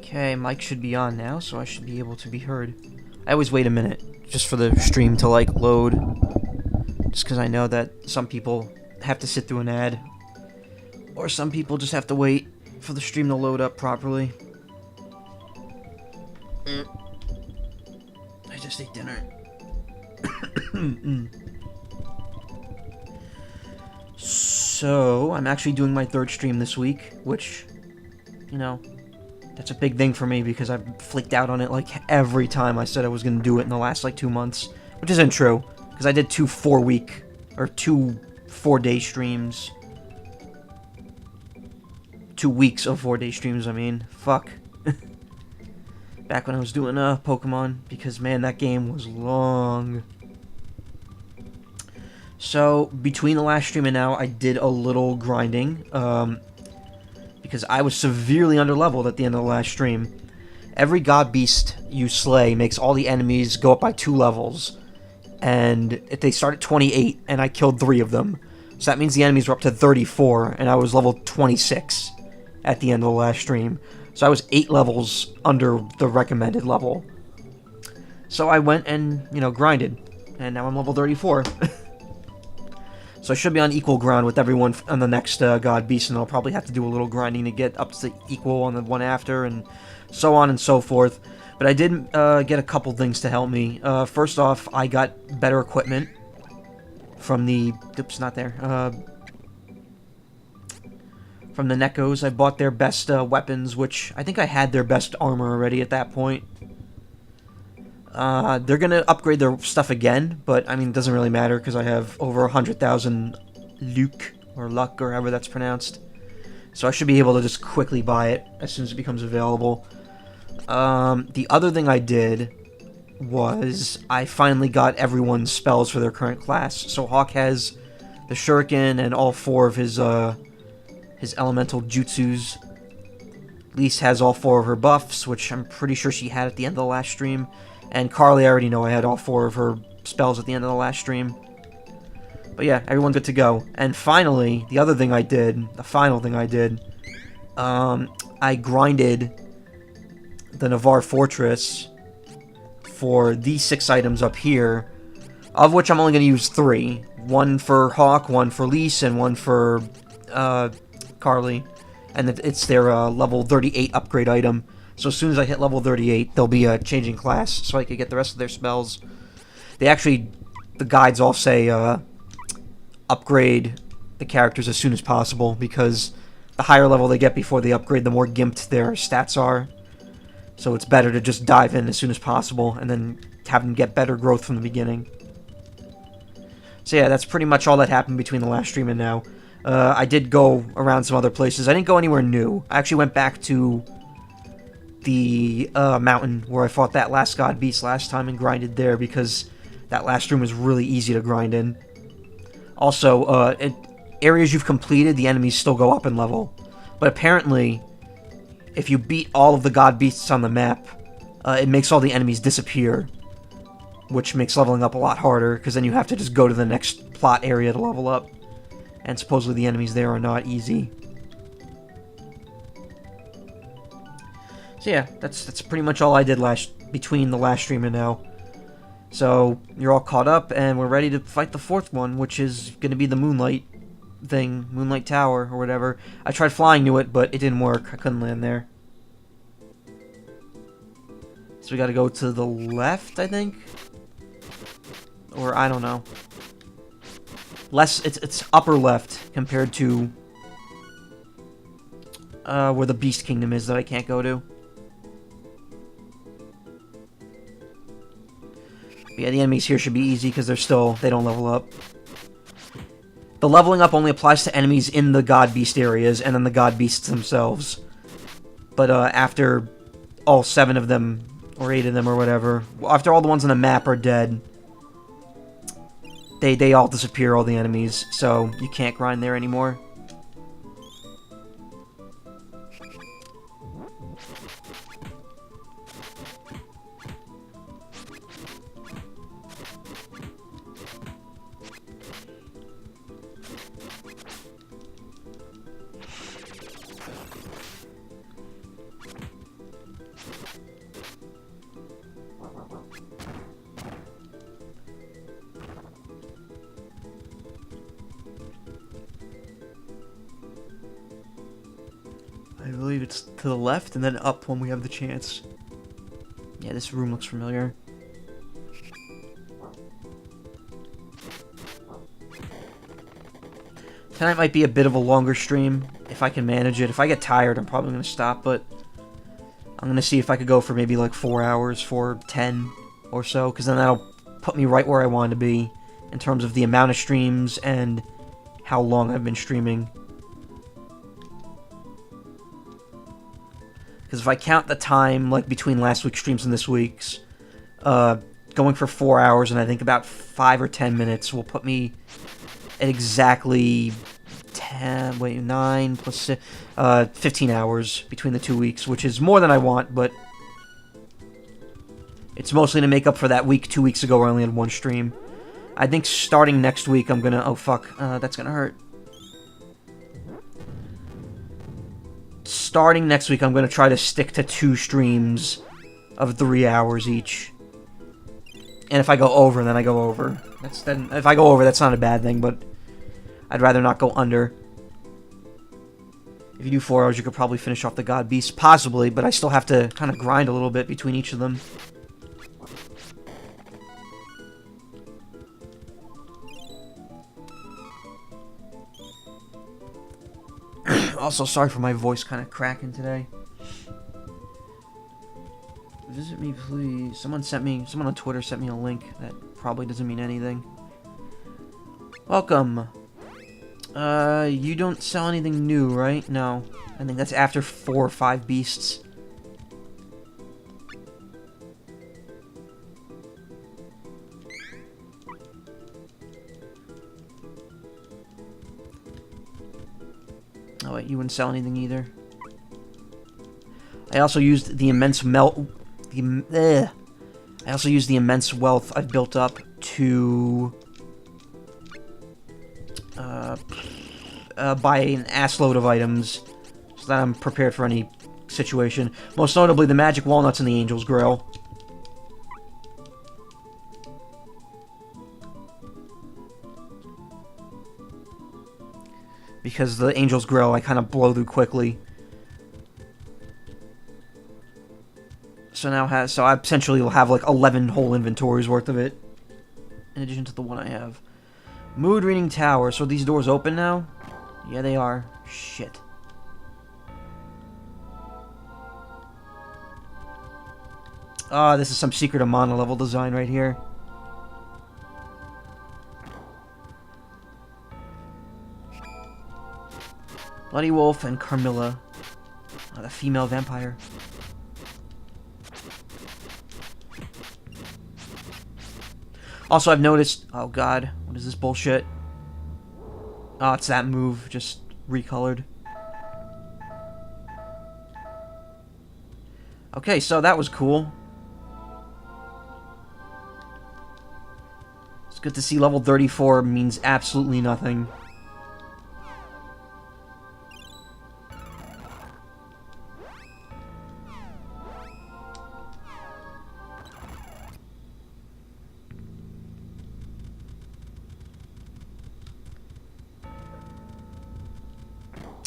Okay, mic should be on now, so I should be able to be heard. I always wait a minute, just for the stream to, like, load. Just because I know that some people have to sit through an ad. Or some people just have to wait for the stream to load up properly. I just ate dinner. So, I'm actually doing my third stream this week, which, you know, that's a big thing for me because I've flicked out on it like every time I said I was going to do it in the last like 2 months, which isn't true because I did 2 4-day streams. 2 weeks of 4-day streams, I mean. Fuck. Back when I was doing Pokemon, because man, that game was long. So, between the last stream and now, I did a little grinding, because I was severely underleveled at the end of the last stream. Every god beast you slay makes all the enemies go up by 2 levels, and if they start at 28, and I killed 3 of them, so that means the enemies were up to 34, and I was level 26 at the end of the last stream. So I was 8 levels under the recommended level. So I went and, you know, grinded, and now I'm level 34. So I should be on equal ground with everyone on the next god beast, and I'll probably have to do a little grinding to get up to equal on the one after, and so on and so forth. But I did get a couple things to help me. First off, I got better equipment from the... Oops, not there. From the Necos. I bought their best weapons, which I think I had their best armor already at that point. They're gonna upgrade their stuff again, but I mean, it doesn't really matter because I have over 100,000 luck, or however that's pronounced. So I should be able to just quickly buy it as soon as it becomes available. The other thing I did was I finally got everyone's spells for their current class. So Hawk has the Shuriken and all 4 of his elemental jutsus. Lise has all 4 of her buffs, which I'm pretty sure she had at the end of the last stream. And Carly, I already know I had all 4 of her spells at the end of the last stream. But yeah, everyone's good to go. And finally, the other thing I did, the final thing I did, I grinded the Navarre Fortress for these 6 items up here, of which I'm only going to use 3. 1 for Hawk, 1 for Lise, and 1 for Carly. And it's their level 38 upgrade item. So as soon as I hit level 38, they'll be changing class, so I could get the rest of their spells. They actually, the guides all say upgrade the characters as soon as possible, because the higher level they get before they upgrade, the more gimped their stats are. So it's better to just dive in as soon as possible, and then have them get better growth from the beginning. So yeah, that's pretty much all that happened between the last stream and now. I did go around some other places. I didn't go anywhere new. I actually went back to the mountain where I fought that last god beast last time and grinded there, because that last room was really easy to grind in. Also, in areas you've completed, the enemies still go up in level. But apparently, if you beat all of the god beasts on the map, it makes all the enemies disappear, which makes leveling up a lot harder, because then you have to just go to the next plot area to level up. And supposedly the enemies there are not easy. So yeah, that's pretty much all I did between the last stream and now. So you're all caught up, and we're ready to fight the 4th one, which is going to be the Moonlight thing, Moonlight Tower, or whatever. I tried flying to it, but it didn't work. I couldn't land there. So we got to go to the left, I think? Or, I don't know. It's upper left, compared to where the Beast Kingdom is that I can't go to. But yeah, the enemies here should be easy because they don't level up. The leveling up only applies to enemies in the God Beast areas and then the God Beasts themselves. But after all 7 of them, or 8 of them, or whatever, after all the ones on the map are dead, they all disappear, all the enemies, so you can't grind there anymore. believe it's to the left and then up when we have the chance. Yeah, this room looks familiar. Tonight might be a bit of a longer stream, if I can manage it. If I get tired, I'm probably going to stop, but I'm going to see if I could go for maybe like 4 hours, 4:10 or so, because then that'll put me right where I want to be in terms of the amount of streams and how long I've been streaming. Because if I count the time, like, between last week's streams and this week's, going for 4 hours and I think about 5 or 10 minutes will put me at exactly 9 plus 6, 15 hours between the 2 weeks, which is more than I want, but it's mostly to make up for that week 2 weeks ago where I only had one stream. I think starting next week I'm gonna... Oh, fuck. That's gonna hurt. Starting next week I'm gonna try to stick to 2 streams of 3 hours each. And if I go over, then I go over. If I go over, that's not a bad thing, but I'd rather not go under. If you do 4 hours, you could probably finish off the God Beast. Possibly, but I still have to kind of grind a little bit between each of them. Also, sorry for my voice kind of cracking today. Visit me, please. Someone on Twitter sent me a link that probably doesn't mean anything. Welcome. You don't sell anything new, right? No. I think that's after 4 or 5 beasts. Oh wait, you wouldn't sell anything either. I also used the immense I also used the immense wealth I've built up to buy an assload of items so that I'm prepared for any situation. Most notably, the magic walnuts and the angel's grill. Because the angel's grill I kind of blow through quickly. So now so I essentially will have like 11 whole inventories worth of it, in addition to the one I have. Mood reading tower. So are these doors open now? Yeah, they are. Shit. Ah, this is some secret Amana level design right here. Bloody Wolf and Carmilla. Oh, the female vampire. Also, I've noticed... Oh, God. What is this bullshit? Oh, it's that move. Just recolored. Okay, so that was cool. It's good to see level 34 means absolutely nothing.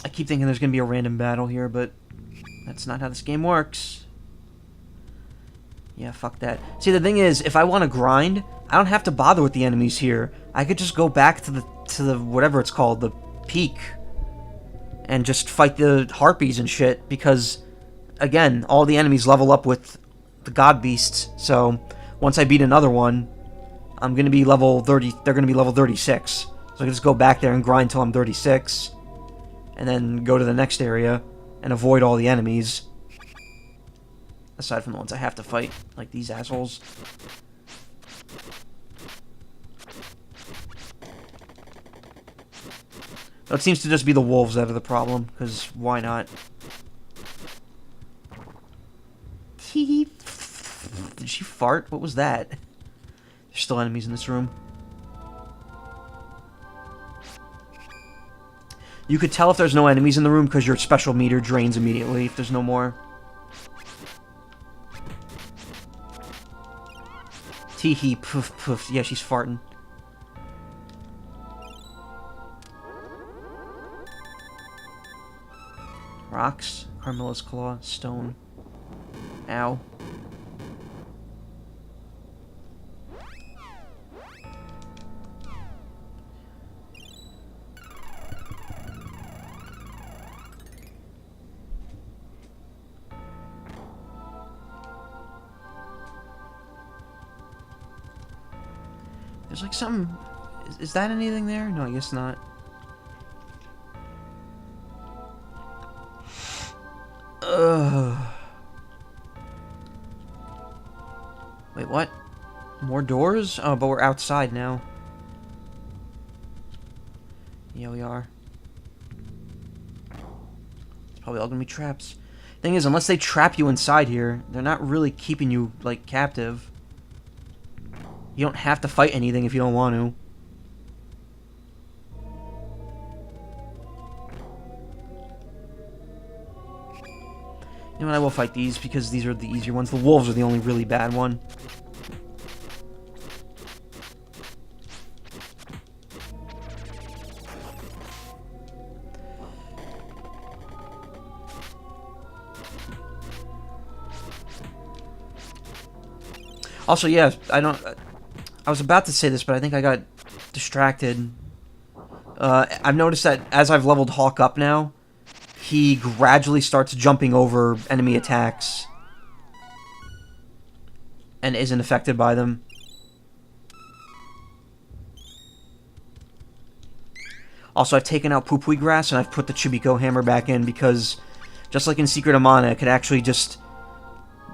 I keep thinking there's going to be a random battle here, but that's not how this game works. Yeah, fuck that. See, the thing is, if I want to grind, I don't have to bother with the enemies here. I could just go back to the whatever it's called, the peak, and just fight the harpies and shit, because, again, all the enemies level up with the god beasts, so once I beat another one, I'm going to be level 30, they're going to be level 36. So I can just go back there and grind till I'm 36, and then go to the next area and avoid all the enemies. Aside from the ones I have to fight, like these assholes. So it seems to just be the wolves that are the problem, because why not? Did she fart? What was that? There's still enemies in this room. You could tell if there's no enemies in the room because your special meter drains immediately if there's no more. Tee-hee, poof, poof. Yeah, she's farting. Rocks? Carmilla's Claw, stone. Ow. There's like some... Is that anything there? No, I guess not. Ugh. Wait, what? More doors? Oh, but we're outside now. Yeah, we are. It's probably all gonna be traps. Thing is, unless they trap you inside here, they're not really keeping you, like, captive. You don't have to fight anything if you don't want to. You know what, I will fight these because these are the easier ones. The wolves are the only really bad one. Also, yeah, I was about to say this, but I think I got distracted. I've noticed that as I've leveled Hawk up now, he gradually starts jumping over enemy attacks and isn't affected by them. Also, I've taken out Pupui Grass and I've put the Chibiko Hammer back in because, just like in Secret of Mana, it could actually just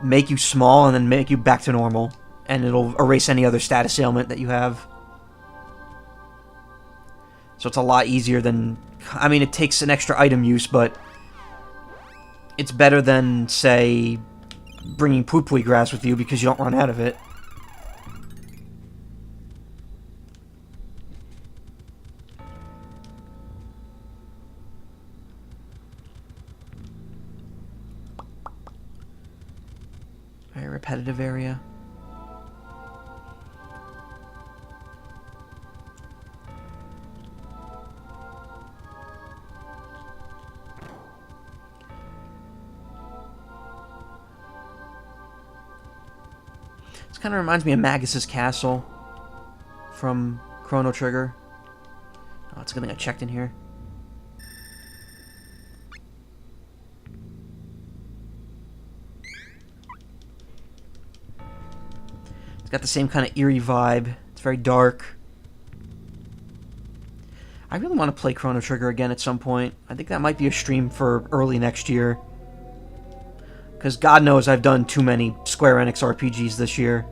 make you small and then make you back to normal. And it'll erase any other status ailment that you have. So it's a lot easier than... I mean, it takes an extra item use, but it's better than, say, bringing Pupui Grass with you because you don't run out of it. Very repetitive area. Kind of reminds me of Magus's Castle from Chrono Trigger. Oh, it's a good thing I checked in here. It's got the same kind of eerie vibe. It's very dark. I really want to play Chrono Trigger again at some point. I think that might be a stream for early next year. Because God knows I've done too many Square Enix RPGs this year.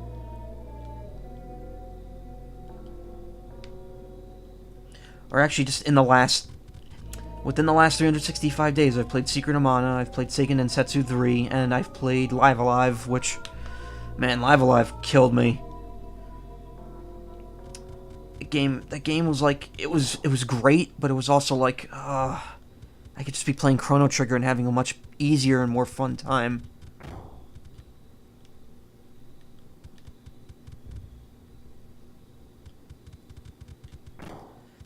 Or actually, just in the last... Within the last 365 days, I've played Secret of Mana, I've played Seiken Densetsu 3, and I've played Live Alive, which... Man, Live Alive killed me. That game was like... It was great, but it was also like... I could just be playing Chrono Trigger and having a much easier and more fun time.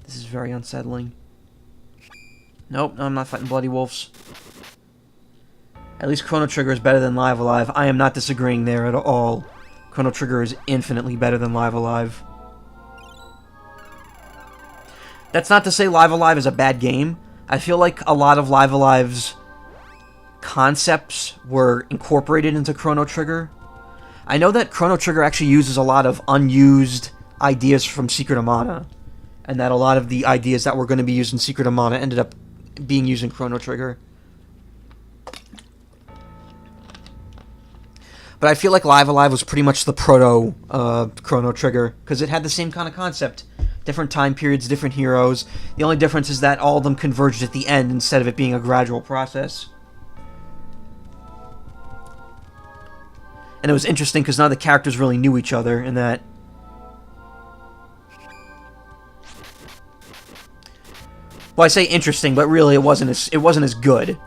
This is very unsettling. Nope, no, I'm not fighting Bloody Wolves. At least Chrono Trigger is better than Live Alive. I am not disagreeing there at all. Chrono Trigger is infinitely better than Live Alive. That's not to say Live Alive is a bad game. I feel like a lot of Live Alive's concepts were incorporated into Chrono Trigger. I know that Chrono Trigger actually uses a lot of unused ideas from Secret of Mana, and that a lot of the ideas that were going to be used in Secret of Mana ended up being used in Chrono Trigger. But I feel like Live Alive was pretty much the proto Chrono Trigger, because it had the same kind of concept. Different time periods, different heroes. The only difference is that all of them converged at the end instead of it being a gradual process. And it was interesting because none of the characters really knew each other, and that... Well, I say interesting, but really it wasn't as good.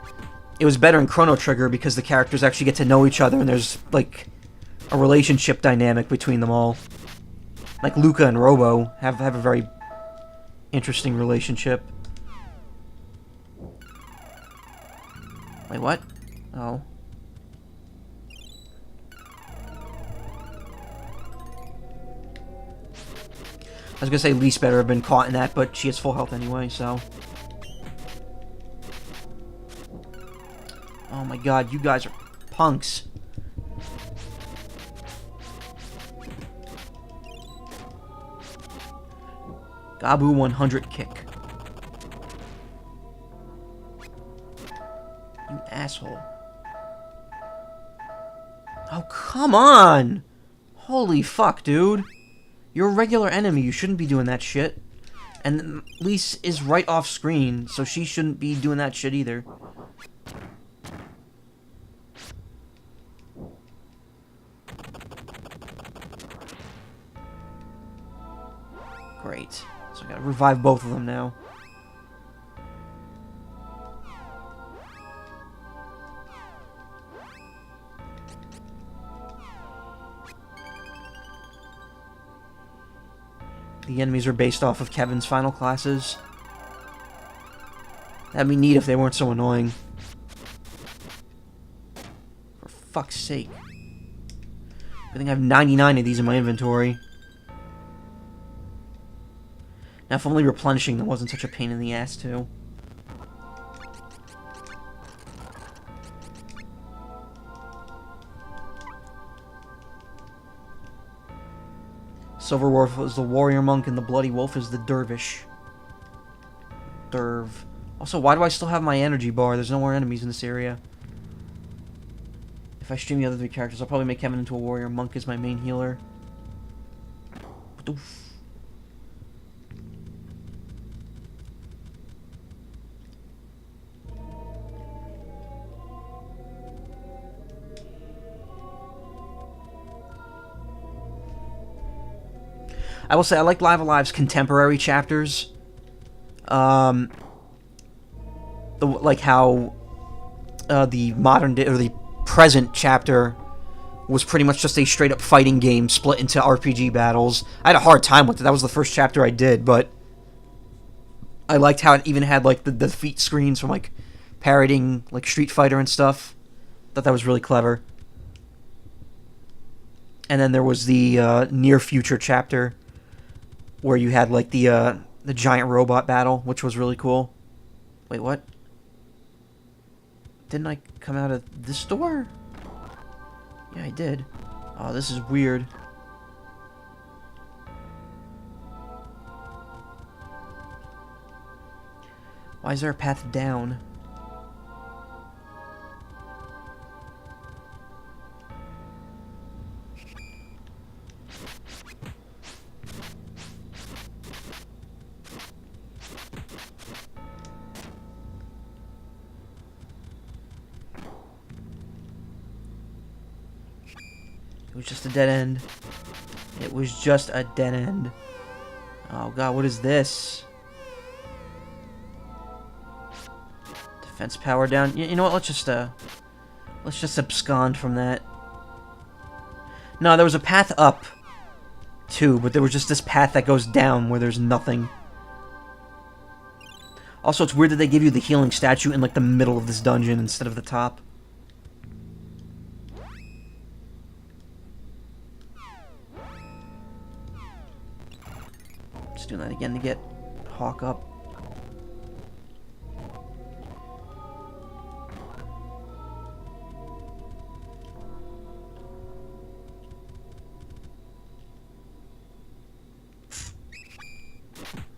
It was better in Chrono Trigger because the characters actually get to know each other, and there's, like, a relationship dynamic between them all. Like Luca and Robo have a very interesting relationship. Wait, what? Oh. I was gonna say least better have been caught in that, but she has full health anyway, so... Oh my god, you guys are punks. Gabu 100 kick. You asshole. Oh, come on! Holy fuck, dude. You're a regular enemy, you shouldn't be doing that shit. And Lise is right off screen, so she shouldn't be doing that shit either. Great. So I gotta revive both of them now. The enemies are based off of Kevin's final classes. That'd be neat if they weren't so annoying. For fuck's sake. I think I have 99 of these in my inventory. Now, if only replenishing them wasn't such a pain in the ass, too. Silver Wolf is the warrior monk, and the Bloody Wolf is the dervish. Derv. Also, why do I still have my energy bar? There's no more enemies in this area. If I stream the other three characters, I'll probably make Kevin into a warrior monk as my main healer. What the f... I will say I like Live Alive's contemporary chapters. Like how the modern day or the present chapter was pretty much just a straight up fighting game split into RPG battles. I had a hard time with it. That was the first chapter I did, but I liked how it even had like the defeat screens from like parodying like Street Fighter and stuff. Thought that was really clever. And then there was the near future chapter where you had like the giant robot battle, which was really cool. Wait, what? Didn't I come out of this door? Yeah, I did. Oh, this is weird. Why is there a path down? It was just a dead end. It was just a dead end. Oh god, what is this? Defense power down. You know what? Let's just abscond from that. No, there was a path up too, but there was just this path that goes down where there's nothing. Also, it's weird that they give you the healing statue in like the middle of this dungeon instead of the top. Just doing that again to get Hawk up.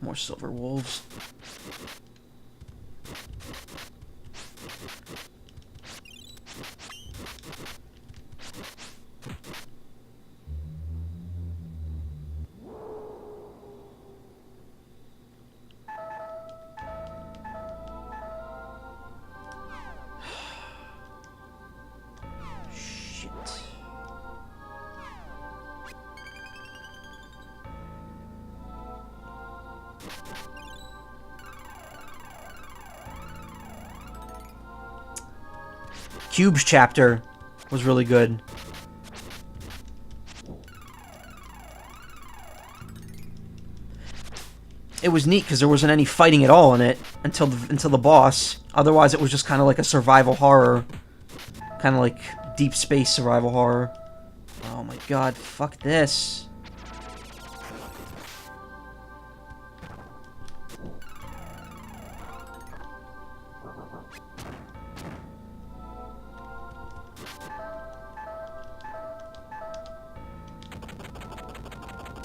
More silver wolves. Cube's chapter was really good. It was neat because there wasn't any fighting at all in it until the boss. Otherwise, it was just kind of like a survival horror Kind of like deep space survival horror. Oh my god, fuck this.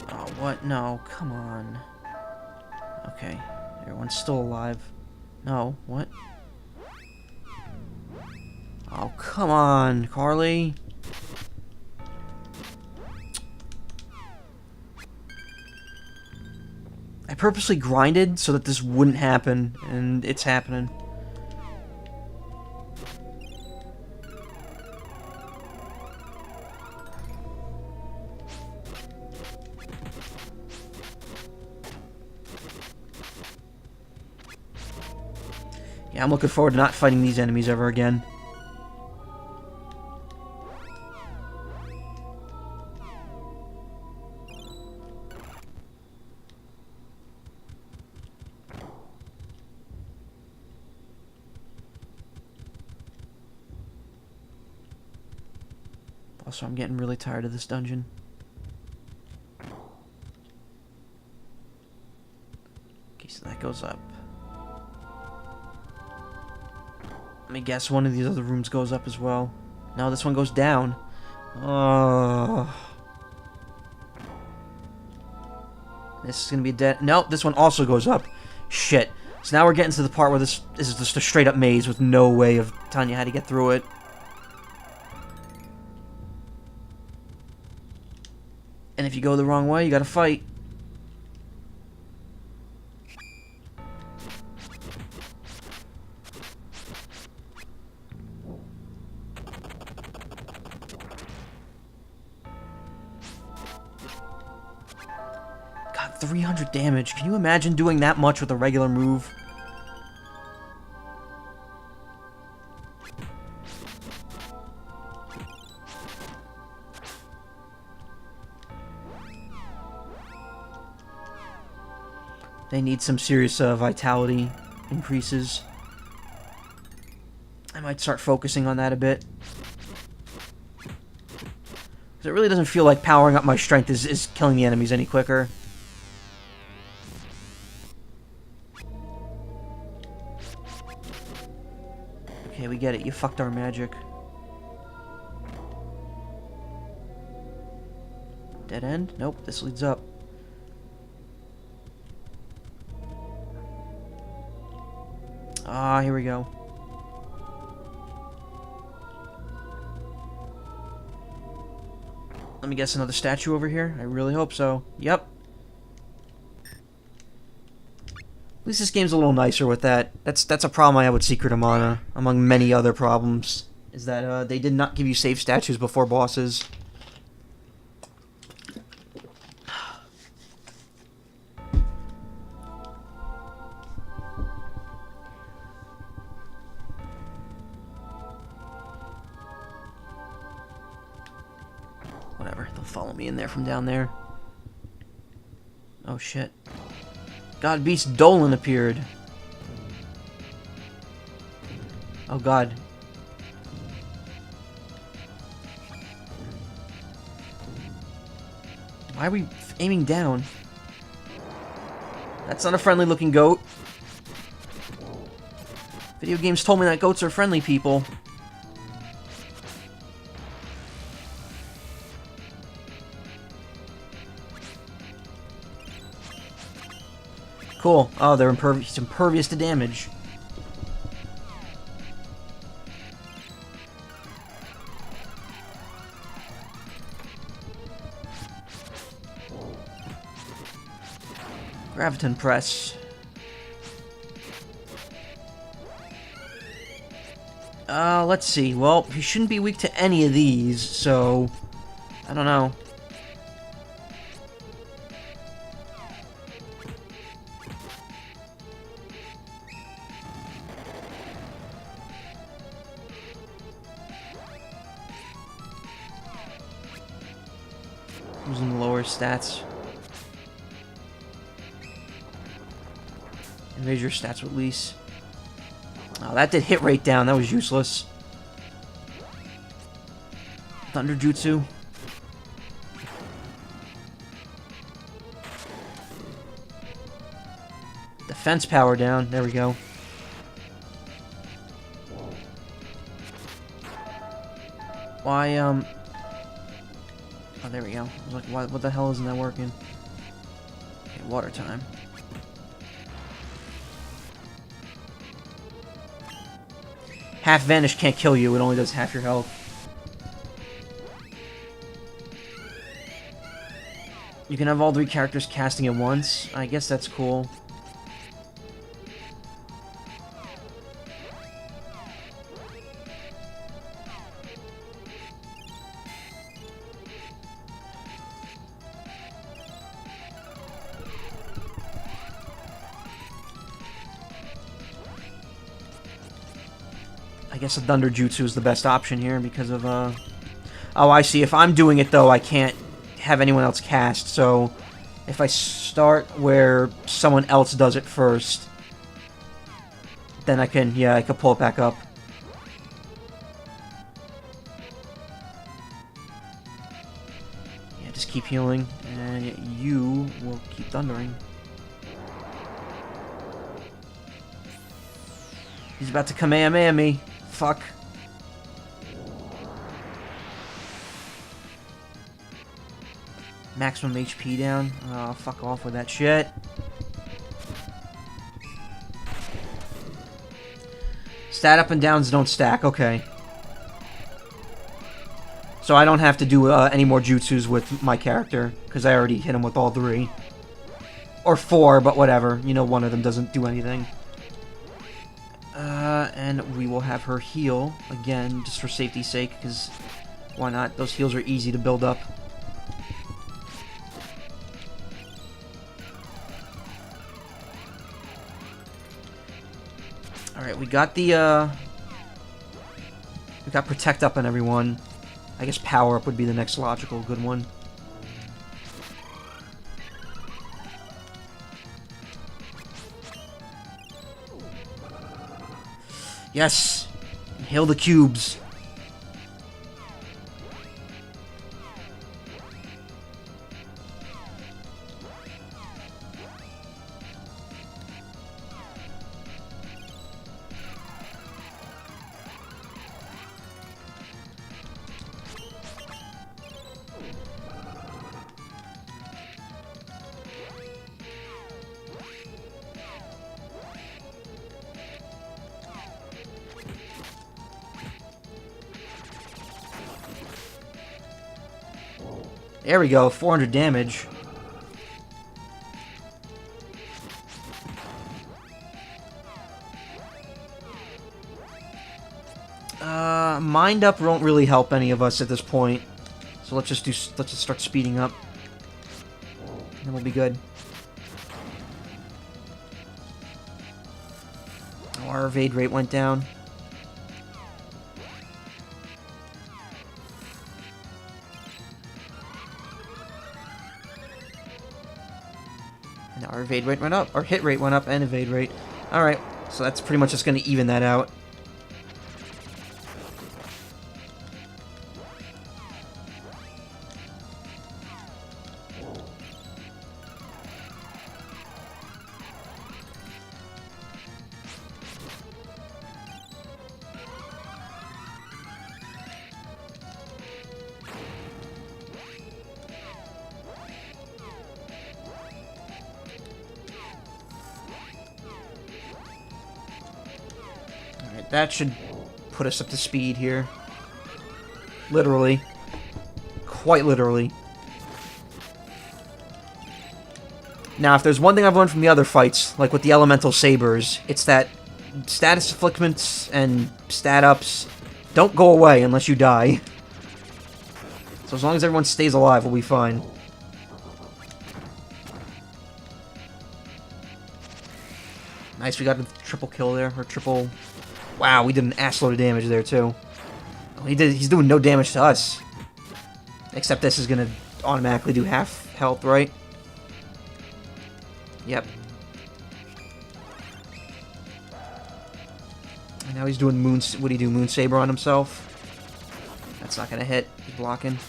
Oh, what? No, come on. Okay, everyone's still alive. No, what? Oh, come on, Carly. I purposely grinded so that this wouldn't happen, and it's happening. Yeah, I'm looking forward to not fighting these enemies ever again. Also, I'm getting really tired of this dungeon. Okay, so that goes up. Let me guess one of these other rooms goes up as well. No, this one goes down. Oh. This is gonna be a dead... Nope, this one also goes up. Shit. So now we're getting to the part where this is just a straight up maze with no way of telling you how to get through it. And if you go the wrong way, you gotta fight. God, 300 damage. Can you imagine doing that much with a regular move? They need some serious vitality increases. I might start focusing on that a bit. Because it really doesn't feel like powering up my strength is killing the enemies any quicker. Okay, we get it. You fucked our magic. Dead end? Nope, this leads up. Ah, here we go. Let me guess, another statue over here? I really hope so. Yep. At least this game's a little nicer with that. That's a problem I have with Secret of Mana, among many other problems, is that they did not give you save statues before bosses. Whatever, they'll follow me in there from down there. Oh shit. God, Beast Dolan appeared. Oh god. Why are we aiming down? That's not a friendly looking goat. Video games told me that goats are friendly people. Cool. Oh, they're impervious to damage. Graviton press. Let's see. Well, he shouldn't be weak to any of these, so... I don't know. Using the lower stats. And raise your stats with least. Oh, that did hit rate down. That was useless. Thunder Jutsu. Defense power down. There we go. Why, oh, there we go. I was like, what the hell isn't that working? Okay, water time. Half Vanish can't kill you, it only does half your health. You can have all 3 characters casting at once. I guess that's cool. I guess a Thunder Jutsu is the best option here because of, Oh, I see. If I'm doing it, though, I can't have anyone else cast, so if I start where someone else does it first, then I can, yeah, I can pull it back up. Yeah, just keep healing, and you will keep thundering. He's about to Kamehameha me. Fuck. Maximum HP down. Oh, fuck off with that shit. Stat up and downs don't stack. Okay. So I don't have to do any more jutsus with my character, because I already hit him with all 3. Or 4, but whatever. You know, one of them doesn't do anything. And we will have her heal, again, just for safety's sake, because why not? Those heals are easy to build up. Alright, we got the, we got Protect up on everyone. I guess Power Up would be the next logical good one. Yes! Hail the cubes! There we go, 400 damage. Mind Up won't really help any of us at this point. So let's just start speeding up. And we'll be good. Oh, our evade rate went down. And our evade rate went up. Our hit rate went up and evade rate. Alright, so that's pretty much just going to even that out. That should put us up to speed here. Literally. Quite literally. Now, if there's one thing I've learned from the other fights, like with the Elemental Sabers, it's that status afflictments and stat ups don't go away unless you die. So as long as everyone stays alive, we'll be fine. Nice, we got a triple kill there, or triple... Wow, we did an assload of damage there, too. He's doing no damage to us. Except this is gonna automatically do half health, right? Yep. And now he's doing what'd he do, Moon Saber on himself? That's not gonna hit. He's blocking.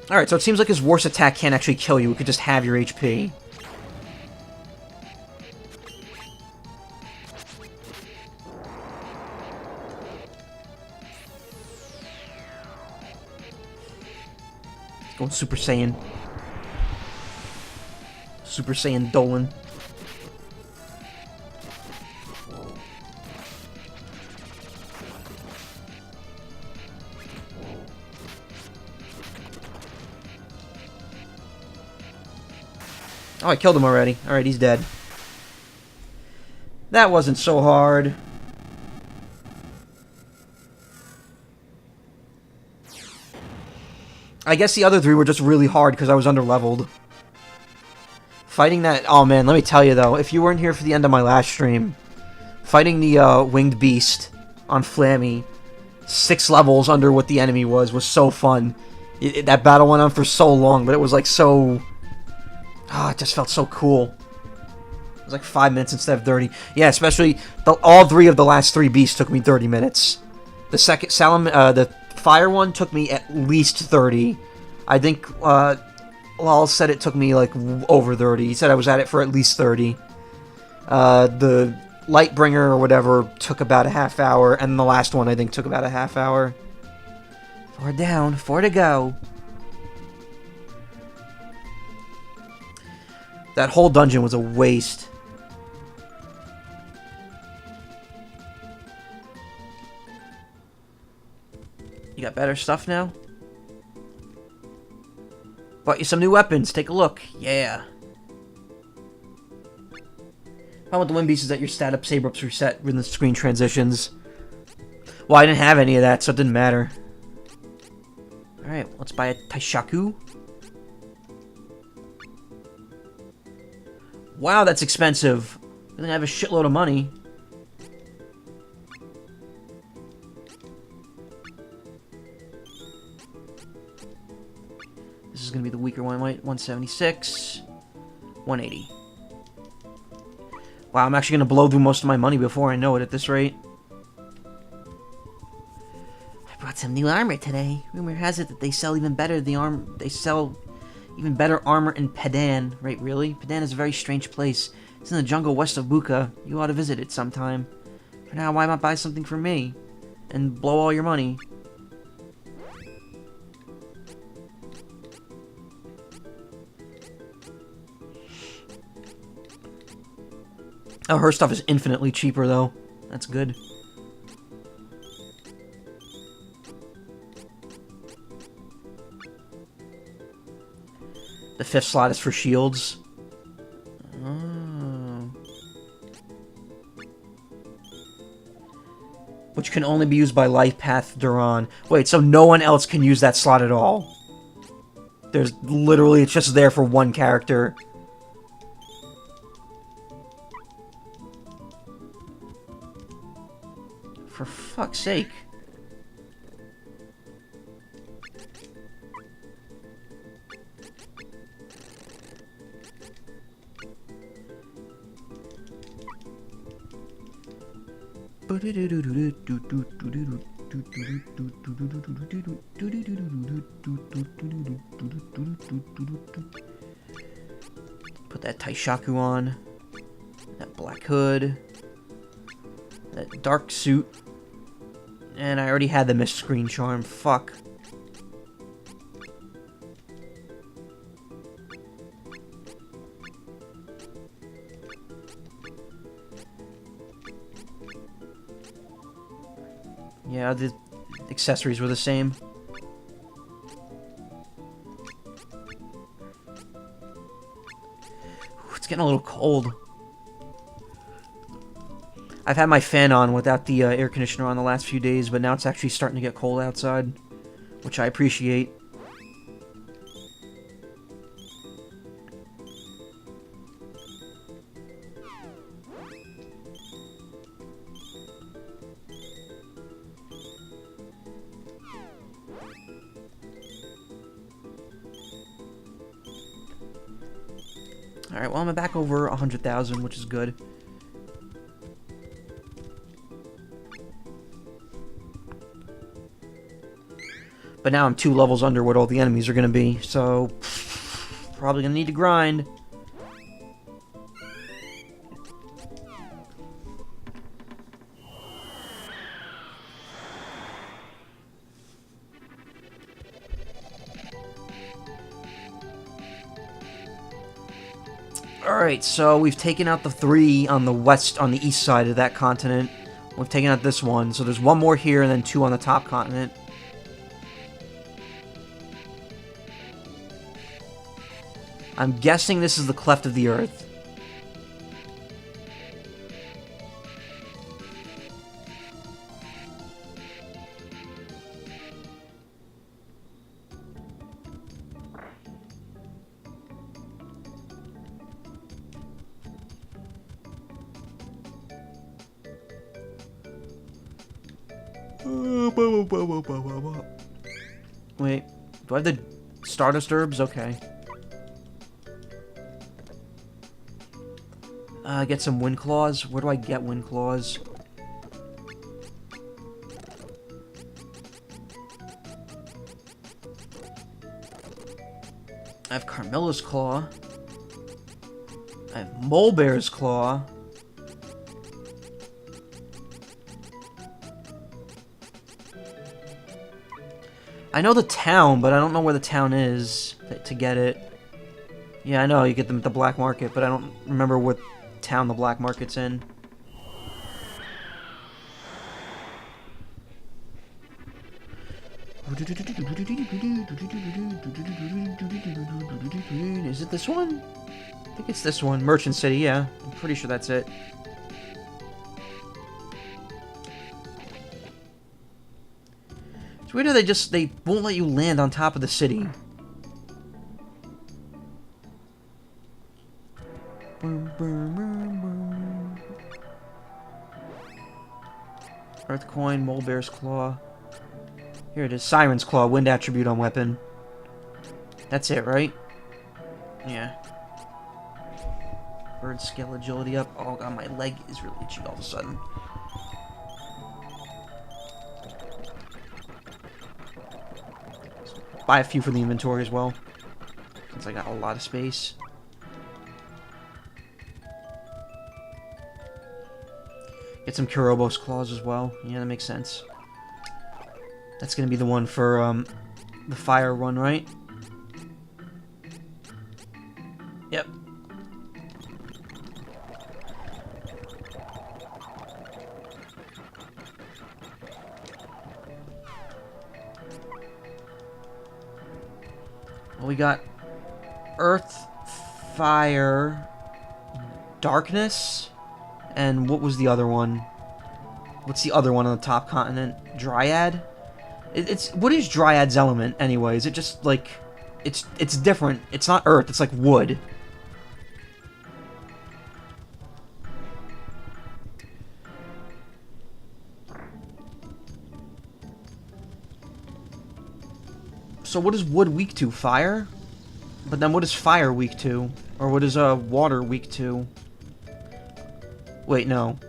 Alright, so it seems like his worst attack can't actually kill you. It could just have your HP. Going Super Saiyan. Super Saiyan Dolan. Oh, I killed him already. Alright, he's dead. That wasn't so hard. I guess the other three were just really hard because I was underleveled. Fighting that... Oh man, let me tell you though, if you weren't here for the end of my last stream, fighting the Winged Beast on Flammy, 6 levels under what the enemy was so fun. That battle went on for so long, but it was like so... Ah, it just felt so cool. It was like 5 minutes instead of 30. Yeah, especially all 3 of the last 3 beasts took me 30 minutes. The second the fire one took me at least 30. I think Lal said it took me like over 30. He said I was at it for at least 30. The Lightbringer or whatever took about a half hour, and the last one I think took about a half hour. 4 down, 4 to go. That whole dungeon was a waste. You got better stuff now? Bought you some new weapons. Take a look. Yeah. How about the Wind Beast is that your stat up saber ups reset when the screen transitions? Well, I didn't have any of that, so it didn't matter. Alright, let's buy a Taishaku. Wow, that's expensive. I didn't have a shitload of money. This is going to be the weaker one, right? 176. 180. Wow, I'm actually going to blow through most of my money before I know it at this rate. I brought some new armor today. Rumor has it that they sell even better even better armor in Padan. Right, really? Padan is a very strange place. It's in the jungle west of Buka. You ought to visit it sometime. For now, why not buy something for me? And blow all your money. Oh, her stuff is infinitely cheaper, though. That's good. The 5th slot is for shields. Oh. Which can only be used by Life Path Duran. Wait, so no one else can use that slot at all? There's literally, it's just there for one character. For fuck's sake. Put that Taishaku on. That black hood. That dark suit. And I already had the missed screen charm. Fuck. Yeah, the accessories were the same. Ooh, it's getting a little cold. I've had my fan on without the air conditioner on the last few days, but now it's actually starting to get cold outside, which I appreciate. Alright, well, I'm back over 100,000, which is good. But now I'm 2 levels under what all the enemies are going to be, so probably going to need to grind. Alright, so we've taken out the 3 on the east side of that continent. We've taken out this one, so there's 1 more here and then 2 on the top continent. I'm guessing this is the cleft of the earth. Wait, do I have the Stardust Herbs? Okay. Get some Wind Claws. Where do I get Wind Claws? I have Carmilla's Claw. I have Molebear's Claw. I know the town, but I don't know where the town is to get it. Yeah, I know, you get them at the black market, but I don't remember what town the black market's in. Is it this one? I think it's this one. Merchant City, yeah. I'm pretty sure that's it. It's weird how they won't let you land on top of the city. Earth Coin, Molebear's Claw. Here it is. Siren's Claw, wind attribute on weapon. That's it, right? Yeah. Bird scale agility up. Oh god, my leg is really itchy all of a sudden. Buy a few for the inventory as well, since I got a lot of space. Get some Kurobos Claws as well. Yeah, that makes sense. That's gonna be the one for the fire run, right? Yep. Well, we got Earth, Fire, Darkness, and what was the other one? What's the other one on the top continent? Dryad? What is Dryad's element anyway? Is it just like it's different? It's not earth. It's like wood. So what is wood weak to? Fire? But then what is fire weak to? Or what is water weak to? Wait, no.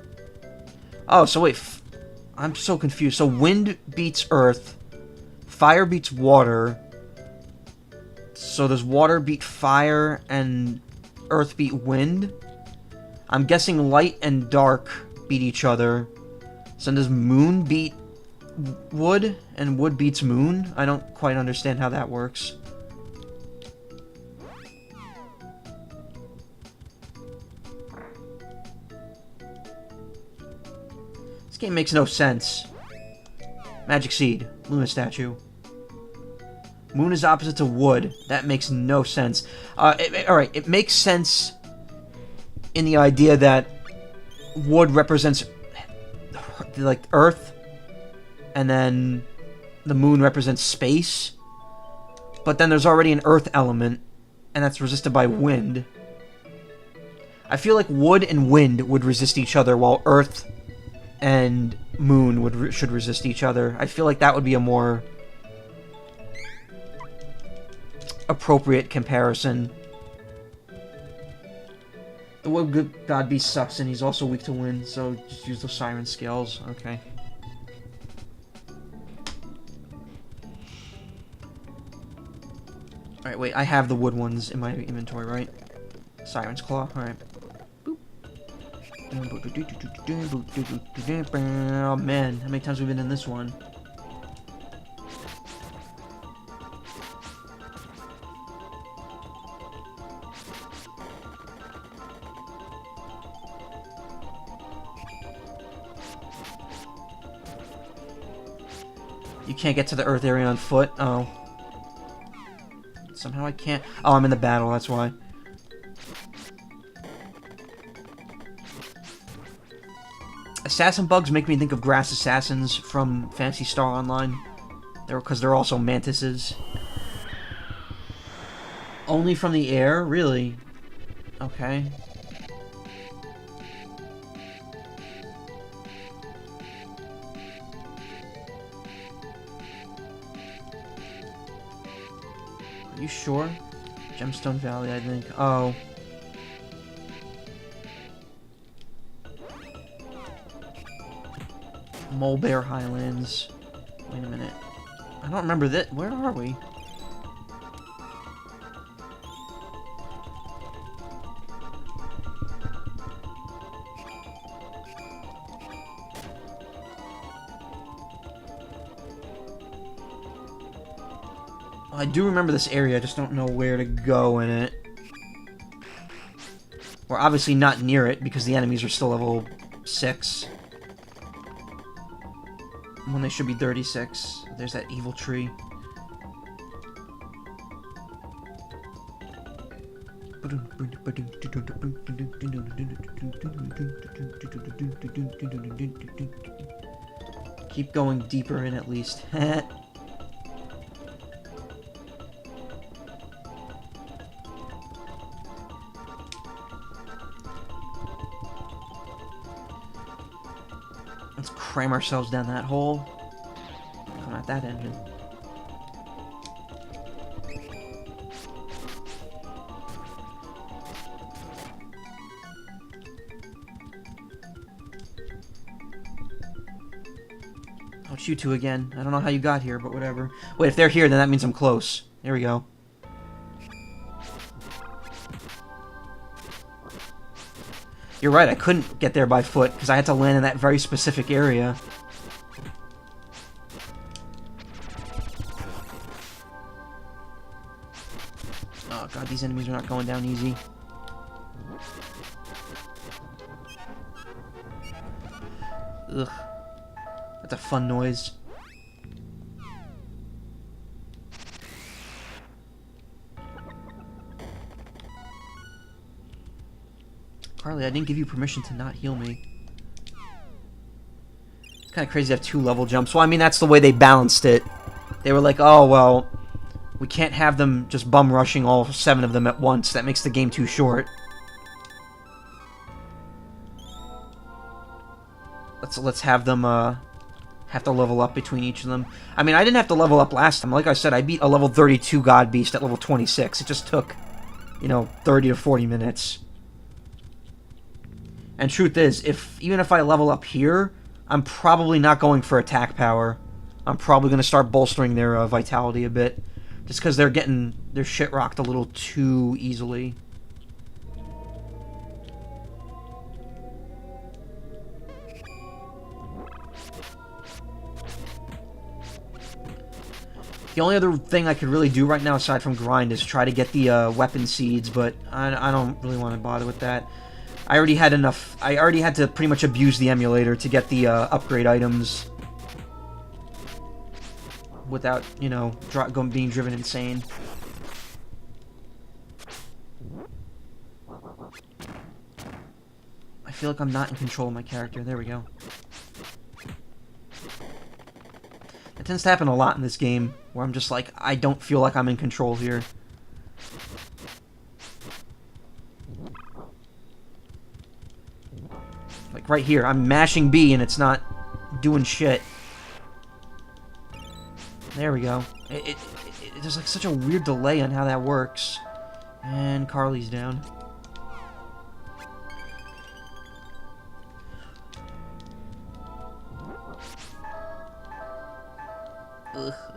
Oh, so wait. I'm so confused. So wind beats earth, fire beats water. So does water beat fire and earth beat wind? I'm guessing light and dark beat each other. So does moon beat wood and wood beats moon? I don't quite understand how that works. This game makes no sense. Magic Seed. Luna statue. Moon is opposite to wood. That makes no sense. Alright, it makes sense in the idea that wood represents like Earth, and then the moon represents space. But then there's already an Earth element, and that's resisted by wind. I feel like wood and wind would resist each other, while Earth and moon should resist each other. I feel like that would be a more appropriate comparison. The wood god beast sucks, and he's also weak to wind, so just use the siren scales. Okay. Alright, wait, I have the wood ones in my inventory, right? Siren's Claw, alright. Oh man, how many times have we been in this one? You can't get to the Earth area on foot? Oh. Somehow I can't. Oh, I'm in the battle, that's why. Assassin bugs make me think of grass assassins from Phantasy Star Online. Because they're also mantises. Only from the air? Really? Okay. Are you sure? Gemstone Valley, I think. Oh. Mole Bear Highlands. Wait a minute. I don't remember that. Where are we? I do remember this area, I just don't know where to go in it. We're obviously not near it, because the enemies are still level 6. When they should be 36. There's that evil tree. Keep going deeper in at least. Let's cram ourselves down that hole. Come at that engine. Oh, it's you two again. I don't know how you got here, but whatever. Wait, if they're here, then that means I'm close. There we go. You're right, I couldn't get there by foot, because I had to land in that very specific area. Oh god, these enemies are not going down easy. Ugh. That's a fun noise. Carly, I didn't give you permission to not heal me. It's kind of crazy to have 2 level jumps. Well, I mean, that's the way they balanced it. They were like, oh, well, we can't have them just bum rushing all 7 of them at once. That makes the game too short. Let's have them have to level up between each of them. I mean, I didn't have to level up last time. Like I said, I beat a level 32 God Beast at level 26. It just took, you know, 30 to 40 minutes. And truth is, even if I level up here, I'm probably not going for attack power. I'm probably going to start bolstering their vitality a bit. Just because they're getting their shit rocked a little too easily. The only other thing I could really do right now, aside from grind, is try to get the weapon seeds, but I don't really want to bother with that. I already had enough. I already had to pretty much abuse the emulator to get the upgrade items without, you know, being driven insane. I feel like I'm not in control of my character. There we go. That tends to happen a lot in this game, where I'm just like, I don't feel like I'm in control here. Like right here, I'm mashing B and it's not doing shit. There we go. There's like such a weird delay on how that works. And Carly's down.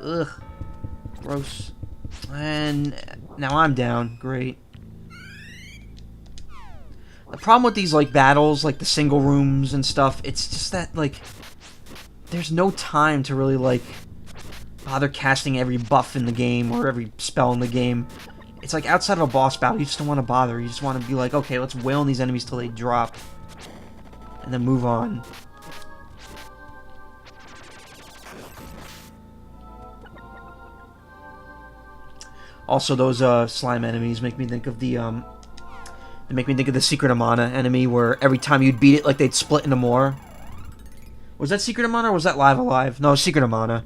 Ugh. Gross. And now I'm down. Great. The problem with these, like, battles, like the single rooms and stuff, it's just that, like, there's no time to really, like, bother casting every buff in the game or every spell in the game. It's like outside of a boss battle, you just don't want to bother. You just want to be like, okay, let's wail on these enemies till they drop. And then move on. Also, those slime enemies make me think of the they make me think of the Secret of Mana enemy, where every time you'd beat it, like they'd split into more. Was that Secret of Mana or was that Live Alive? No, Secret of Mana.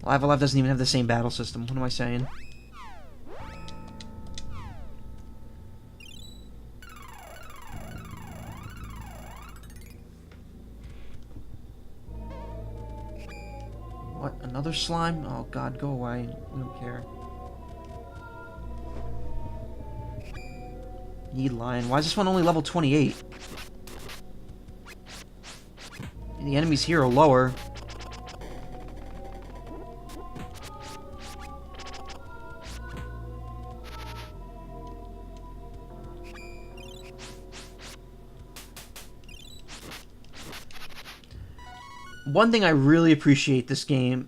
Live Alive doesn't even have the same battle system. What am I saying? What? Another slime? Oh god, go away. We don't care. Need lion. Why is this one only level 28? The enemies here are lower. One thing I really appreciate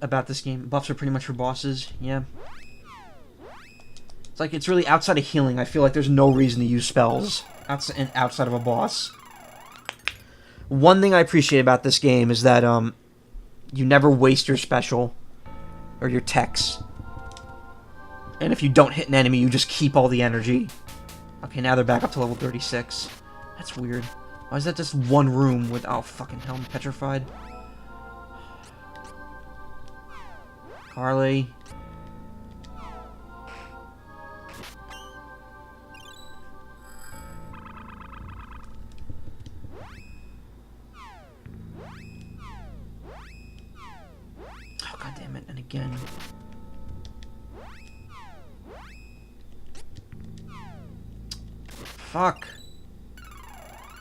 about this game, buffs are pretty much for bosses, yeah. It's like, it's really outside of healing. I feel like there's no reason to use spells outside of a boss. One thing I appreciate about this game is that, you never waste your special, or your techs. And if you don't hit an enemy, you just keep all the energy. Okay, now they're back up to level 36. That's weird. Why is that just one room with... Oh, fucking hell, I'm petrified. Carly. Oh, god damn it, and again. Fuck.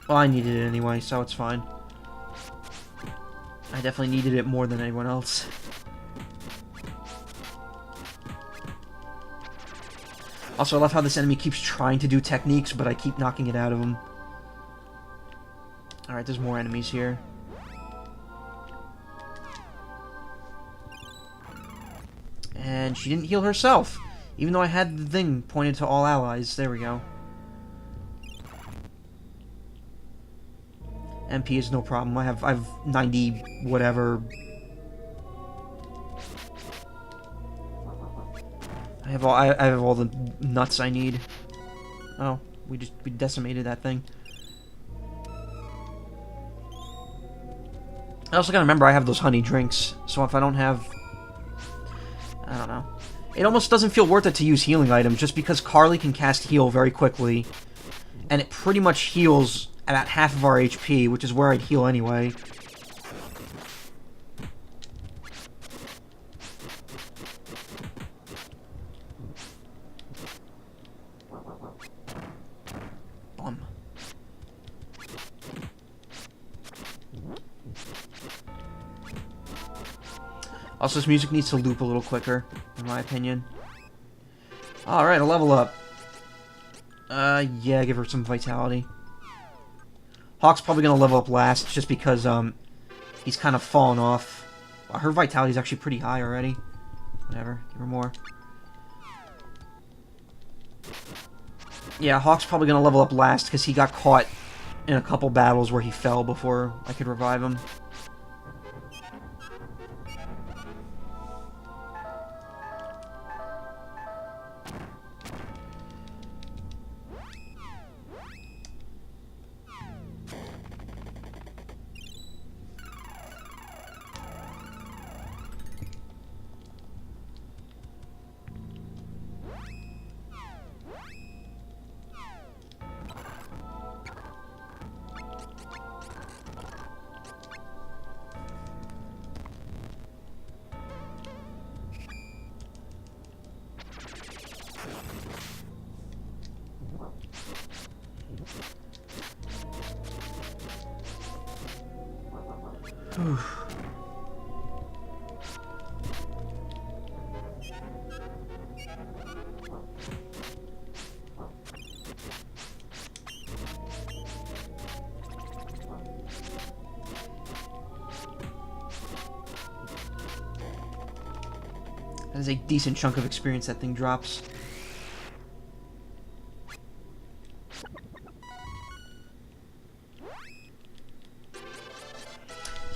Well, I needed it anyway, so it's fine. I definitely needed it more than anyone else. Also, I love how this enemy keeps trying to do techniques, but I keep knocking it out of him. Alright, there's more enemies here. And she didn't heal herself, even though I had the thing pointed to all allies. There we go. MP is no problem. I have 90 whatever. I have all the nuts I need. Oh, we decimated that thing. I also gotta remember I have those honey drinks, so if I don't have... I don't know. It almost doesn't feel worth it to use healing items, just because Carly can cast heal very quickly, and it pretty much heals about half of our HP, which is where I'd heal anyway. Also, this music needs to loop a little quicker, in my opinion. Alright, a level up. Yeah, give her some vitality. Hawk's probably gonna level up last, just because, he's kind of fallen off. Wow, her vitality's actually pretty high already. Whatever, give her more. Yeah, Hawk's probably gonna level up last, because he got caught in a couple battles where he fell before I could revive him. is a decent chunk of experience that thing drops.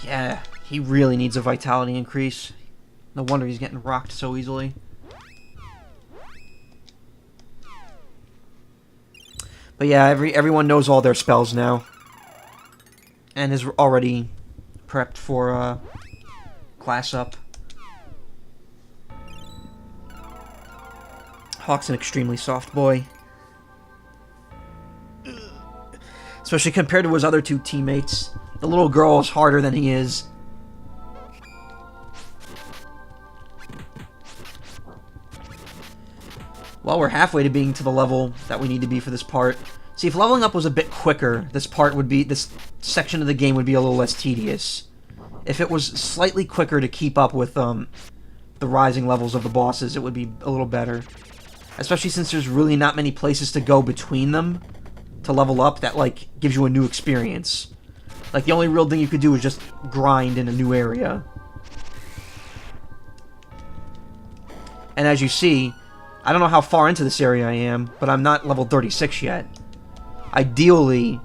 Yeah, he really needs a vitality increase. No wonder he's getting rocked so easily. But yeah, everyone knows all their spells now. And is already prepped for class up. Hawk's an extremely soft boy. Especially compared to his other two teammates. The little girl is harder than he is. Well, we're halfway to being to the level that we need to be for this part. See, if leveling up was a bit quicker, this section of the game would be a little less tedious. If it was slightly quicker to keep up with the rising levels of the bosses, it would be a little better. Especially since there's really not many places to go between them to level up that, like, gives you a new experience. Like, the only real thing you could do is just grind in a new area. And as you see, I don't know how far into this area I am, but I'm not level 36 yet. Ideally,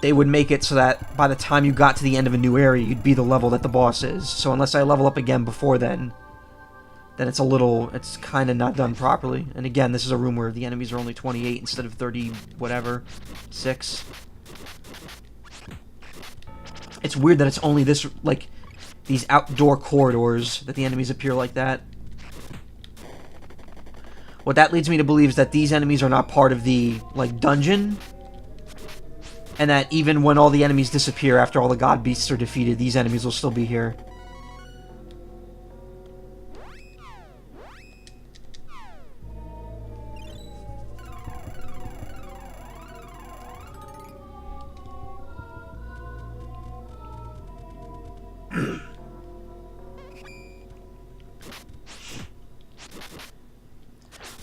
they would make it so that by the time you got to the end of a new area, you'd be the level that the boss is. So unless I level up again before then it's kind of not done properly. And again, this is a room where the enemies are only 28 instead of 30, whatever, 6. It's weird that it's only this, like, these outdoor corridors that the enemies appear like that. What that leads me to believe is that these enemies are not part of the, like, dungeon. And that even when all the enemies disappear after all the god beasts are defeated, these enemies will still be here.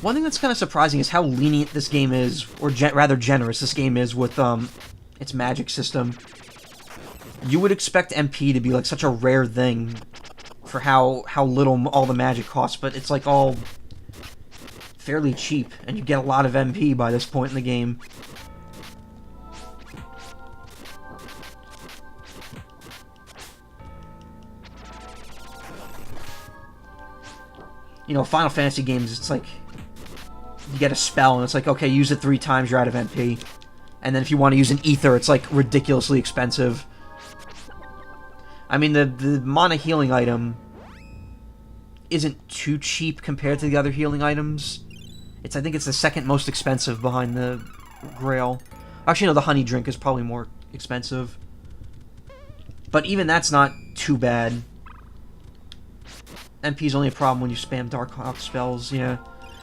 One thing that's kind of surprising is how lenient this game is, or rather generous this game is with its magic system. You would expect MP to be like such a rare thing for how little all the magic costs, but it's like all fairly cheap, and you get a lot of MP by this point in the game. You know, Final Fantasy games, it's like you get a spell and it's like, okay, use it 3 times, you're out of MP. And then if you want to use an ether, it's like ridiculously expensive. I mean, the mana healing item isn't too cheap compared to the other healing items. I think it's the second most expensive behind the Grail. Actually, no, the honey drink is probably more expensive. But even that's not too bad. MP is only a problem when you spam Dark Hawk spells, yeah.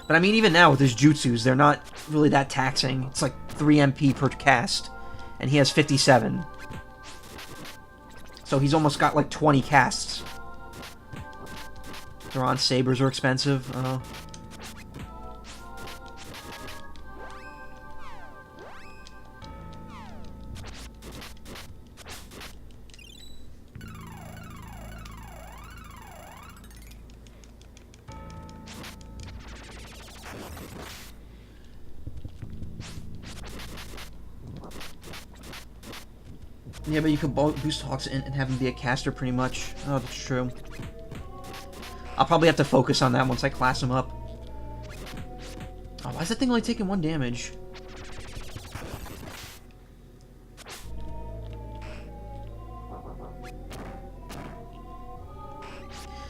But I mean, even now with his jutsus, they're not really that taxing. It's like 3 MP per cast, and he has 57. So he's almost got like 20 casts. Thrown sabers are expensive. Yeah, but you can boost Hawks and have him be a caster pretty much. Oh, that's true. I'll probably have to focus on that once I class him up. Oh, why is that thing only taking 1 damage?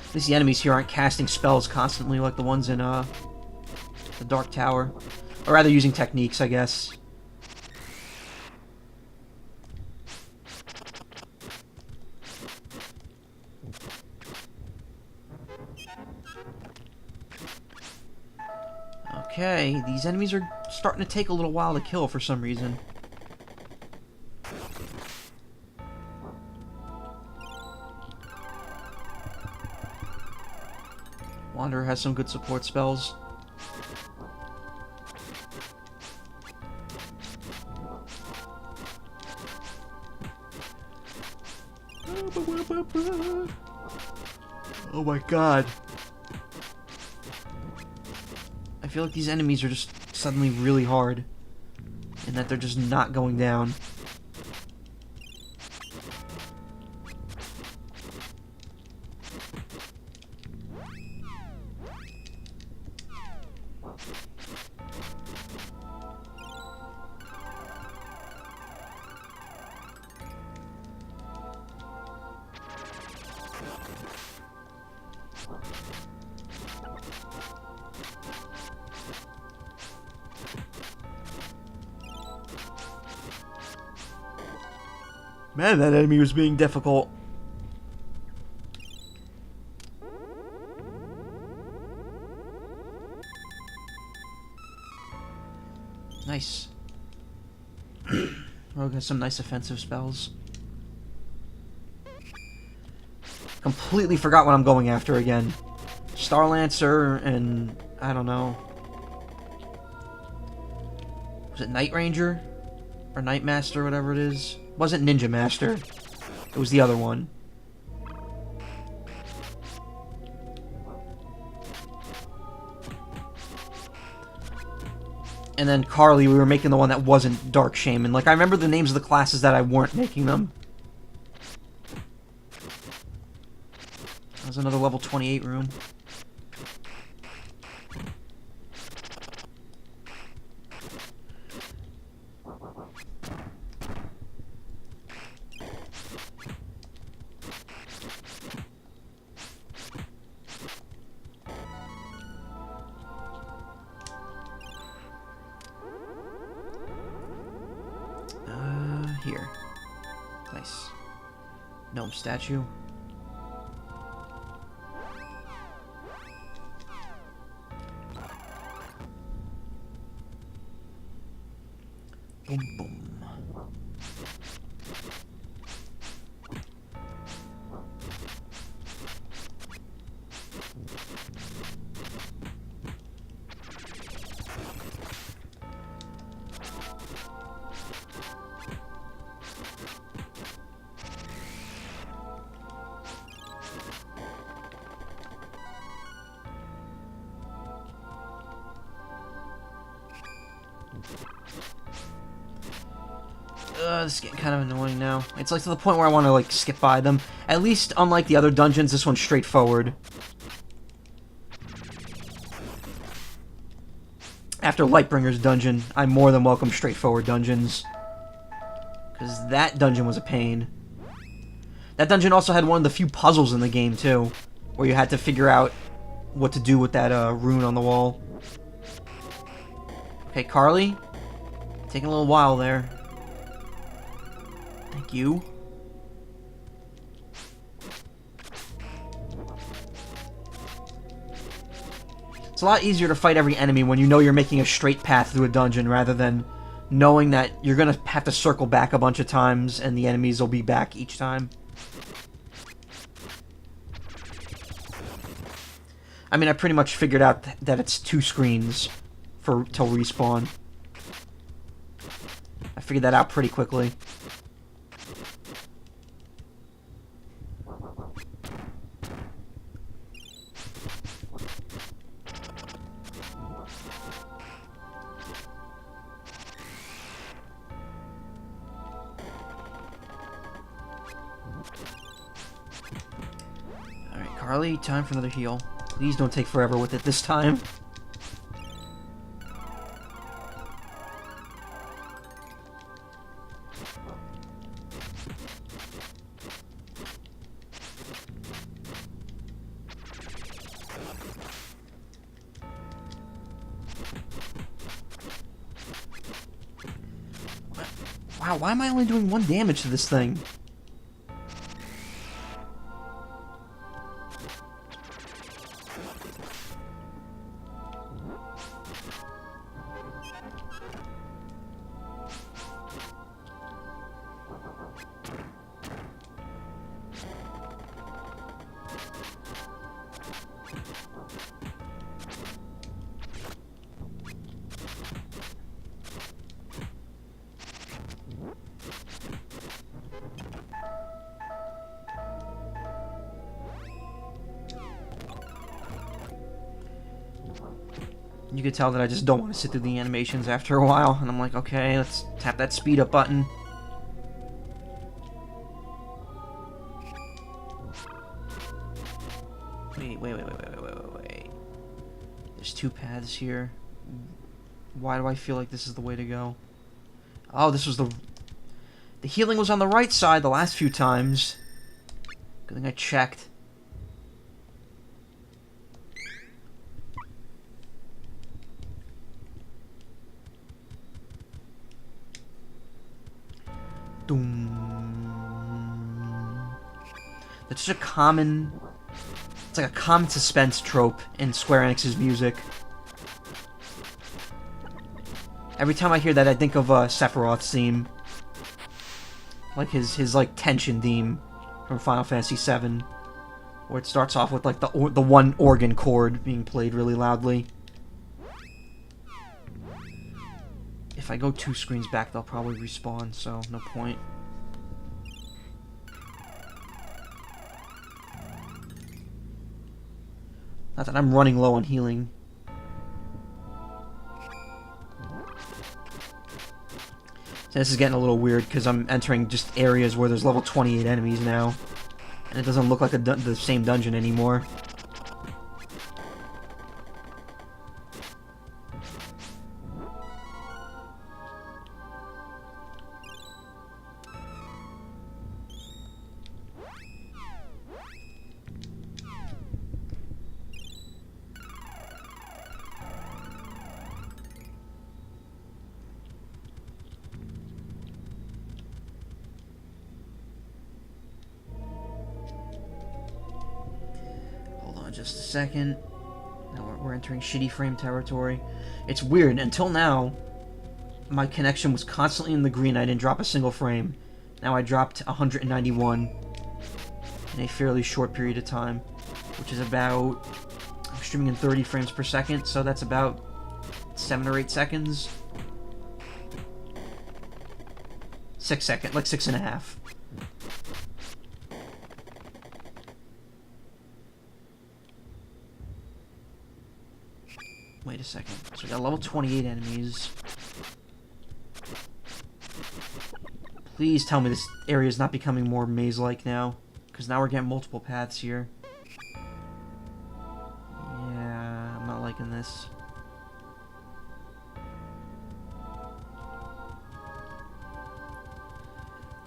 At least the enemies here aren't casting spells constantly like the ones in the Dark Tower. Or rather using techniques, I guess. Okay, these enemies are starting to take a little while to kill for some reason. Wanderer has some good support spells. Oh my god. I feel like these enemies are just suddenly really hard. And that they're just not going down. Man, that enemy was being difficult. Nice. Oh, got some nice offensive spells. Completely forgot what I'm going after again. Star Lancer and I don't know. Was it Night Ranger? Or Night Master, whatever it is. It wasn't Ninja Master. It was the other one. And then Carly, we were making the one that wasn't Dark Shaman. Like, I remember the names of the classes that I weren't making them. That was another level 28 room. Here. Nice. Gnome statue. Boom, boom. This is getting kind of annoying now. It's like to the point where I want to like skip by them. At least, unlike the other dungeons, this one's straightforward. After Lightbringer's dungeon, I more than welcome straightforward dungeons. Because that dungeon was a pain. That dungeon also had one of the few puzzles in the game, too. Where you had to figure out what to do with that rune on the wall. Okay, Carly. Taking a little while there. Thank you. It's a lot easier to fight every enemy when you know you're making a straight path through a dungeon rather than knowing that you're gonna have to circle back a bunch of times and the enemies will be back each time. I mean, I pretty much figured out that it's 2 screens till respawn. I figured that out pretty quickly. Alright, Carly, time for another heal. Please don't take forever with it this time. Wow, why am I only doing 1 damage to this thing? You could tell that I just don't want to sit through the animations after a while, and I'm like, okay, let's tap that speed up button. Wait. There's two paths here. Why do I feel like this is the way to go? Oh, this was the healing was on the right side the last few times. Good thing I checked. Doom. That's such a common... It's like a common suspense trope in Square Enix's music. Every time I hear that, I think of Sephiroth's theme. Like his like tension theme from Final Fantasy VII, where it starts off with like the one organ chord being played really loudly. If I go 2 screens back, they'll probably respawn, so no point. Not that I'm running low on healing. So this is getting a little weird because I'm entering just areas where there's level 28 enemies now. And it doesn't look like the same dungeon anymore. Just a second. Now we're entering shitty frame territory. It's weird. Until now, my connection was constantly in the green. I didn't drop a single frame. Now I dropped 191 in a fairly short period of time, which is about... I'm streaming in 30 frames per second, so that's about 7 or 8 seconds. 6 seconds, like 6.5. Wait a second. So we got level 28 enemies. Please tell me this area is not becoming more maze-like now. Because now we're getting multiple paths here. Yeah, I'm not liking this.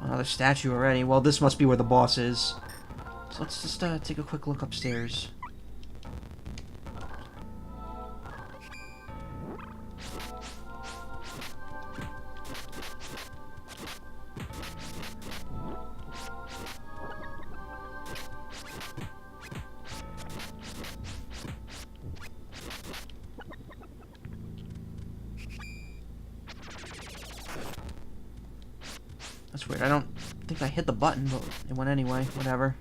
Another statue already. Well, this must be where the boss is. So let's just take a quick look upstairs. That's weird. I don't think I hit the button, but it went anyway. Whatever.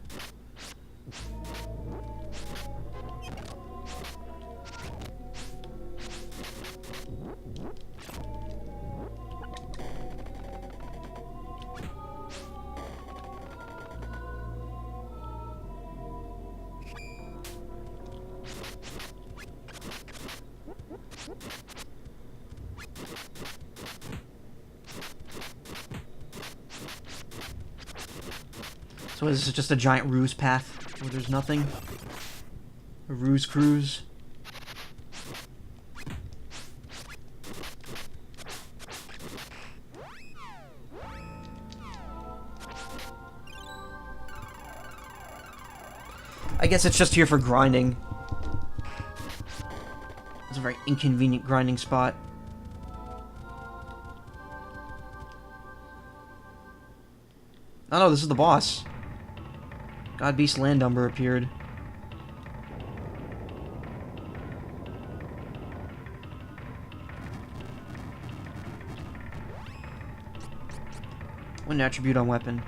So this is just a giant ruse path where there's nothing? A ruse cruise? I guess it's just here for grinding. It's a very inconvenient grinding spot. Oh no, this is the boss. God Beast Landumber appeared. One attribute on weapon.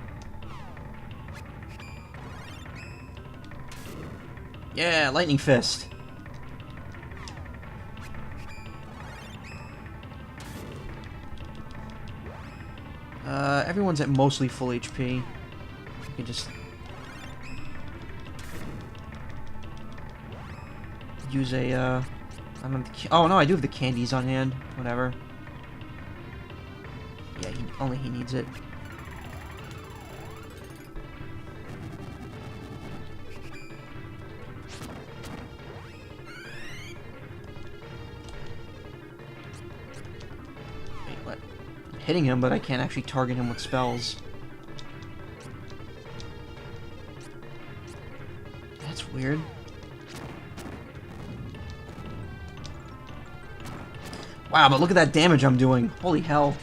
Yeah, Lightning Fist. Everyone's at mostly full HP. You can just use a I don't have the oh no, I do have the candies on hand. Whatever. Yeah, only he needs it. Wait, what? I'm hitting him, but I can't actually target him with spells. That's weird. Wow, but look at that damage I'm doing. Holy hell.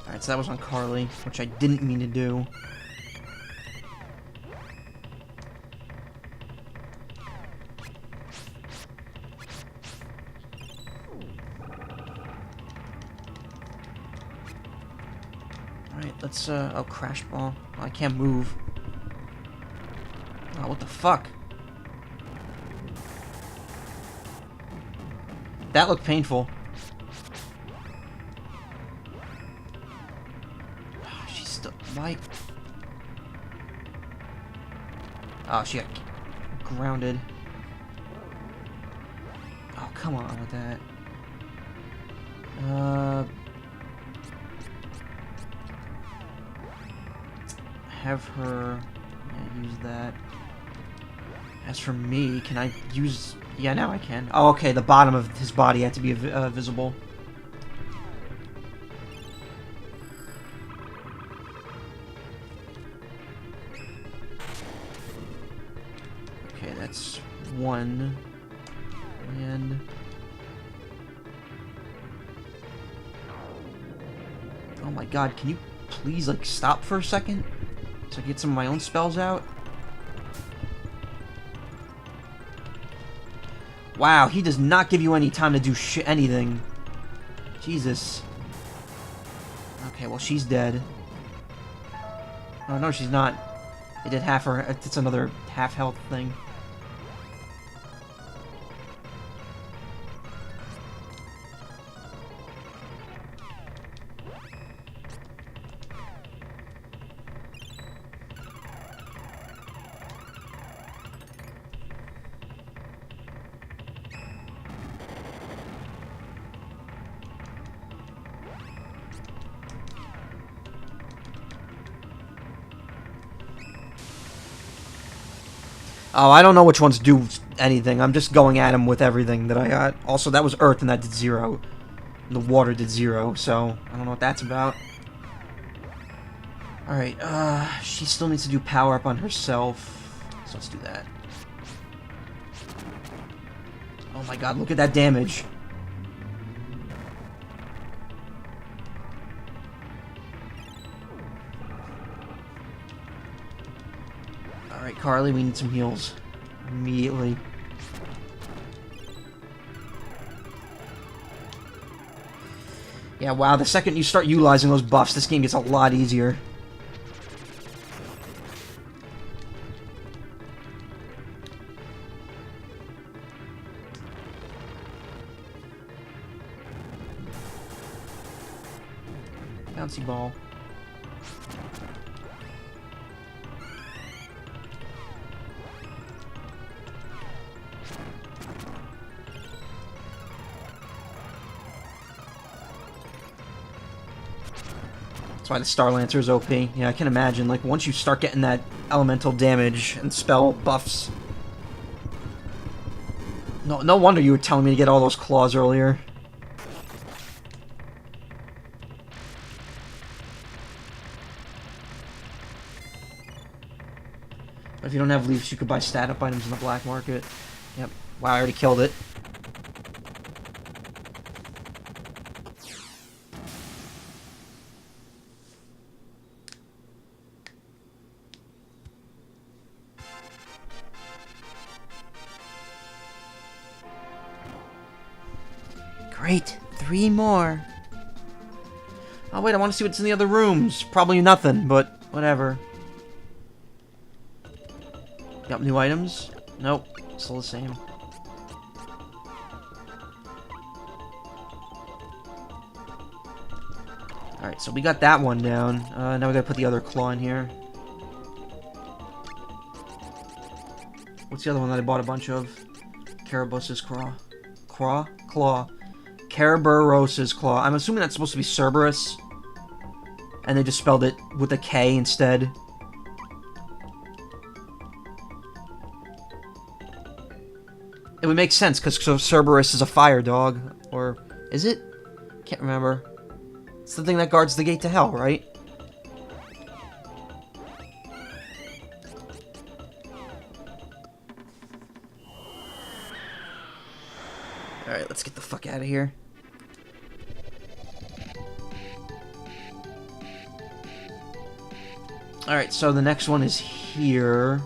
Alright, so that was on Carly, which I didn't mean to do. Alright, let's, oh, Crash Ball. Oh, I can't move. Oh, what the fuck? That looked painful. Oh, she's still... Why? Oh, she got grounded. Oh, come on with that. Have her use that. As for me, can I use... Yeah, now I can. Oh, okay, the bottom of his body had to be visible. Okay, that's one. And... Oh my god, can you please, like, stop for a second? So I get some of my own spells out? Wow, he does not give you any time to do anything. Jesus. Okay, well, she's dead. Oh, no, she's not. It did half her... It's another half health thing. Oh, I don't know which ones do anything. I'm just going at him with everything that I got. Also, that was Earth, and that did 0. And the water did 0, so I don't know what that's about. Alright, she still needs to do power up on herself. So let's do that. Oh my god, look at that damage. Alright, Carly, we need some heals. Immediately. Yeah, wow, the second you start utilizing those buffs, this game gets a lot easier. Bouncy ball. That's why the Star Lancer is OP. Yeah, I can imagine. Like, once you start getting that elemental damage and spell buffs... No wonder you were telling me to get all those claws earlier. But if you don't have leaves, you could buy stat-up items in the black market. Yep. Wow, I already killed it. Great. 3 more. Oh, wait, I want to see what's in the other rooms. Probably nothing, but whatever. Got new items? Nope. Still the same. Alright, so we got that one down. Now we gotta put the other claw in here. What's the other one that I bought a bunch of? Caraboss's Claw. Claw. Caraboss's Claw. I'm assuming that's supposed to be Cerberus. And they just spelled it with a K instead. It would make sense, because Cerberus is a fire dog. Or, is it? Can't remember. It's the thing that guards the gate to hell, right? Alright, let's get the fuck out of here. Alright, so the next one is here.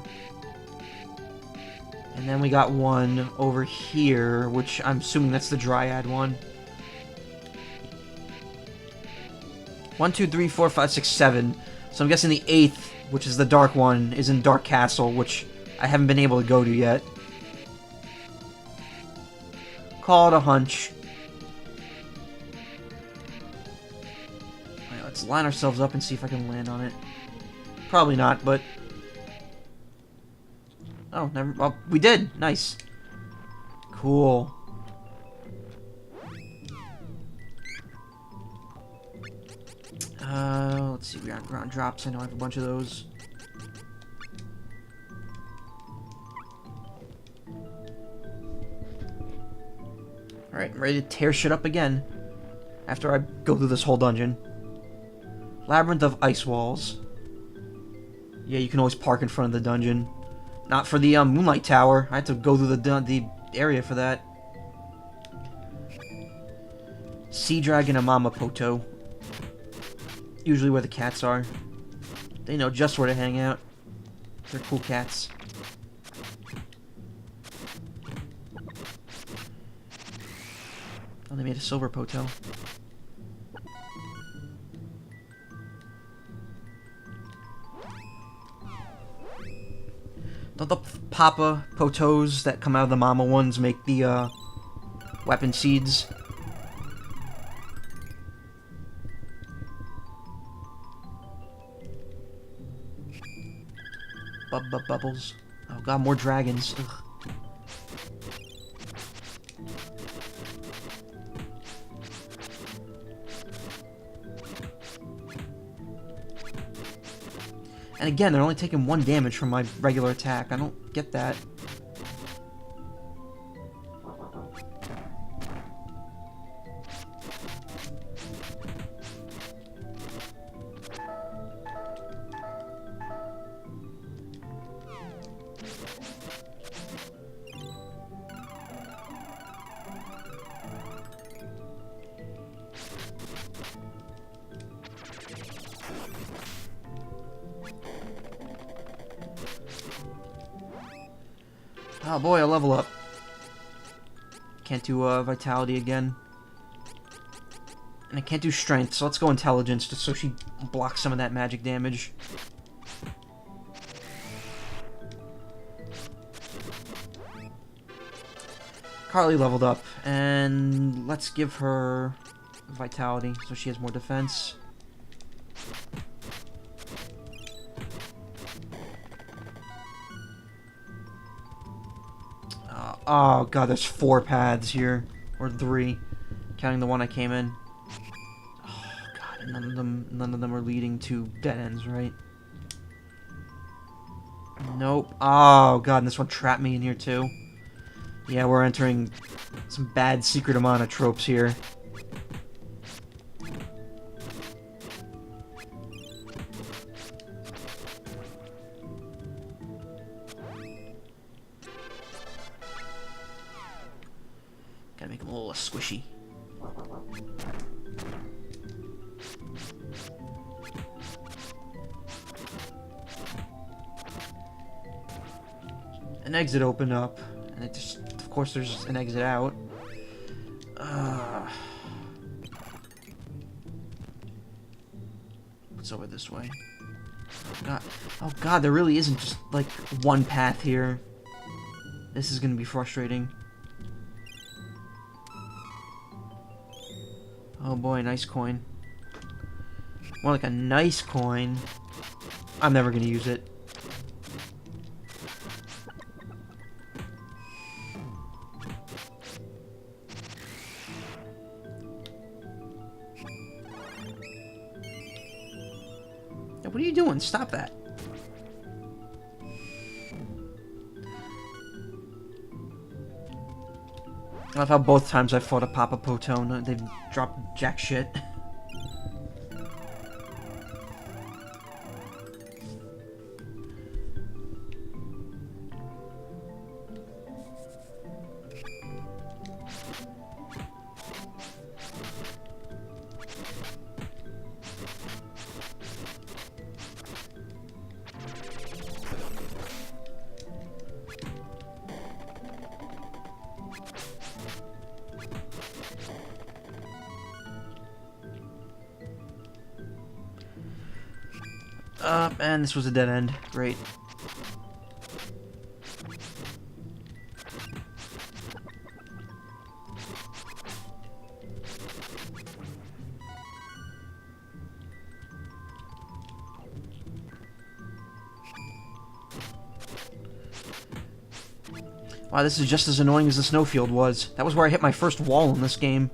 And then we got one over here, which I'm assuming that's the Dryad one. 1, 2, 3, 4, 5, 6, 7. So I'm guessing the 8th, which is the dark one, is in Dark Castle, which I haven't been able to go to yet. Call it a hunch. Alright, let's line ourselves up and see if I can land on it. Probably not, but... Oh, never... Well, we did! Nice. Cool. Let's see, we got ground drops. I know I have a bunch of those. Alright, I'm ready to tear shit up again. After I go through this whole dungeon. Labyrinth of Ice Walls. Yeah, you can always park in front of the dungeon. Not for the Moonlight Tower. I had to go through the area for that. Sea Dragon and Mama Poto. Usually where the cats are. They know just where to hang out. They're cool cats. Oh, they made a silver Poto. Don't the Papa Potos that come out of the Mama ones make the weapon seeds? Bubbles. Oh god, more dragons. Ugh. And again, they're only taking 1 damage from my regular attack. I don't get that. Oh boy, a level up. Can't do Vitality again. And I can't do Strength, so let's go Intelligence, just so she blocks some of that magic damage. Carly leveled up, and let's give her Vitality, so she has more defense. Oh god, there's 4 paths here. Or 3. Counting the one I came in. Oh god, and none of them are leading to dead ends, right? Nope. Oh god, and this one trapped me in here too. Yeah, we're entering some bad Secret of Mana tropes here. Gotta make them a little squishy. An exit opened up, and it just, of course, there's an exit out. What's over this way? Oh god, there really isn't just like one path here. This is gonna be frustrating. Oh boy, nice coin. More like a nice coin. I'm never gonna use it. Yeah, what are you doing? Stop that. I love how both times I fought a Papa Potone, they've dropped jack shit. And this was a dead end. Great. Wow, this is just as annoying as the snowfield was. That was where I hit my first wall in this game.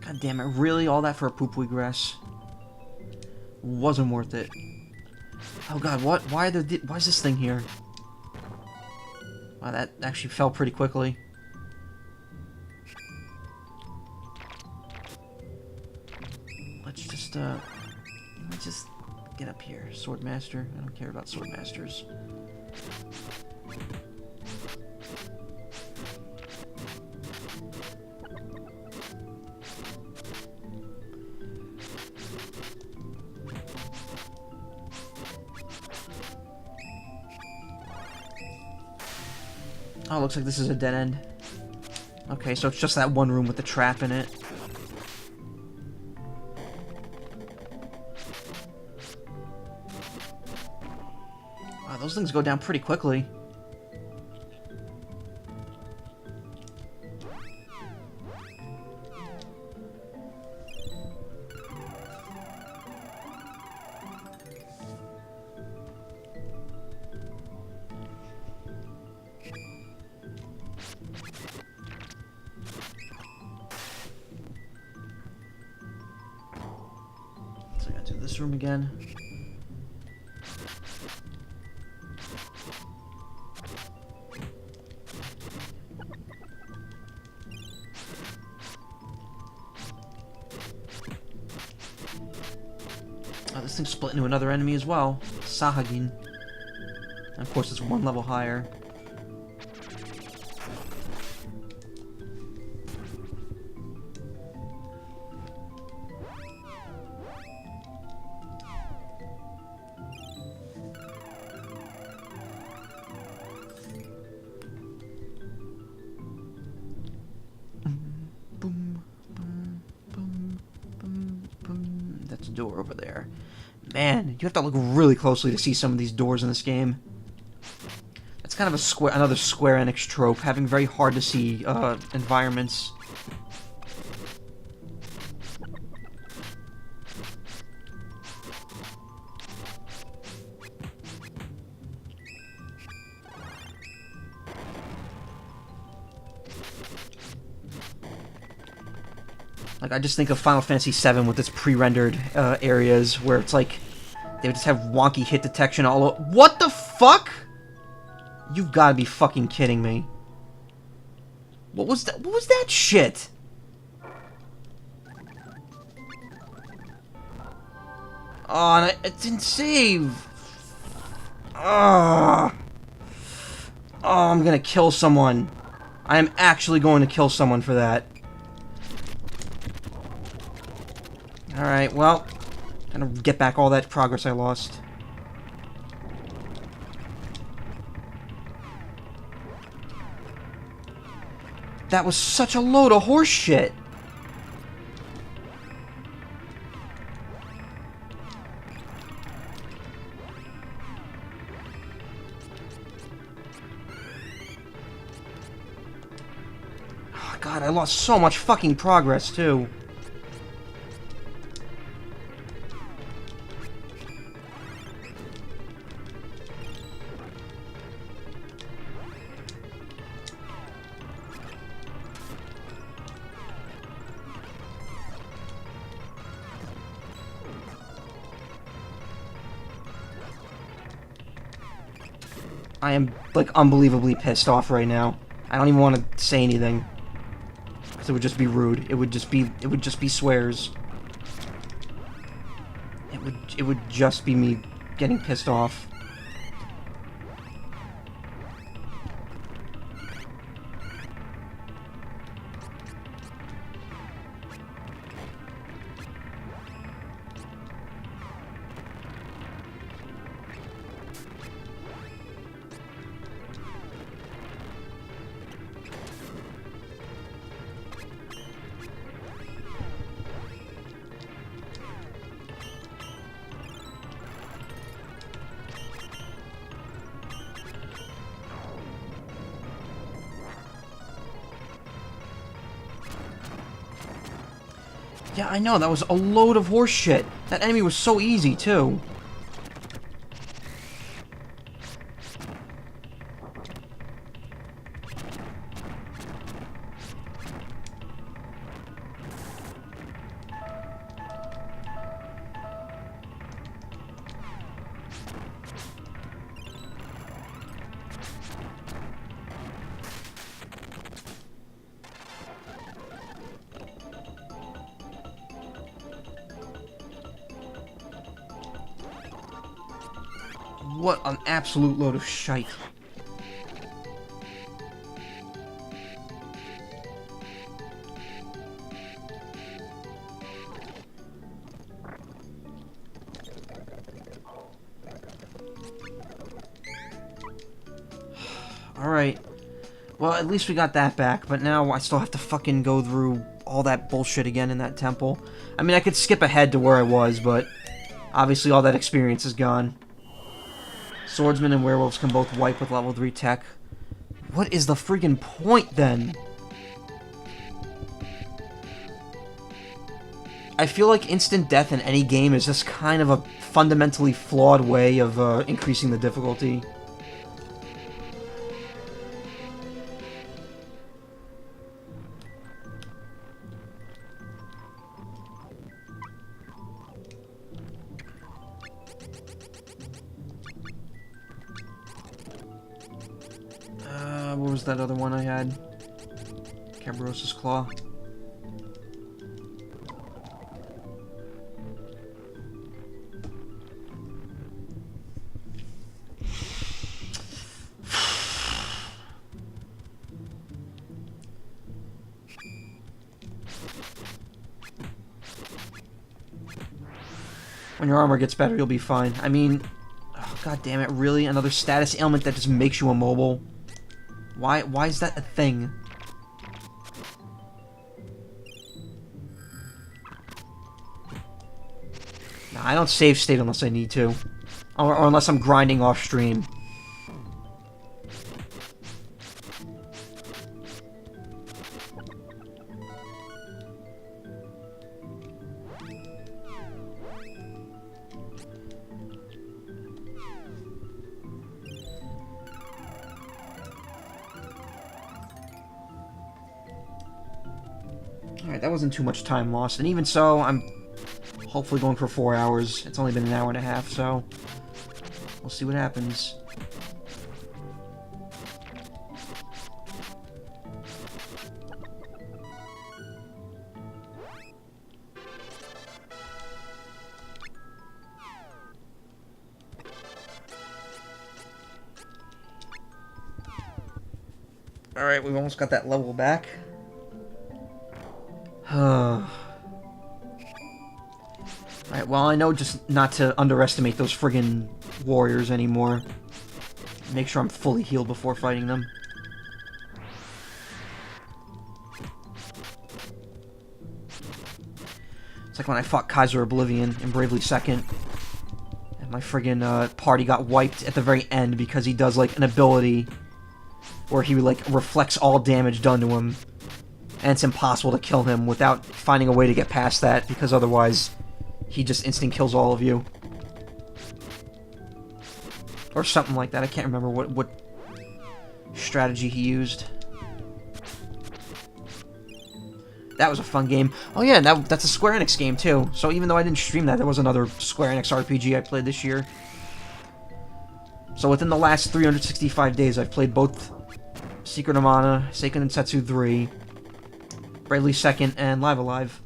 God damn it, really? All that for a poopy grass? Wasn't worth it. Oh god, what? Why is this thing here? Wow, that actually fell pretty quickly. Let's just get up here. Swordmaster. I don't care about swordmasters. Oh, looks like this is a dead end. Okay, so it's just that one room with the trap in it. Wow, those things go down pretty quickly. So I gotta do this room again. Oh, this thing's split into another enemy as well. Sahagin. And of course, it's one level higher. That's a door over there. Man, you have to look really closely to see some of these doors in this game. That's kind of another Square Enix trope, having very hard to see environments. Like, I just think of Final Fantasy VII with its pre-rendered areas where it's like they would just have wonky hit detection all over. What the fuck? You've got to be fucking kidding me. What was that? What was that shit? Oh, and it didn't save. Oh, I'm gonna kill someone. I am actually going to kill someone for that. Alright, well, I'm gonna get back all that progress I lost. That was such a load of horse shit. Oh, God, I lost so much fucking progress, too. I am, like, unbelievably pissed off right now. I don't even want to say anything. Because it would just be rude. It would just be swears. It would just be me getting pissed off. Yeah, I know, that was a load of horse shit. That enemy was so easy, too. What an absolute load of shite. Alright. Well, at least we got that back, but now I still have to fucking go through all that bullshit again in that temple. I mean, I could skip ahead to where I was, but obviously all that experience is gone. Swordsmen and werewolves can both wipe with level 3 tech. What is the freaking point, then? I feel like instant death in any game is just kind of a fundamentally flawed way of increasing the difficulty. What was that other one I had? Cabrosa's Claw. When your armor gets better, you'll be fine. I mean, oh, god damn it, really? Another status ailment that just makes you immobile? Why is that a thing? Nah, I don't save state unless I need to. Or unless I'm grinding off stream. Alright, that wasn't too much time lost, and even so, I'm hopefully going for 4 hours. It's only been an hour and a half, so we'll see what happens. Alright, we've almost got that level back. Alright, well, I know just not to underestimate those friggin' warriors anymore. Make sure I'm fully healed before fighting them. It's like when I fought Kaiser Oblivion in Bravely Second. And my friggin' party got wiped at the very end because he does, like, an ability where he, like, reflects all damage done to him. And it's impossible to kill him without finding a way to get past that, because otherwise he just instant kills all of you. Or something like that. I can't remember what strategy he used. That was a fun game. Oh yeah, that's a Square Enix game too. So even though I didn't stream that, there was another Square Enix RPG I played this year. So within the last 365 days, I've played both Secret of Mana, Seiken Densetsu 3, Bravely Second, and Live Alive.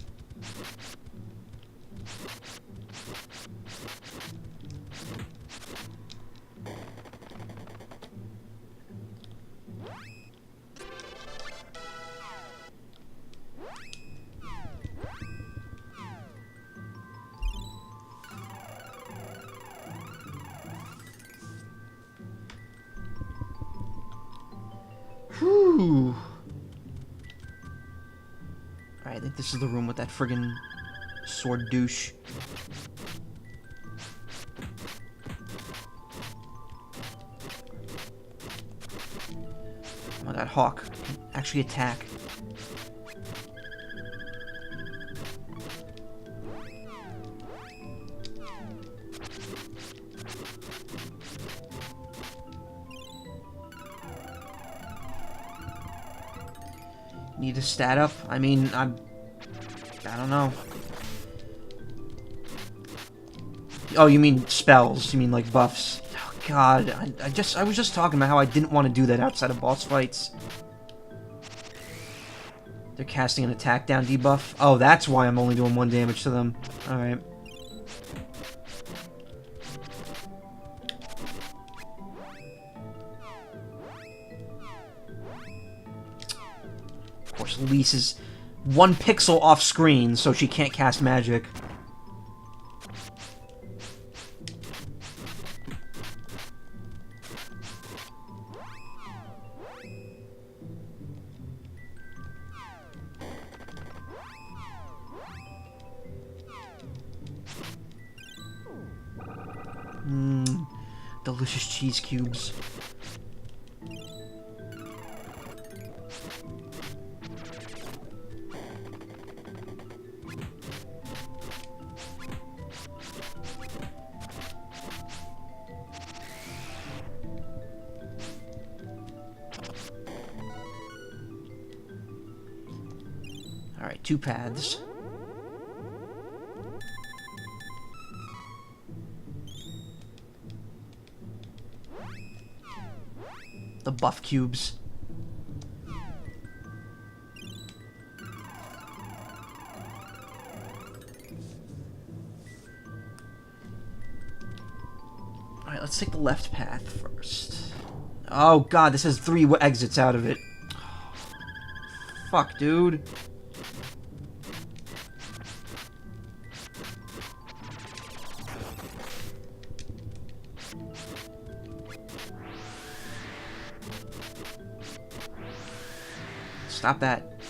Whew. Alright, I think this is the room with that friggin' sword douche. Oh, that hawk can actually attack. Need a stat up? I mean, I don't know. Oh, you mean spells? You mean like buffs? Oh God, I was just talking about how I didn't want to do that outside of boss fights. They're casting an attack down debuff. Oh, that's why I'm only doing 1 damage to them. All right. Of course, Lise is 1 pixel off screen, so she can't cast magic. Delicious cheese cubes. Alright, 2 paths. The buff cubes. Alright, let's take the left path first. Oh God, this has 3 exits out of it. Fuck, dude. Stop that.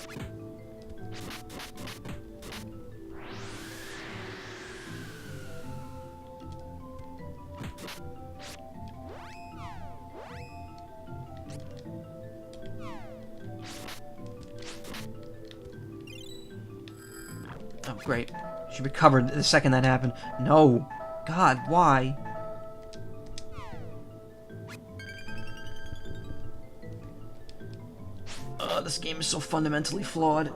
Oh, great. She recovered the second that happened. No. God, why? This game is so fundamentally flawed.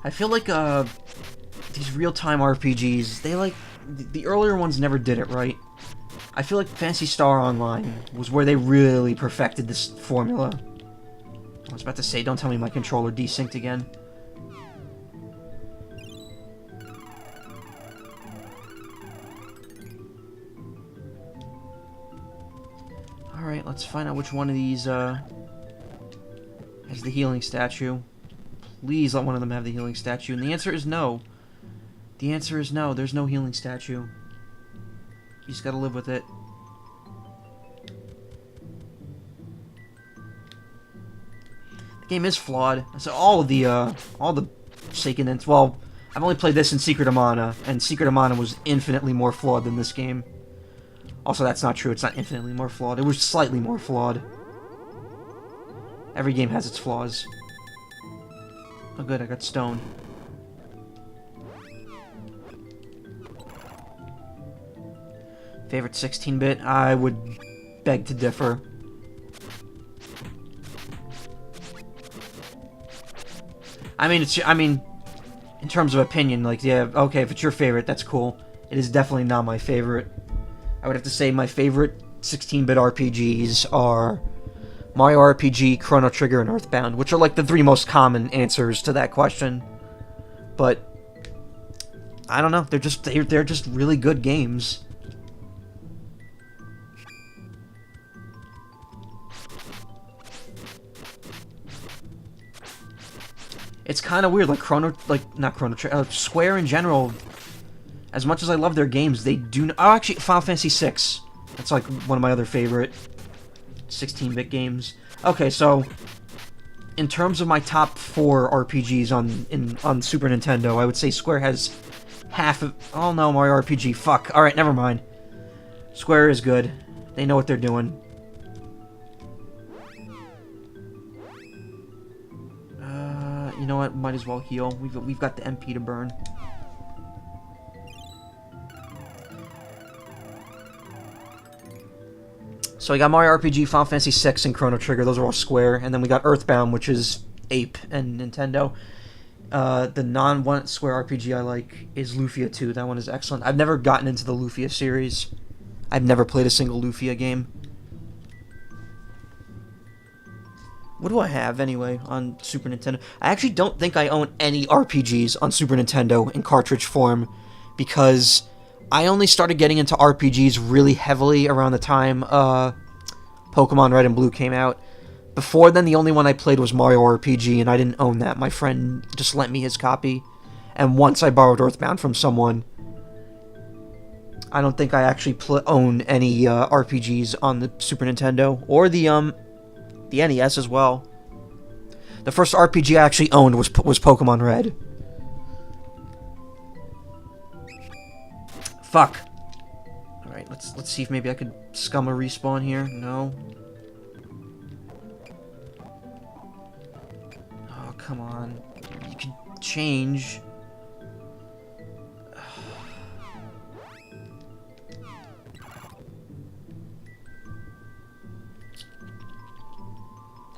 I feel like these real-time RPGs, the earlier ones never did it right. I feel like Phantasy Star Online was where they really perfected this formula. I was about to say, don't tell me my controller desynced again. Alright, let's find out which one of these has the healing statue. Please let one of them have the healing statue. And the answer is no. The answer is no. There's no healing statue. You just gotta live with it. The game is flawed. So all the Seiken Densetsu. Well, I've only played this in Secret of Mana, and Secret of Mana was infinitely more flawed than this game. Also, that's not true. It's not infinitely more flawed. It was slightly more flawed. Every game has its flaws. Oh good, I got stone. Favorite 16-bit? I would beg to differ. I mean, in terms of opinion, like, yeah, okay, if it's your favorite, that's cool. It is definitely not my favorite. I would have to say my favorite 16-bit RPGs are Mario RPG, Chrono Trigger, and Earthbound, which are like the three most common answers to that question. But I don't know, they're just really good games. It's kind of weird, like Square in general. As much as I love their games, they do. Oh, actually, Final Fantasy VI. That's like one of my other favorite 16-bit games. Okay, so in terms of my top 4 RPGs on Super Nintendo, I would say Square has half of. Oh no, Mario RPG. Fuck. All right, never mind. Square is good. They know what they're doing. You know what? Might as well heal. We've got the MP to burn. So we got Mario RPG, Final Fantasy VI, and Chrono Trigger. Those are all Square. And then we got Earthbound, which is Ape and Nintendo. The non-one Square RPG I like is Lufia 2. That one is excellent. I've never gotten into the Lufia series. I've never played a single Lufia game. What do I have, anyway, on Super Nintendo? I actually don't think I own any RPGs on Super Nintendo in cartridge form, because I only started getting into RPGs really heavily around the time Pokemon Red and Blue came out. Before then, the only one I played was Mario RPG, and I didn't own that. My friend just lent me his copy, and once I borrowed Earthbound from someone. I don't think I actually own any RPGs on the Super Nintendo, or the NES as well. The first RPG I actually owned was Pokemon Red. Fuck. Alright, let's see if maybe I could scum a respawn here. No. Oh, come on. You can change.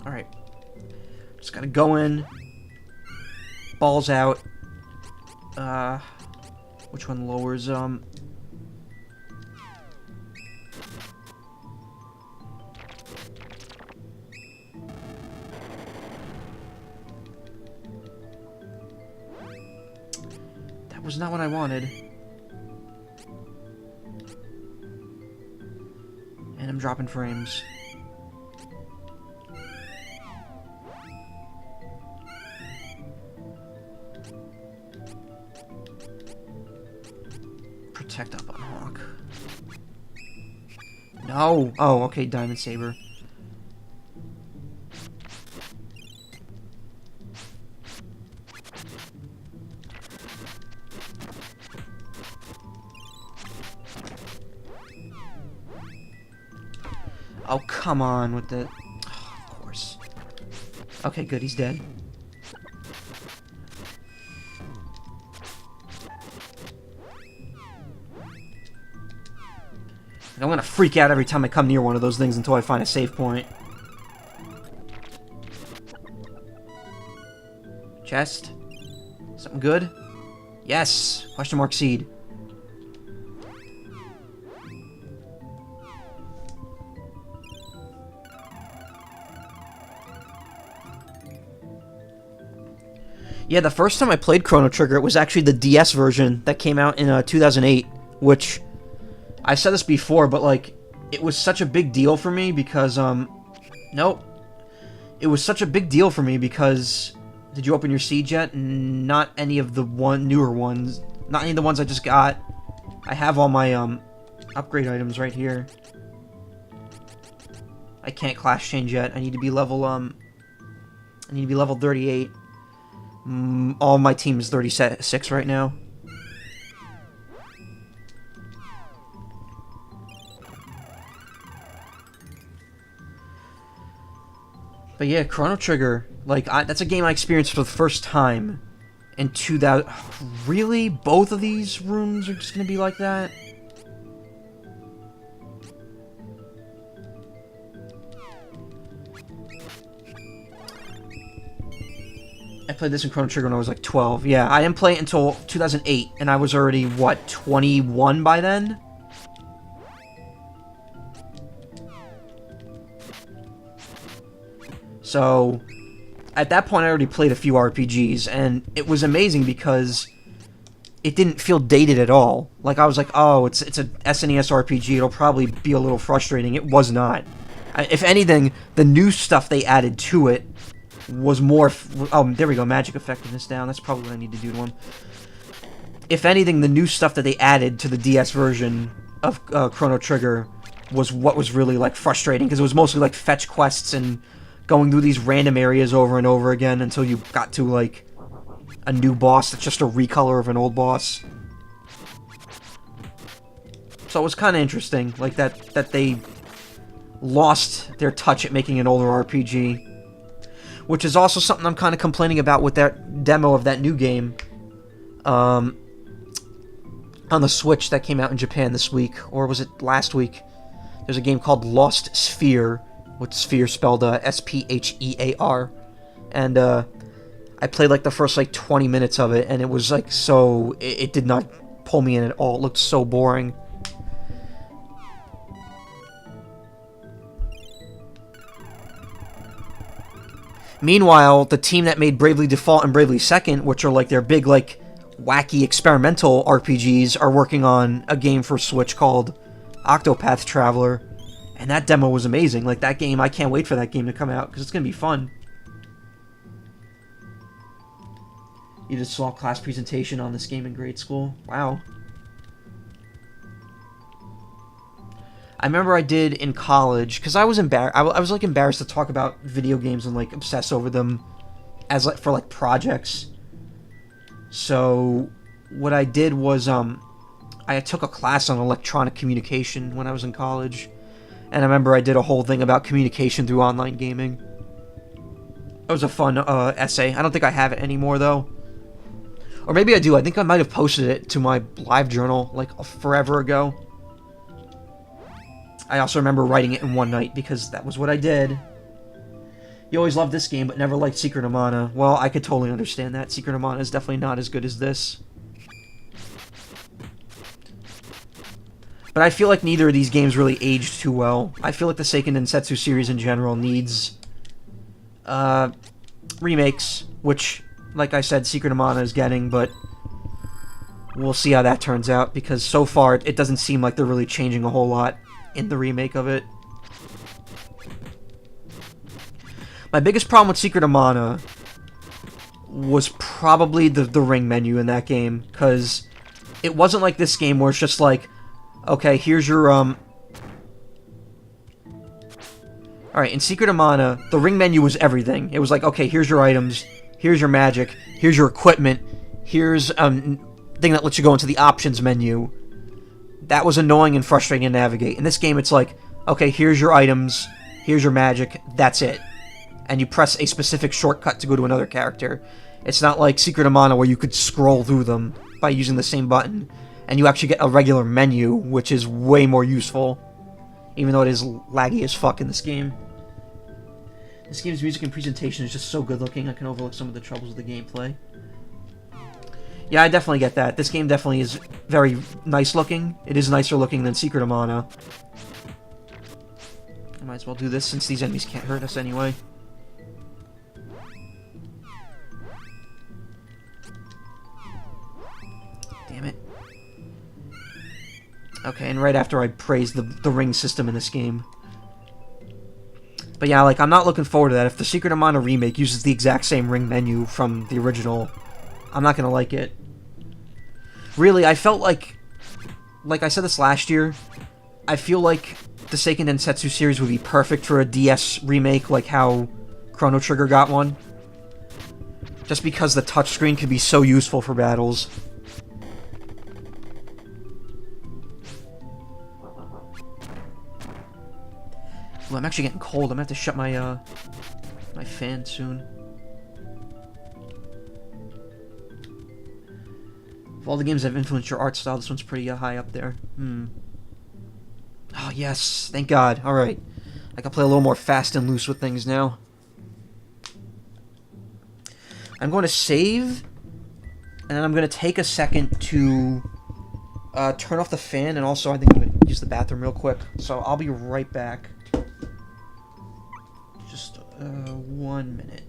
Alright. Just gotta go in. Balls out. Which one lowers, That was not what I wanted. And I'm dropping frames. Protect up on Hawk. No! Oh, okay, Diamond Saber. Oh, come on with the... Oh, of course. Okay, good, he's dead. I'm gonna freak out every time I come near one of those things until I find a save point. Chest? Something good? Yes! Question mark seed. Yeah, the first time I played Chrono Trigger, it was actually the DS version that came out in 2008, which, I said this before, but, like, it was such a big deal for me because, nope. It was such a big deal for me because, did you open your Siege yet? Not any of the newer ones. Not any of the ones I just got. I have all my, upgrade items right here. I can't class change yet. I need to be level, I need to be level 38. All my team is 36 right now. But yeah, Chrono Trigger, like, that's a game I experienced for the first time in 2000. Really? Both of these rooms are just gonna be like that? I played this in Chrono Trigger when I was like 12. Yeah, I didn't play it until 2008, and I was already, what, 21 by then? So, at that point I already played a few RPGs, and it was amazing because it didn't feel dated at all. Like, I was like, oh, it's a SNES RPG, it'll probably be a little frustrating. It was not. If anything, the new stuff they added to it was more... oh, there we go, magic effectiveness down. That's probably what I need to do to him. If anything, the new stuff that they added to the DS version of Chrono Trigger was what was really, like, frustrating, because it was mostly, like, fetch quests and going through these random areas over and over again until you got to, like, a new boss that's just a recolor of an old boss. So it was kind of interesting, like, that they lost their touch at making an older RPG. Which is also something I'm kind of complaining about with that demo of that new game. On the Switch that came out in Japan this week. Or was it last week? There's a game called Lost Sphere. With Sphere spelled S-P-H-E-A-R. And I played like the first like 20 minutes of it. And it was like so... It did not pull me in at all. It looked so boring. Meanwhile, the team that made Bravely Default and Bravely Second, which are like their big, like, wacky experimental RPGs, are working on a game for Switch called Octopath Traveler. And that demo was amazing. Like, that game, I can't wait for that game to come out, because it's going to be fun. You did a small class presentation on this game in grade school. Wow. I remember I did in college, because I was embarrassed. I was like embarrassed to talk about video games and like obsess over them as like for like projects. So what I did was I took a class on electronic communication when I was in college, and I remember I did a whole thing about communication through online gaming. It was a fun essay. I don't think I have it anymore though, or maybe I do. I think I might have posted it to my live journal like forever ago. I also remember writing it in one night, because that was what I did. You always loved this game, but never liked Secret of Mana. Well, I could totally understand that. Secret of Mana is definitely not as good as this. But I feel like neither of these games really aged too well. I feel like the Seiken Densetsu series in general needs... remakes, which, like I said, Secret of Mana is getting, but... we'll see how that turns out, because so far it doesn't seem like they're really changing a whole lot in the remake of it. My biggest problem with Secret of Mana was probably the ring menu in that game, because it wasn't like this game where it's just like, okay, here's your, Alright, in Secret of Mana, the ring menu was everything. It was like, okay, here's your items, here's your magic, here's your equipment, here's a thing that lets you go into the options menu. That was annoying and frustrating to navigate. In this game, it's like, okay, here's your items, here's your magic, that's it. And you press a specific shortcut to go to another character. It's not like Secret of Mana where you could scroll through them by using the same button. And you actually get a regular menu, which is way more useful. Even though it is laggy as fuck in this game. This game's music and presentation is just so good looking, I can overlook some of the troubles of the gameplay. Yeah, I definitely get that. This game definitely is very nice looking. It is nicer looking than Secret of Mana. I might as well do this since these enemies can't hurt us anyway. Okay, and right after I praised the ring system in this game. But yeah, like, I'm not looking forward to that. If the Secret of Mana remake uses the exact same ring menu from the original, I'm not gonna like it. Really, I felt like I said this last year, I feel like the Seiken Densetsu series would be perfect for a DS remake, like how Chrono Trigger got one. Just because the touchscreen could be so useful for battles. Ooh, I'm actually getting cold. I'm gonna have to shut my my fan soon. Of all the games that have influenced your art style, this one's pretty high up there. Oh yes, thank God. All right, I can play a little more fast and loose with things now. I'm going to save, and then I'm going to take a second to turn off the fan, and also I think I'm going to use the bathroom real quick. So I'll be right back. Just 1 minute.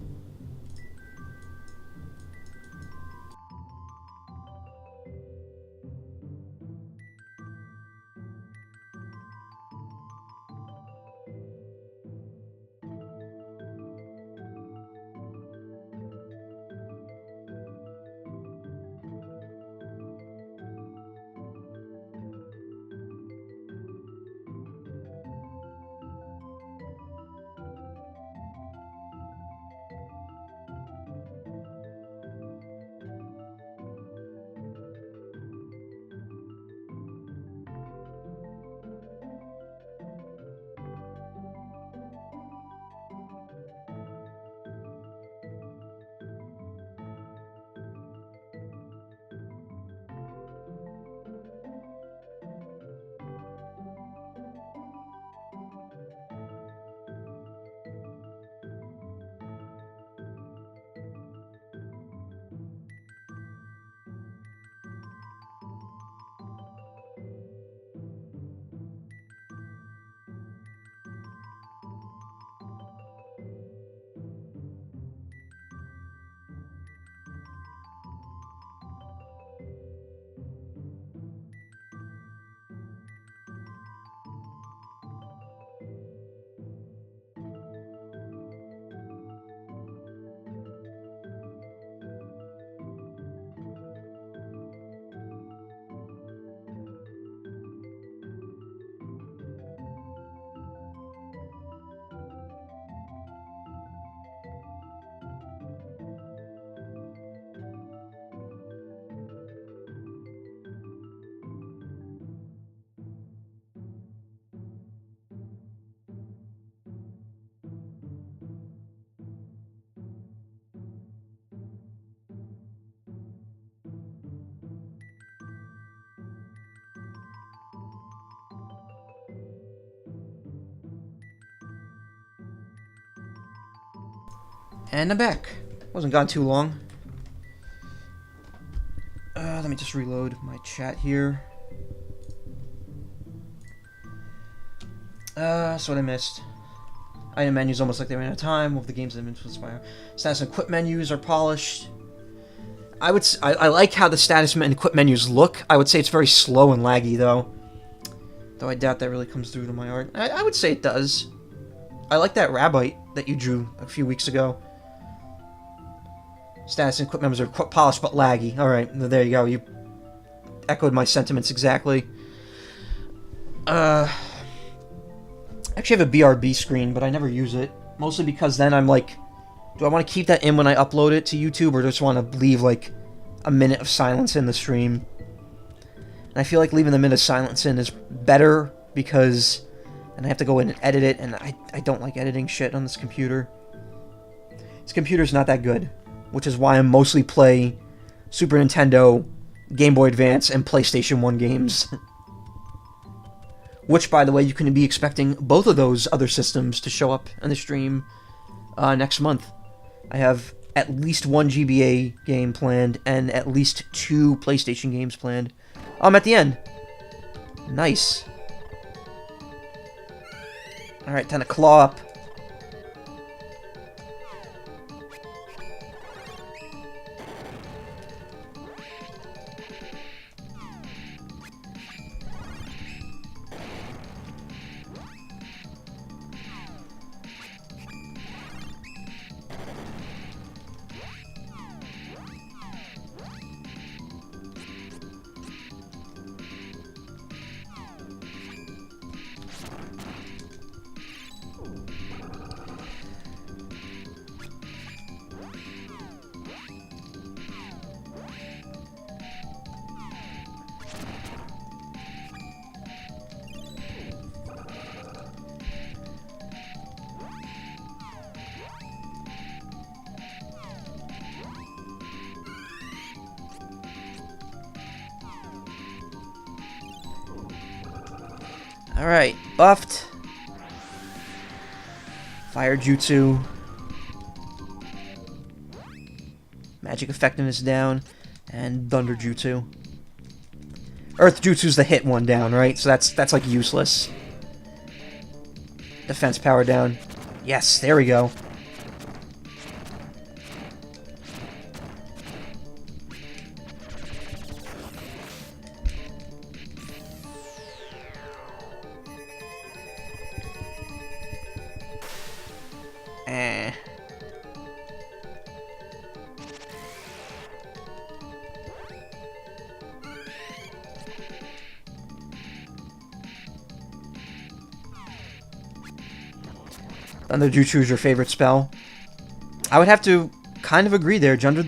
And I'm back. Wasn't gone too long. Let me just reload my chat here. So what I missed. Item menus almost like they ran out of time. All of the games that have influenced my status and equip menus are polished. I like how the status and equip menus look. I would say it's very slow and laggy though. Though I doubt that really comes through to my art. I would say it does. I like that rabbite that you drew a few weeks ago. Status and equip menus are polished but laggy. Alright, there you go. You echoed my sentiments exactly. I actually have a BRB screen, but I never use it. Mostly because then I'm like, do I want to keep that in when I upload it to YouTube, or just want to leave like a minute of silence in the stream? And I feel like leaving the minute of silence in is better because then I have to go in and edit it, and I don't like editing shit on this computer. This computer's not that good, which is why I mostly play Super Nintendo, Game Boy Advance, and PlayStation 1 games. Which, by the way, you can be expecting both of those other systems to show up in the stream next month. I have at least one GBA game planned and at least 2 PlayStation games planned. I'm at the end. Nice. Alright, time to claw up. Alright, buffed. Fire Jutsu. Magic effectiveness down. And Thunder Jutsu. Earth Jutsu's the hit one down, right? So that's like useless. Defense power down. Yes, there we go. Eh. Thunder Jutsu is your favorite spell? I would have to kind of agree there. Thunder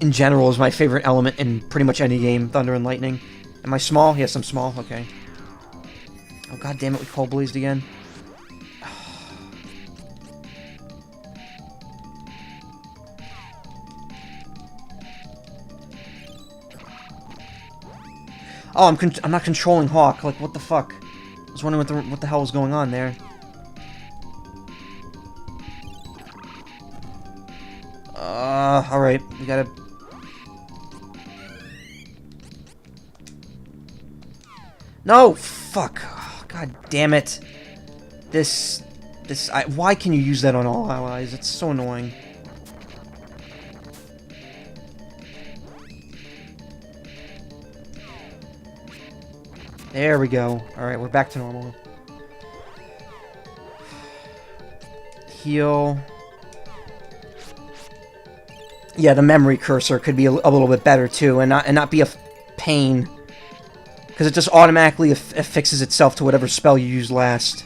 in general is my favorite element in pretty much any game. Thunder and lightning. Am I small? Yes, I'm small. Okay. Oh, god damn it, we cold blazed again. Oh, I'm not controlling Hawk. Like, what the fuck? I was wondering what the hell was going on there. Alright. We gotta... No! Fuck. Oh, god damn it. Why can you use that on all allies? It's so annoying. There we go. Alright, we're back to normal. Heal. Yeah, the memory cursor could be a little bit better too, and not be a pain. Because it just automatically affixes itself to whatever spell you used last.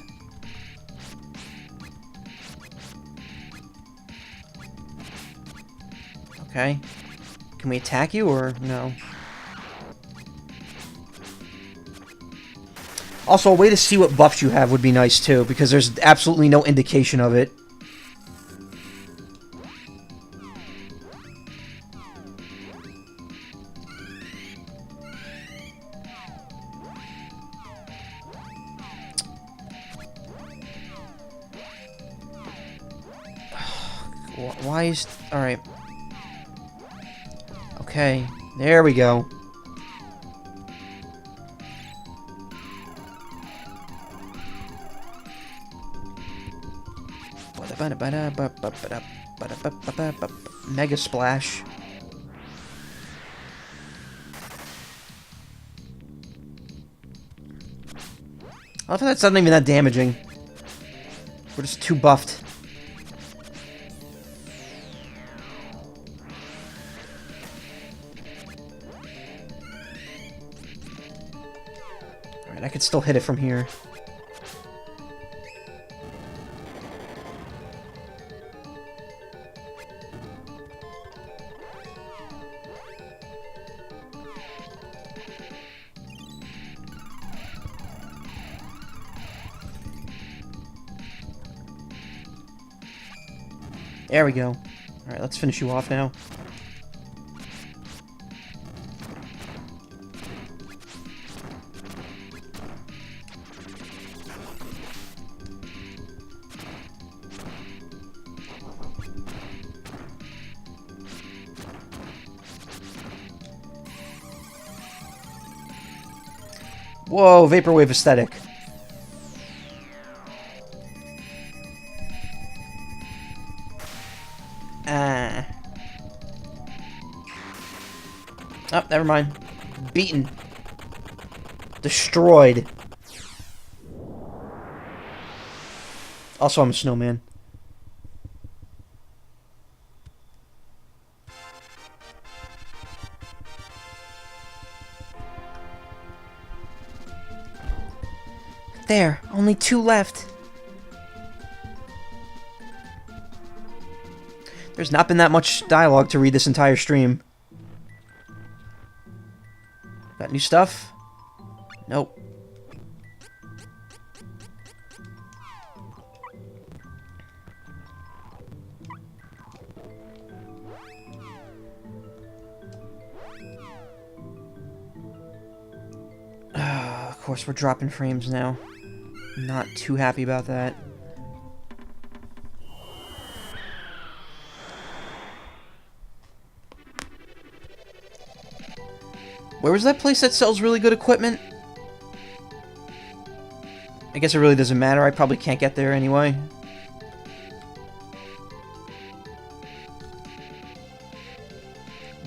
Okay. Can we attack you, or no? Also, a way to see what buffs you have would be nice, too, because there's absolutely no indication of it. Why is... Alright. Okay, there we go. Mega Splash. I love how that's not even that damaging. We're just too buffed. Alright, I could still hit it from here. There we go. Alright, let's finish you off now. Whoa, Vaporwave aesthetic. Oh, never mind. Beaten. Destroyed. Also, I'm a snowman. There, only 2 left. There's not been that much dialogue to read this entire stream. Got new stuff? Nope. course, we're dropping frames now. Not too happy about that. Where was that place that sells really good equipment? I guess it really doesn't matter. I probably can't get there anyway.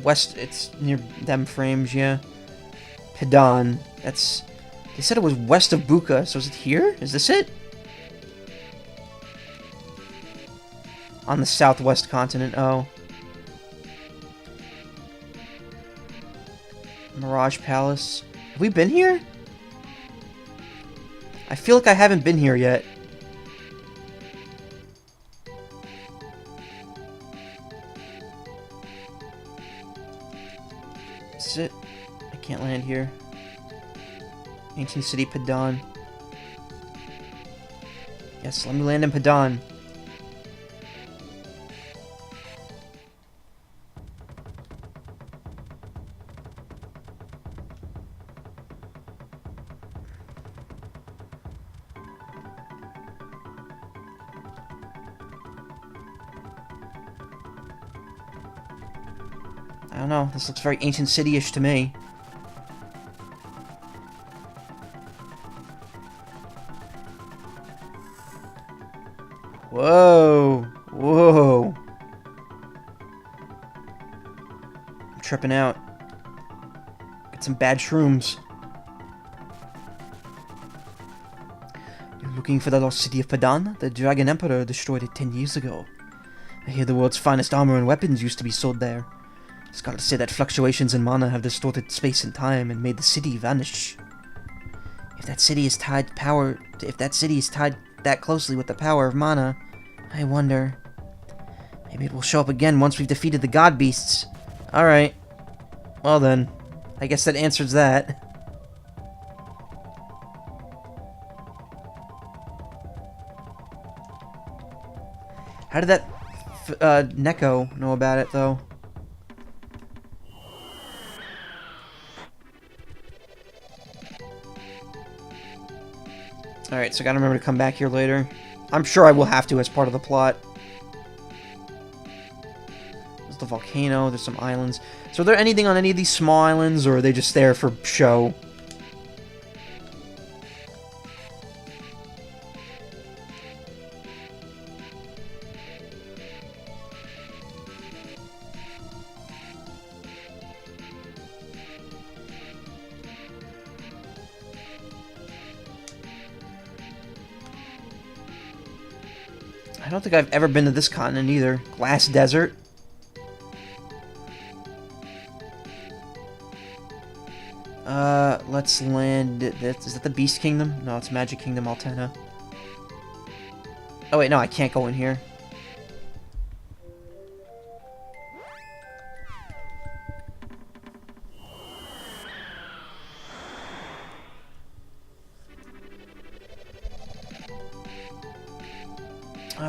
West, it's near them frames, yeah. Padan, that's... They said it was west of Buka, so is it here? Is this it? On the southwest continent, oh. Mirage Palace. Have we been here? I feel like I haven't been here yet. This is it. I can't land here. Ancient City, Padan. Yes, let me land in Padan. I don't know, this looks very Ancient City-ish to me. Whoa! Whoa! I'm tripping out. Get some bad shrooms. You're looking for the lost city of Padan? The Dragon Emperor destroyed it 10 years ago. I hear the world's finest armor and weapons used to be sold there. Scholars say that fluctuations in mana have distorted space and time and made the city vanish. If that city is tied that closely with the power of mana, I wonder... Maybe it will show up again once we've defeated the god beasts. Alright. Well then, I guess that answers that. How did that Neko know about it, though? Alright, so I gotta remember to come back here later. I'm sure I will have to as part of the plot. There's the volcano, there's some islands. So are there anything on any of these small islands, or are they just there for show? I don't think I've ever been to this continent either. Glass Desert. Let's land... Is that the Beast Kingdom? No, it's Magic Kingdom, Altena. Oh wait, no, I can't go in here.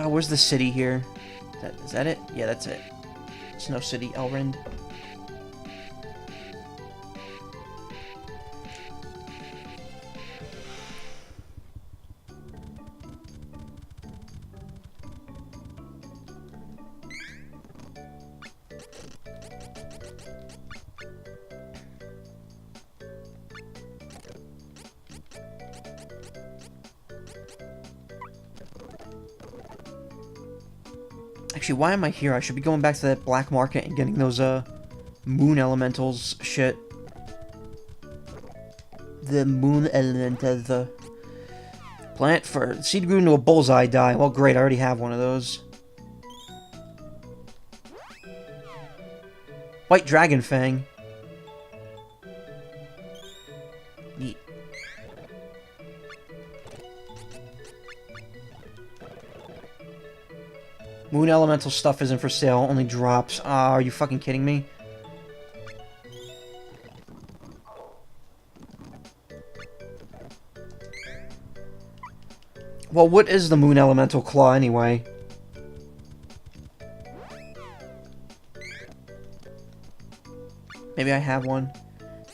Where's the city here? Is that it? Yeah, that's it. Snow City, Elrond. Actually, why am I here? I should be going back to that black market and getting those, moon elementals shit. The moon elementals, plant for seed grew into a bullseye die. Well, great, I already have one of those. White Dragon Fang. Neat. Moon elemental stuff isn't for sale, only drops. Ah, are you fucking kidding me? Well, what is the moon elemental claw anyway? Maybe I have one.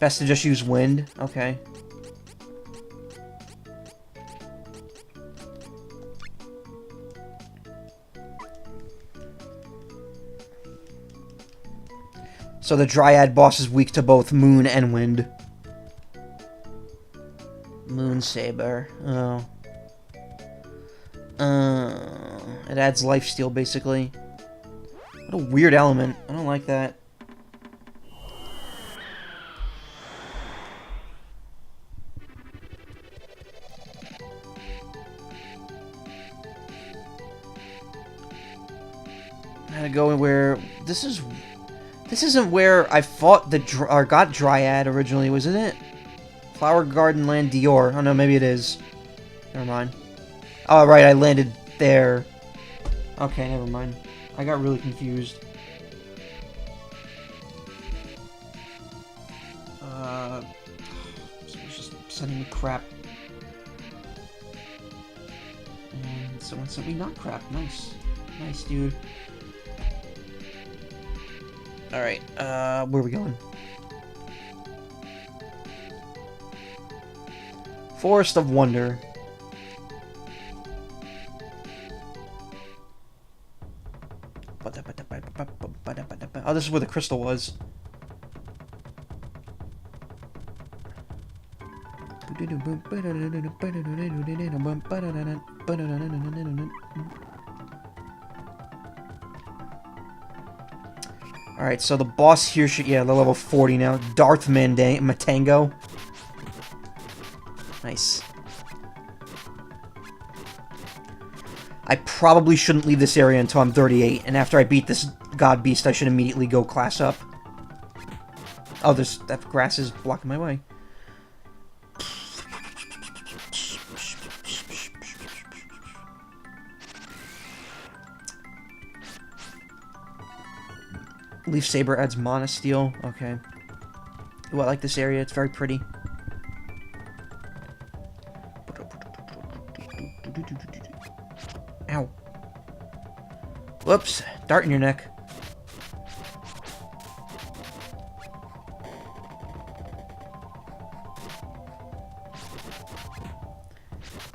Best to just use wind. Okay. So the Dryad boss is weak to both Moon and Wind. Moon Saber. Oh. It adds lifesteal, basically. What a weird element. I don't like that. I had to go where... This isn't where I fought or got Dryad originally, wasn't it? Flower Garden Land Dior. Oh no, maybe it is. Never mind. Oh, right, I landed there. Okay, never mind. I got really confused. It's just sending me crap. And someone sent me not crap. Nice. Nice, dude. Alright, where are we going? Forest of Wonder. Oh, this is where the crystal was. Alright, so the boss here should... Yeah, they're level 40 now. Darth Matango. Nice. I probably shouldn't leave this area until I'm 38, and after I beat this God Beast, I should immediately go class up. Oh, that grass is blocking my way. Leaf Saber adds Mana Steel. Okay. Ooh, I like this area. It's very pretty. Ow. Whoops. Dart in your neck.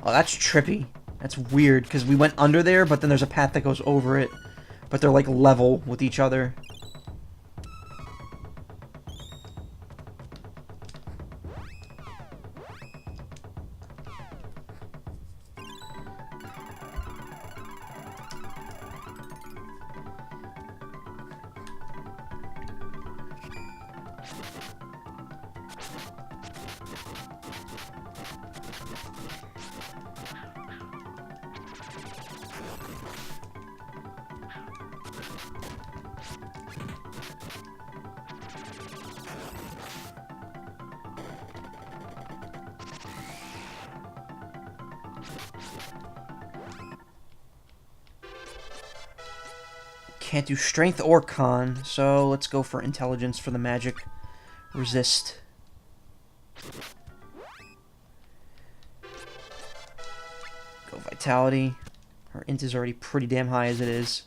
Oh, that's trippy. That's weird, because we went under there, but then there's a path that goes over it. But they're, like, level with each other. Can't do strength or con, so let's go for intelligence for the magic. Resist. Go vitality. Our int is already pretty damn high as it is.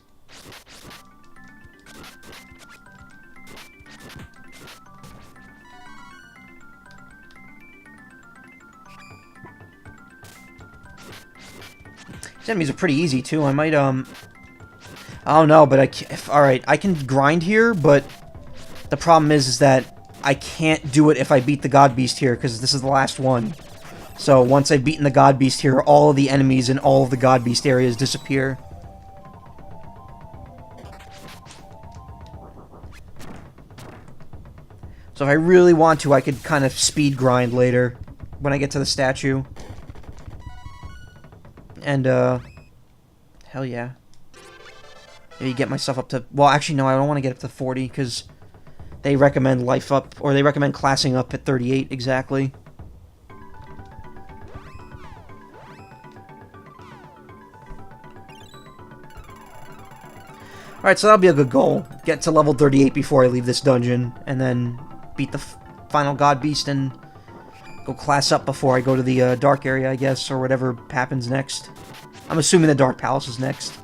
These enemies are pretty easy too. I might I don't know, but alright, I can grind here, but the problem is that I can't do it if I beat the God Beast here, because this is the last one. So once I've beaten the God Beast here, all of the enemies in all of the God Beast areas disappear. So if I really want to, I could kind of speed grind later, when I get to the statue. And, hell yeah. Maybe get myself up to... Well, actually, no, I don't want to get up to 40, because they recommend life up, or they recommend classing up at 38, exactly. Alright, so that'll be a good goal. Get to level 38 before I leave this dungeon, and then beat the final God Beast and go class up before I go to the Dark area, I guess, or whatever happens next. I'm assuming the Dark Palace is next.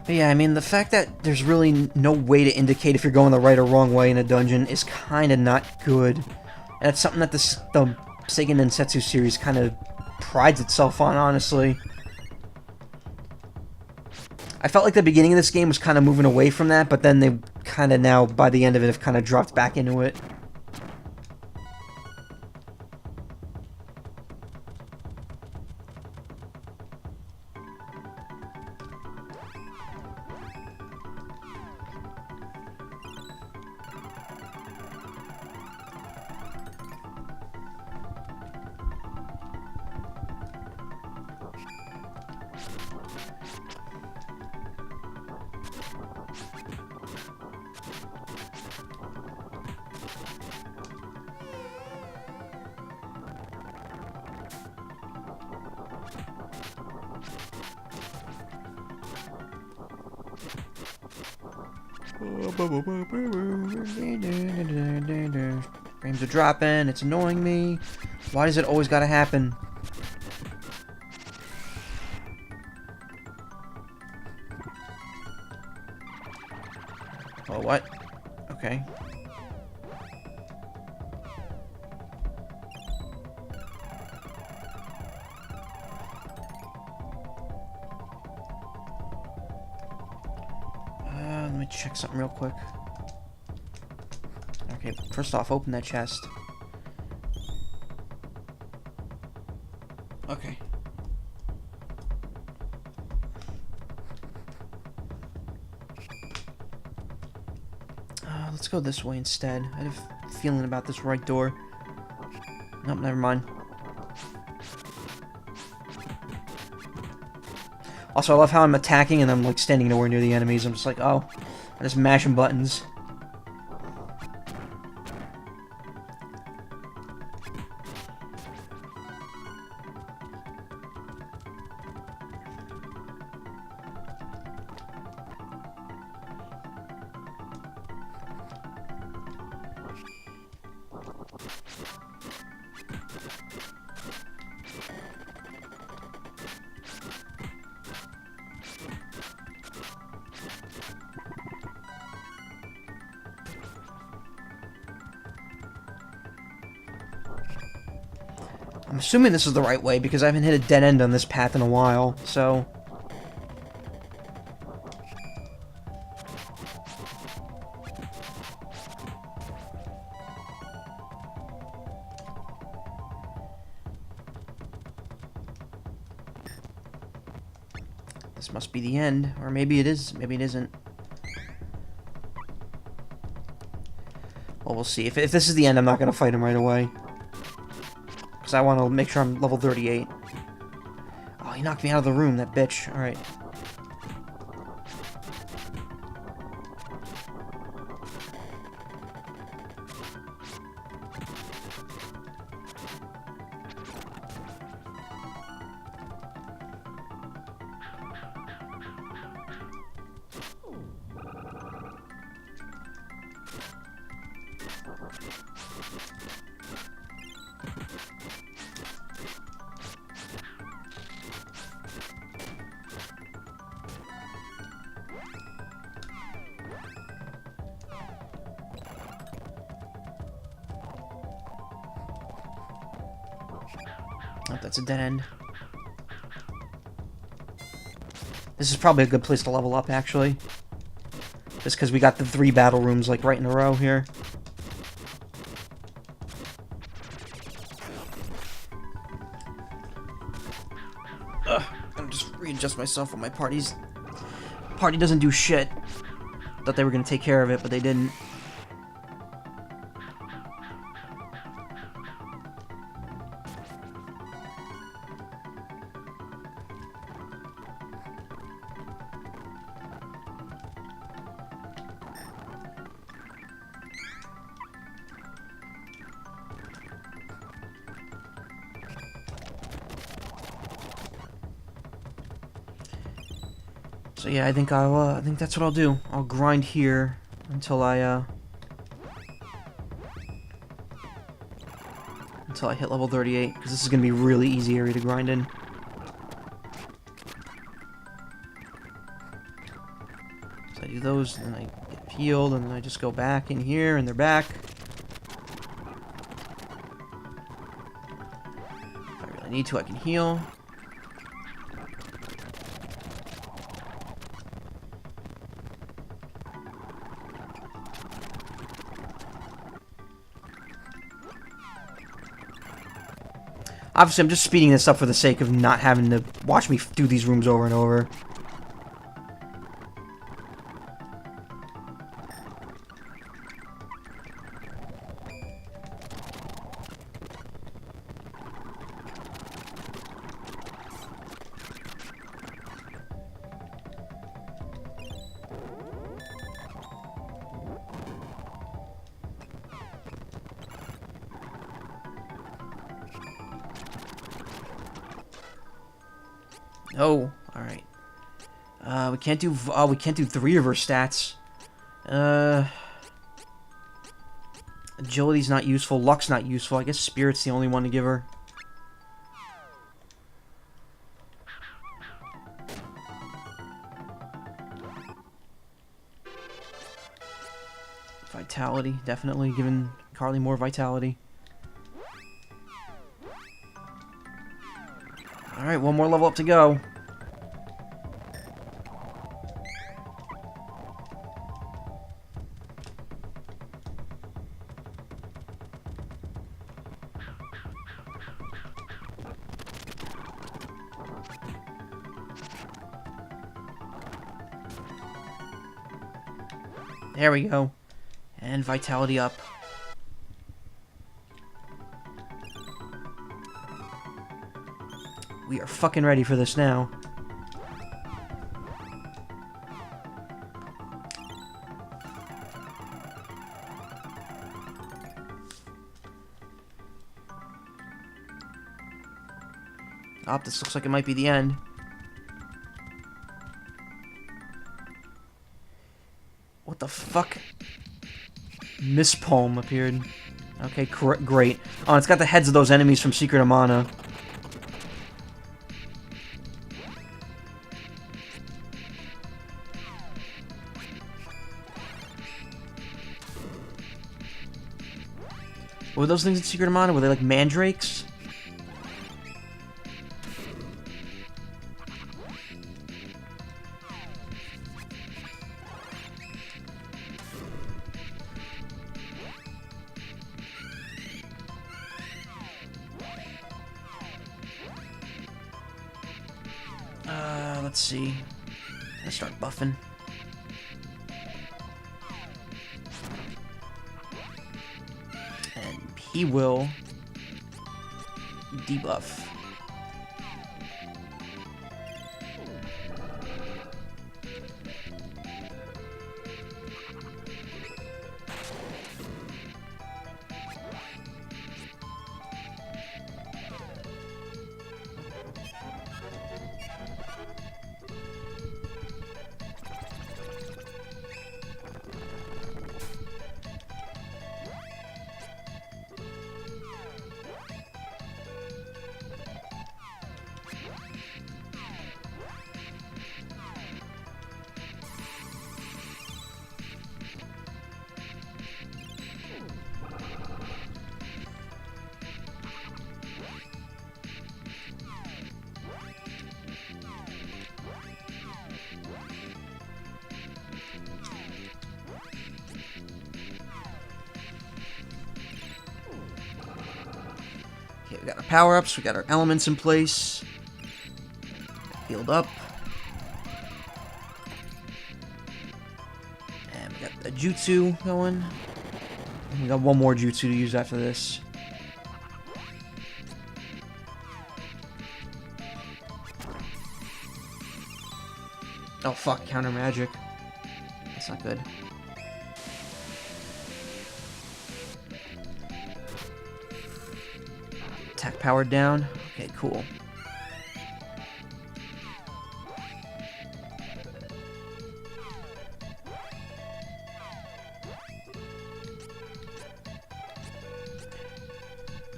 But yeah, I mean, the fact that there's really no way to indicate if you're going the right or wrong way in a dungeon is kind of not good. And that's something that the Seiken Densetsu series kind of prides itself on, honestly. I felt like the beginning of this game was kind of moving away from that, but then they kind of now, by the end of it, have kind of dropped back into it. Frames are dropping, it's annoying me. Why does it always gotta happen? Oh, what? Okay. Let me check something real quick. Okay, first off, open that chest. Okay. Let's go this way instead. I had a feeling about this right door. Nope, never mind. Also, I love how I'm attacking and I'm like standing nowhere near the enemies. I'm just like, oh, I'm just mashing buttons. I'm assuming this is the right way because I haven't hit a dead end on this path in a while, so... This must be the end, or maybe it is, maybe it isn't. Well, we'll see. If this is the end, I'm not going to fight him right away. Because I want to make sure I'm level 38. Oh, he knocked me out of the room, that bitch. Alright. Oh, that's a dead end. This is probably a good place to level up, actually. Just because we got the 3 battle rooms, like, right in a row here. Ugh, I'm just readjust myself when my party doesn't do shit. Thought they were gonna take care of it, but they didn't. So yeah, I think I think that's what I'll do. I'll grind here until I hit level 38, because this is gonna be a really easy area to grind in. do those, and then I get healed, and then I just go back in here, and they're back. If I really need to, I can heal. Obviously, I'm just speeding this up for the sake of not having to watch me do these rooms over and over. Oh, all right. We can't do. Oh, we can't do 3 of her stats. Agility's not useful. Luck's not useful. I guess Spirit's the only one to give her. Vitality, definitely giving Carly more vitality. Alright, one more level up to go. There we go. And vitality up. We are fucking ready for this now. Oh, this looks like it might be the end. What the fuck? Miss Poem appeared. Okay, great. Oh, it's got the heads of those enemies from Secret of Mana. What were those things in Secret of Mana? Were they like mandrakes? Let's see. Let's start buffing. And he will debuff. Okay, we got our power-ups, we got our elements in place. Healed up. And we got the jutsu going. And we got one more jutsu to use after this. Oh fuck, counter magic. That's not good. Attack powered down. Okay, cool.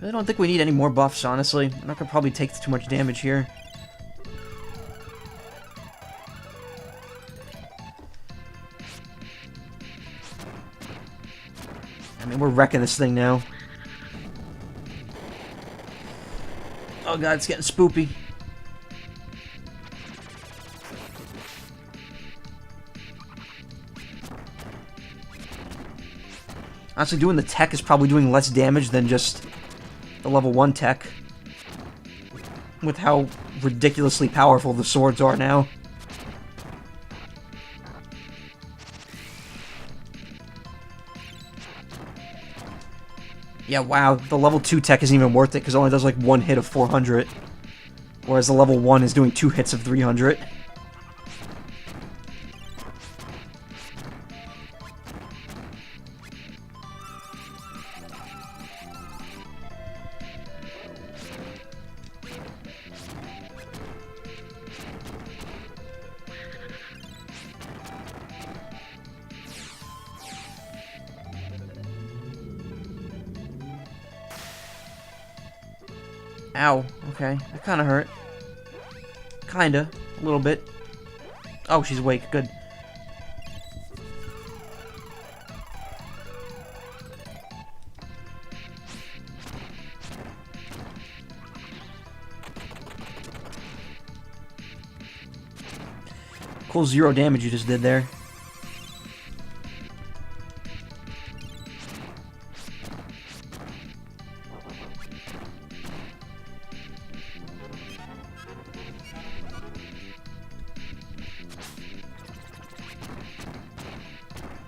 I don't think we need any more buffs, honestly. I'm not gonna probably take too much damage here. mean, we're wrecking this thing now. Oh god, it's getting spoopy. Honestly, doing the tech is probably doing less damage than just the level 1 tech. With how ridiculously powerful the swords are now. Yeah, wow, the level 2 tech isn't even worth it because it only does like 1 hit of 400. Whereas the level 1 is doing 2 hits of 300. Ow, okay, that kinda hurt. Kinda, a little bit. Oh, she's awake, good. Cool 0 damage you just did there.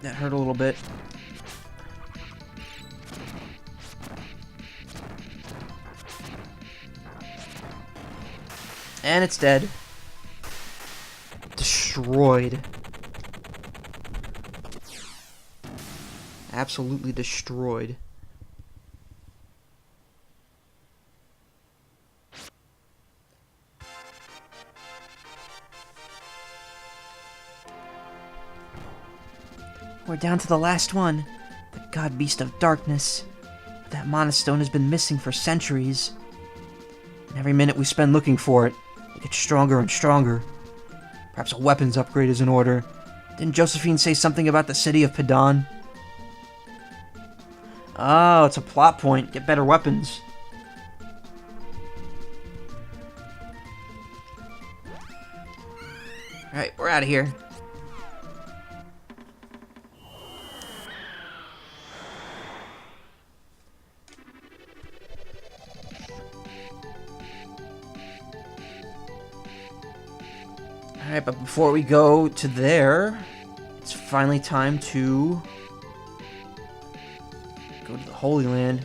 That hurt a little bit. And it's dead. Destroyed. Absolutely destroyed. We're down to the last one. The god beast of darkness. That mana stone has been missing for centuries. And every minute we spend looking for it, it gets stronger and stronger. Perhaps a weapons upgrade is in order. Didn't Josephine say something about the city of Padan? Oh, it's a plot point. Get better weapons. Alright, we're out of here. Alright, but before we go to there, it's finally time to go to the Holy Land.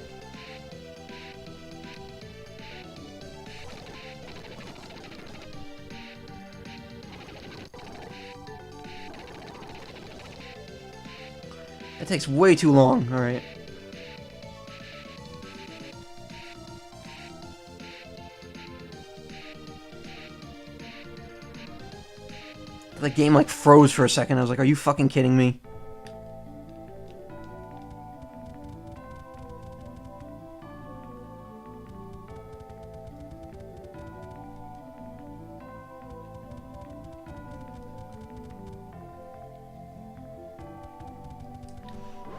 That takes way too long, alright. The game like froze for a second. I was like, are you fucking kidding me?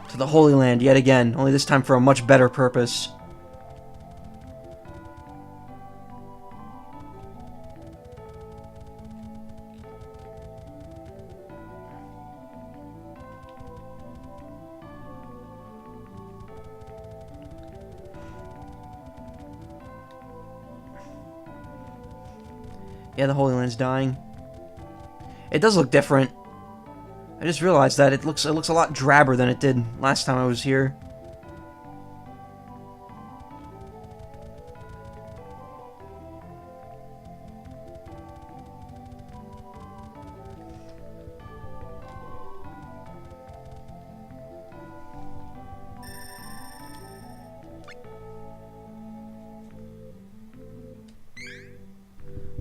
To the Holy Land yet again, only this time for a much better purpose. Yeah, the Holy Land's dying. It does look different. I just realized that it looks a lot drabber than it did last time I was here.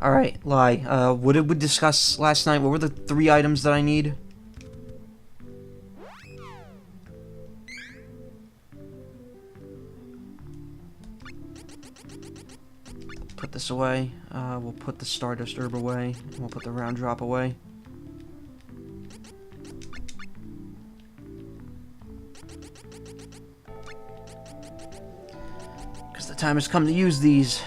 Alright, Lai, what did we discuss last night? What were the 3 items that I need? Put this away. We'll put the Stardust Herb away. And we'll put the Round Drop away. Because the time has come to use these.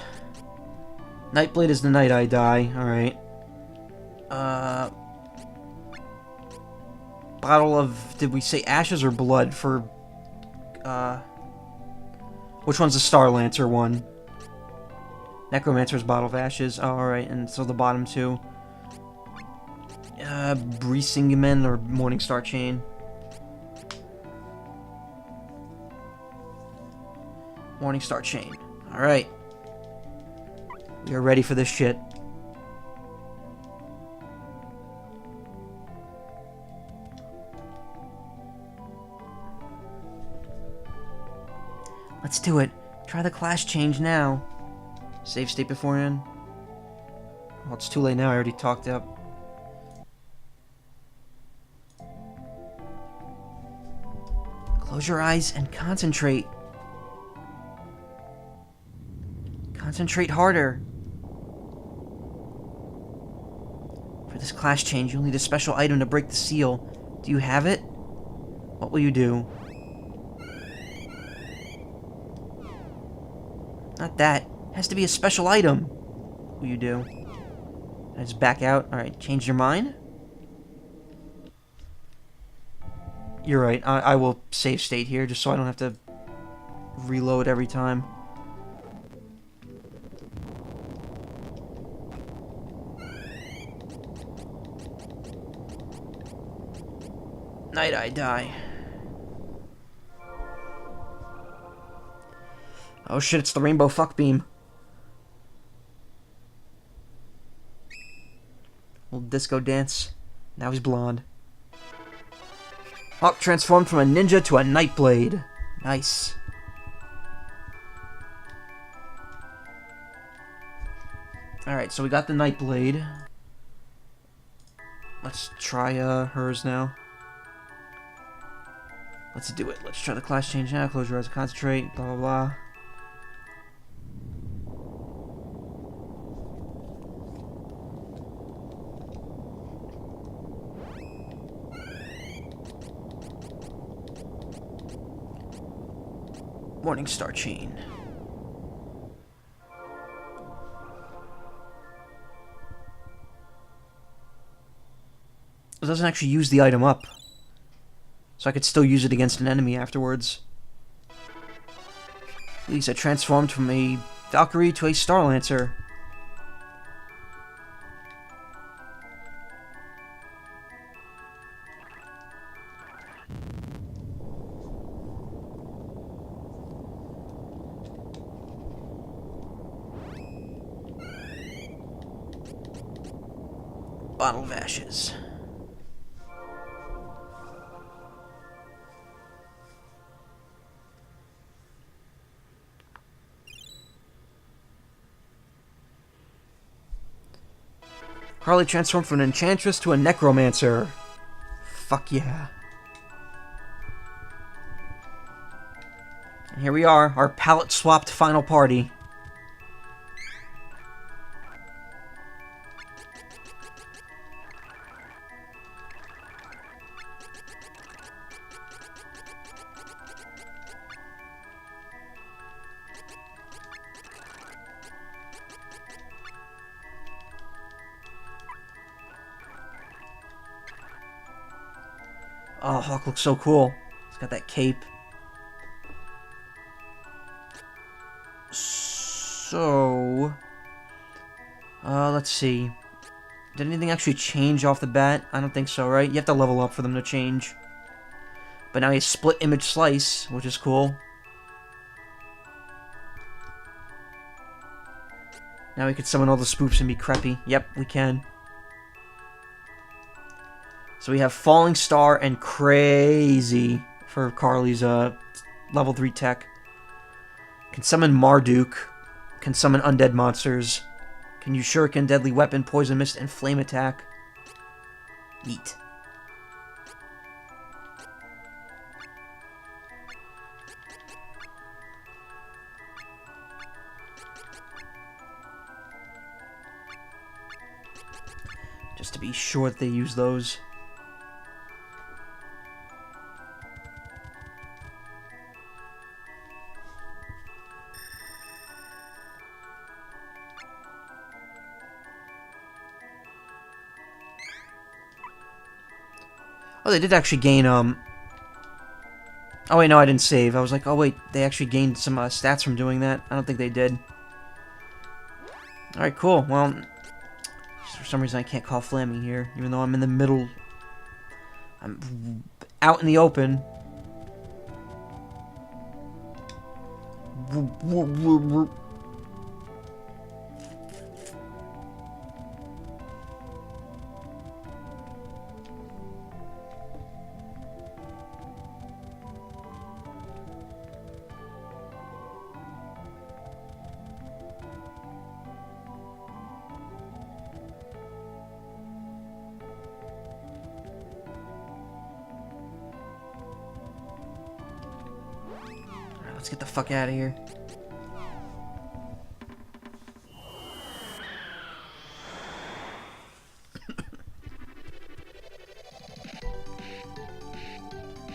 Nightblade is the night I die. Alright. Bottle of... Did we say ashes or blood for... Which one's the Star Lancer one? Necromancer's Bottle of Ashes. Oh, alright, and so the bottom two. Breesingman or Morningstar Chain. Morningstar Chain. Alright. We are ready for this shit. Let's do it. Try the class change now. Save state beforehand. Well, it's too late now. I already talked up. Close your eyes and concentrate. Concentrate harder. For this class change, you'll need a special item to break the seal. Do you have it? What will you do? Not that. It has to be a special item. What will you do? I just back out? Alright, change your mind? You're right. I will save state here, just so I don't have to reload every time. Night I die. Oh shit, it's the rainbow fuck beam. Little disco dance. Now he's blonde. Oh, transformed from a ninja to a Nightblade. Nice. Alright, so we got the Nightblade. Let's try hers now. Let's do it. Let's try the class change now. Close your eyes and concentrate. Blah, blah, blah. Morningstar Chain. It doesn't actually use the item up. So I could still use it against an enemy afterwards. Lisa transformed from a Valkyrie to a Star Lancer. Bottle of Ashes. Harley transformed from an Enchantress to a Necromancer. Fuck yeah. And here we are, our palette-swapped final party. Oh, Hawk looks so cool. He's got that cape. So... let's see. Did anything actually change off the bat? I don't think so, right? You have to level up for them to change. But now he has split image slice, which is cool. Now we can summon all the spoofs and be creepy. Yep, we can. So we have Falling Star and Crazy for Carly's level 3 tech. Can summon Marduk. Can summon undead monsters. Can use Shuriken, Deadly Weapon, Poison Mist, and Flame Attack. Neat. Just to be sure that they use those. Oh, they did actually gain, Oh, wait, no, I didn't save. I was like, oh, wait, they actually gained some stats from doing that. I don't think they did. Alright, cool. Well, for some reason I can't call Flammy here, even though I'm in the middle. I'm out in the open. Let's get the fuck out of here.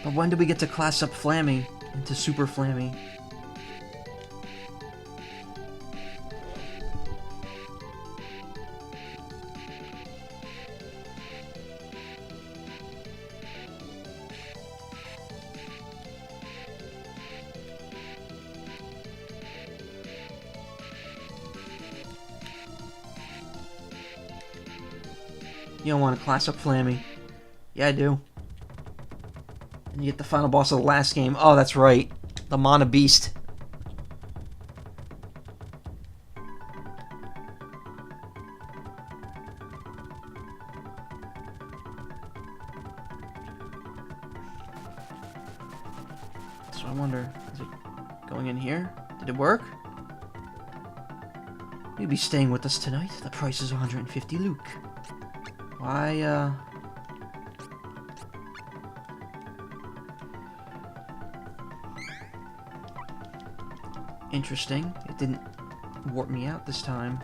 But when do we get to class up Flammy into Super Flammy? You don't want to class up Flammy. Yeah, I do. And you get the final boss of the last game. Oh, that's right. The Mana Beast. So I wonder, is it going in here? Did it work? You'll be staying with us tonight. The price is 150 Luke. Why, Interesting. It didn't warp me out this time.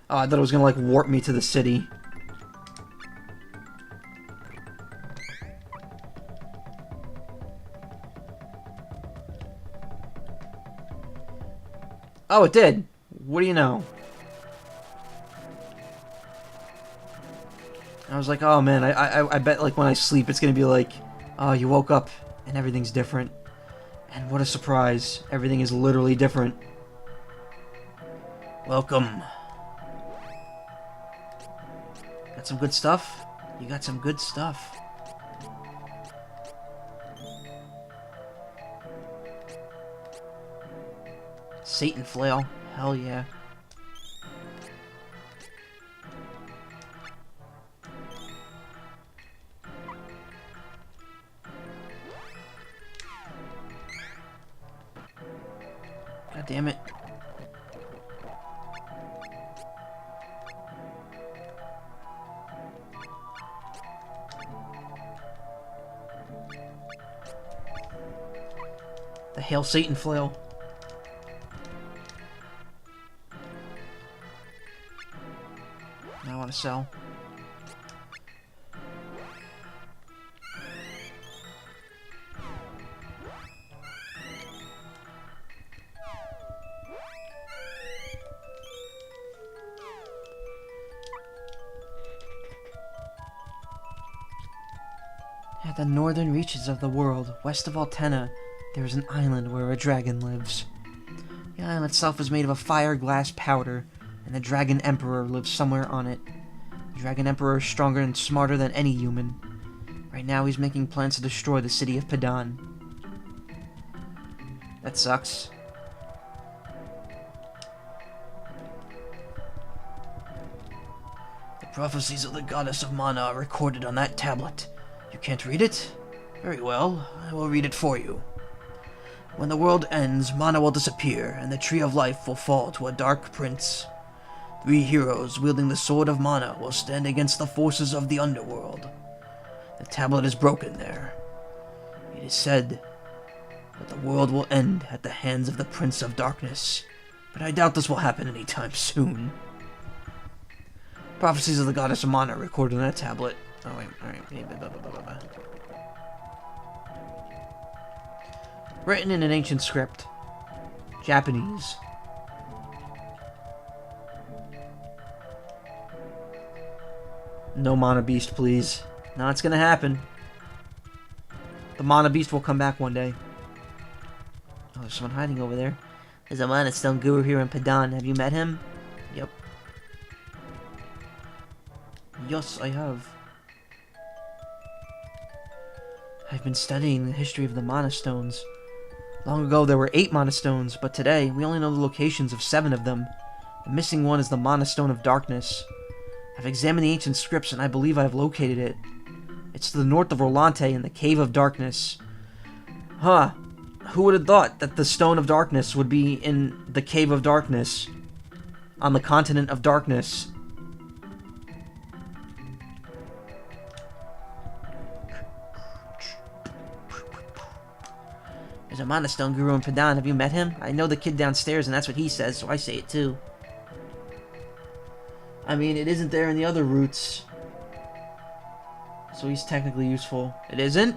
Oh, I thought it was gonna, like, warp me to the city. Oh, it did. What do you know? I was like, oh man, I bet like when I sleep it's gonna be like, oh, you woke up and everything's different. And what a surprise. Everything is literally different. Welcome. Got some good stuff? You got some good stuff. Satan Flail. Hell yeah. God damn it. The Hail Satan Flail. I want to sell. At the northern reaches of the world, west of Altena, there is an island where a dragon lives. The island itself is made of a fire glass powder, and the Dragon Emperor lives somewhere on it. The Dragon Emperor is stronger and smarter than any human. Right now he's making plans to destroy the city of Padan. That sucks. The prophecies of the goddess of Mana are recorded on that tablet. You can't read it? Very well, I will read it for you. When the world ends, Mana will disappear, and the Tree of Life will fall to a dark prince. 3 heroes wielding the Sword of Mana will stand against the forces of the underworld. The tablet is broken there. It is said that the world will end at the hands of the Prince of Darkness, but I doubt this will happen anytime soon. Prophecies of the Goddess of Mana recorded on that tablet. Oh, wait, alright. Written in an ancient script. Japanese. No Mana Beast, please. Not it's gonna happen. The Mana Beast will come back one day. Oh, there's someone hiding over there. There's a Mana Stone Guru here in Padan. Have you met him? Yep. Yes, I have. I've been studying the history of the Mana Stones. Long ago there were 8 Mana Stones, but today we only know the locations of 7 of them. The missing one is the Mana Stone of Darkness. I've examined the ancient scripts and I believe I have located it. It's to the north of Rolante in the Cave of Darkness. Huh. Who would have thought that the Stone of Darkness would be in the Cave of Darkness? On the continent of Darkness. There's a Mana Stone Guru in Padan. Have you met him? I know the kid downstairs and that's what he says, so I say it too. I mean, it isn't there in the other routes. So he's technically useful. It isn't?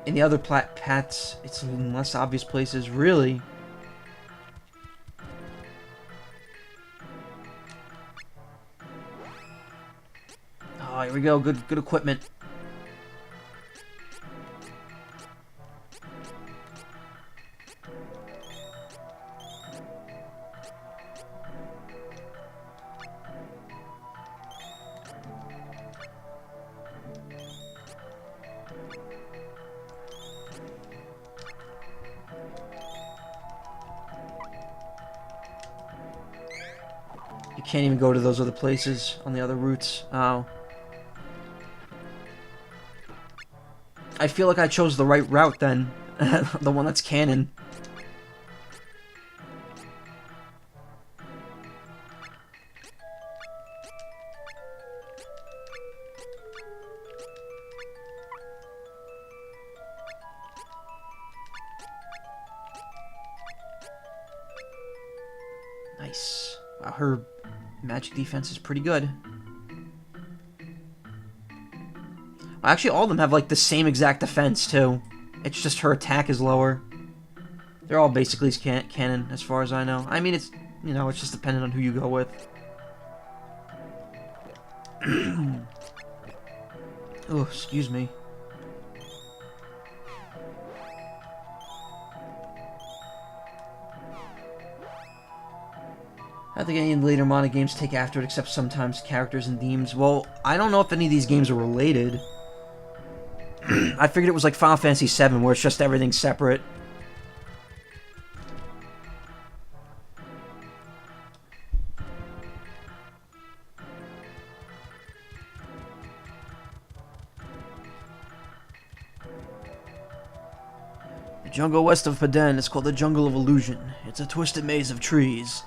In the other paths, it's in less obvious places. Really? Oh, here we go. Good equipment. You can't even go to those other places on the other routes. Oh. I feel like I chose the right route then. The one that's canon. Nice. Wow, her magic defense is pretty good. Actually, all of them have, like, the same exact defense, too. It's just her attack is lower. They're all basically canon, as far as I know. I mean, it's, you know, it's just dependent on who you go with. Oh, excuse me. I don't think any of the later Mana games take after it, except sometimes characters and themes. Well, I don't know if any of these games are related. I figured it was like Final Fantasy VII, where it's just everything separate. The jungle west of Padan is called the Jungle of Illusion. It's a twisted maze of trees.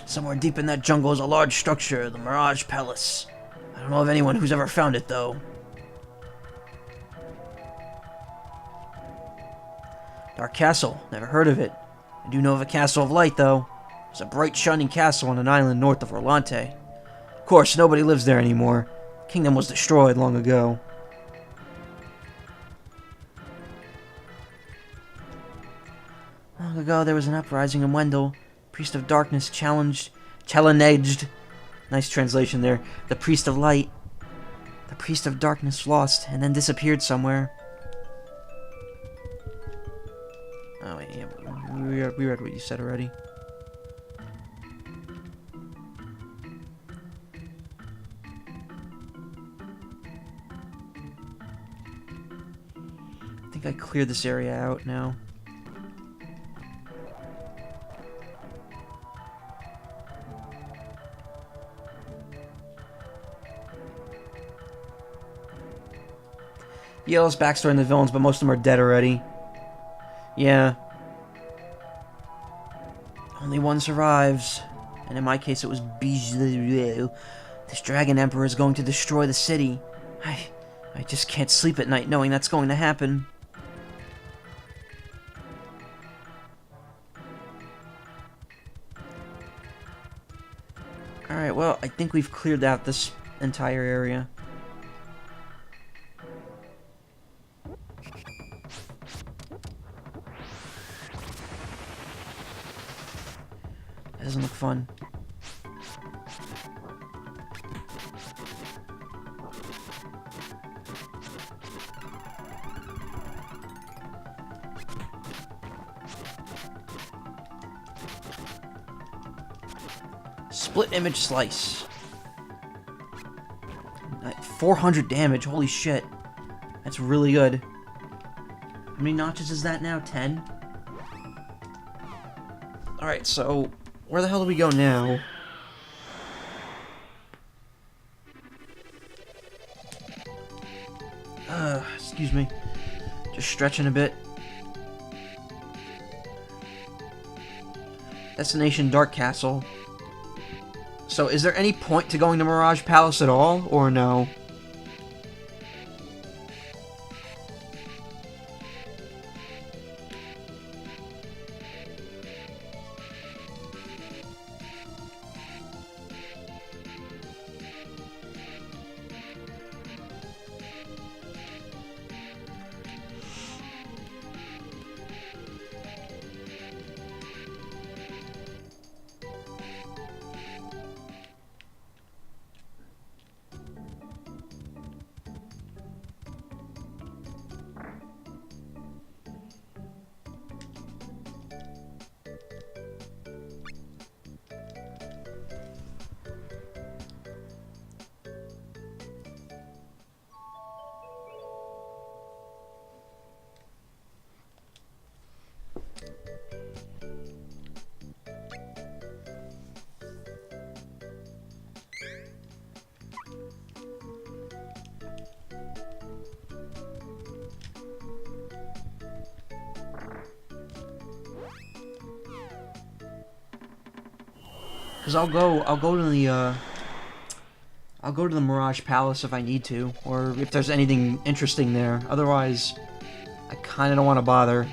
Somewhere deep in that jungle is a large structure, the Mirage Palace. I don't know of anyone who's ever found it, though. Dark Castle. Never heard of it. I do know of a Castle of Light, though. It's a bright, shining castle on an island north of Rolante. Of course, nobody lives there anymore. The kingdom was destroyed long ago. Long ago, there was an uprising in Wendell. Priest of Darkness challenged... Nice translation there. The Priest of Light. The Priest of Darkness lost, and then disappeared somewhere. Oh, wait, yeah, we read what you said already. I think I cleared this area out now. Yellow's backstory in the villains, but most of them are dead already. Yeah. Only one survives. And in my case, it was Bijou. This Dragon Emperor is going to destroy the city. I just can't sleep at night knowing that's going to happen. Alright, well, I think we've cleared out this entire area. That doesn't look fun. Split image slice. 400 damage, holy shit. That's really good. How many notches is that now? 10? Alright, so where the hell do we go now? Excuse me. Just stretching a bit. Destination Dark Castle. So, is there any point to going to Mirage Palace at all, or no? Because I'll go to the Mirage Palace if I need to, or if there's anything interesting there. Otherwise, I kind of don't want to bother.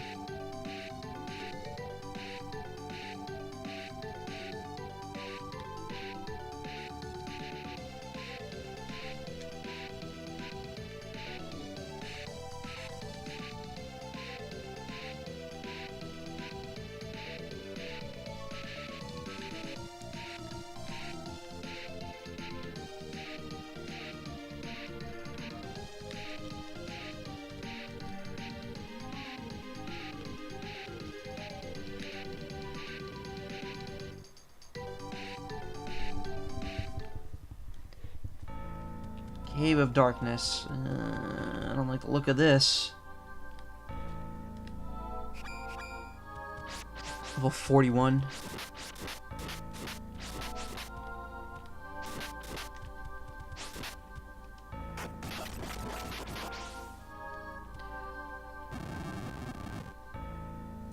Cave of Darkness. I don't like the look of this. Level 41.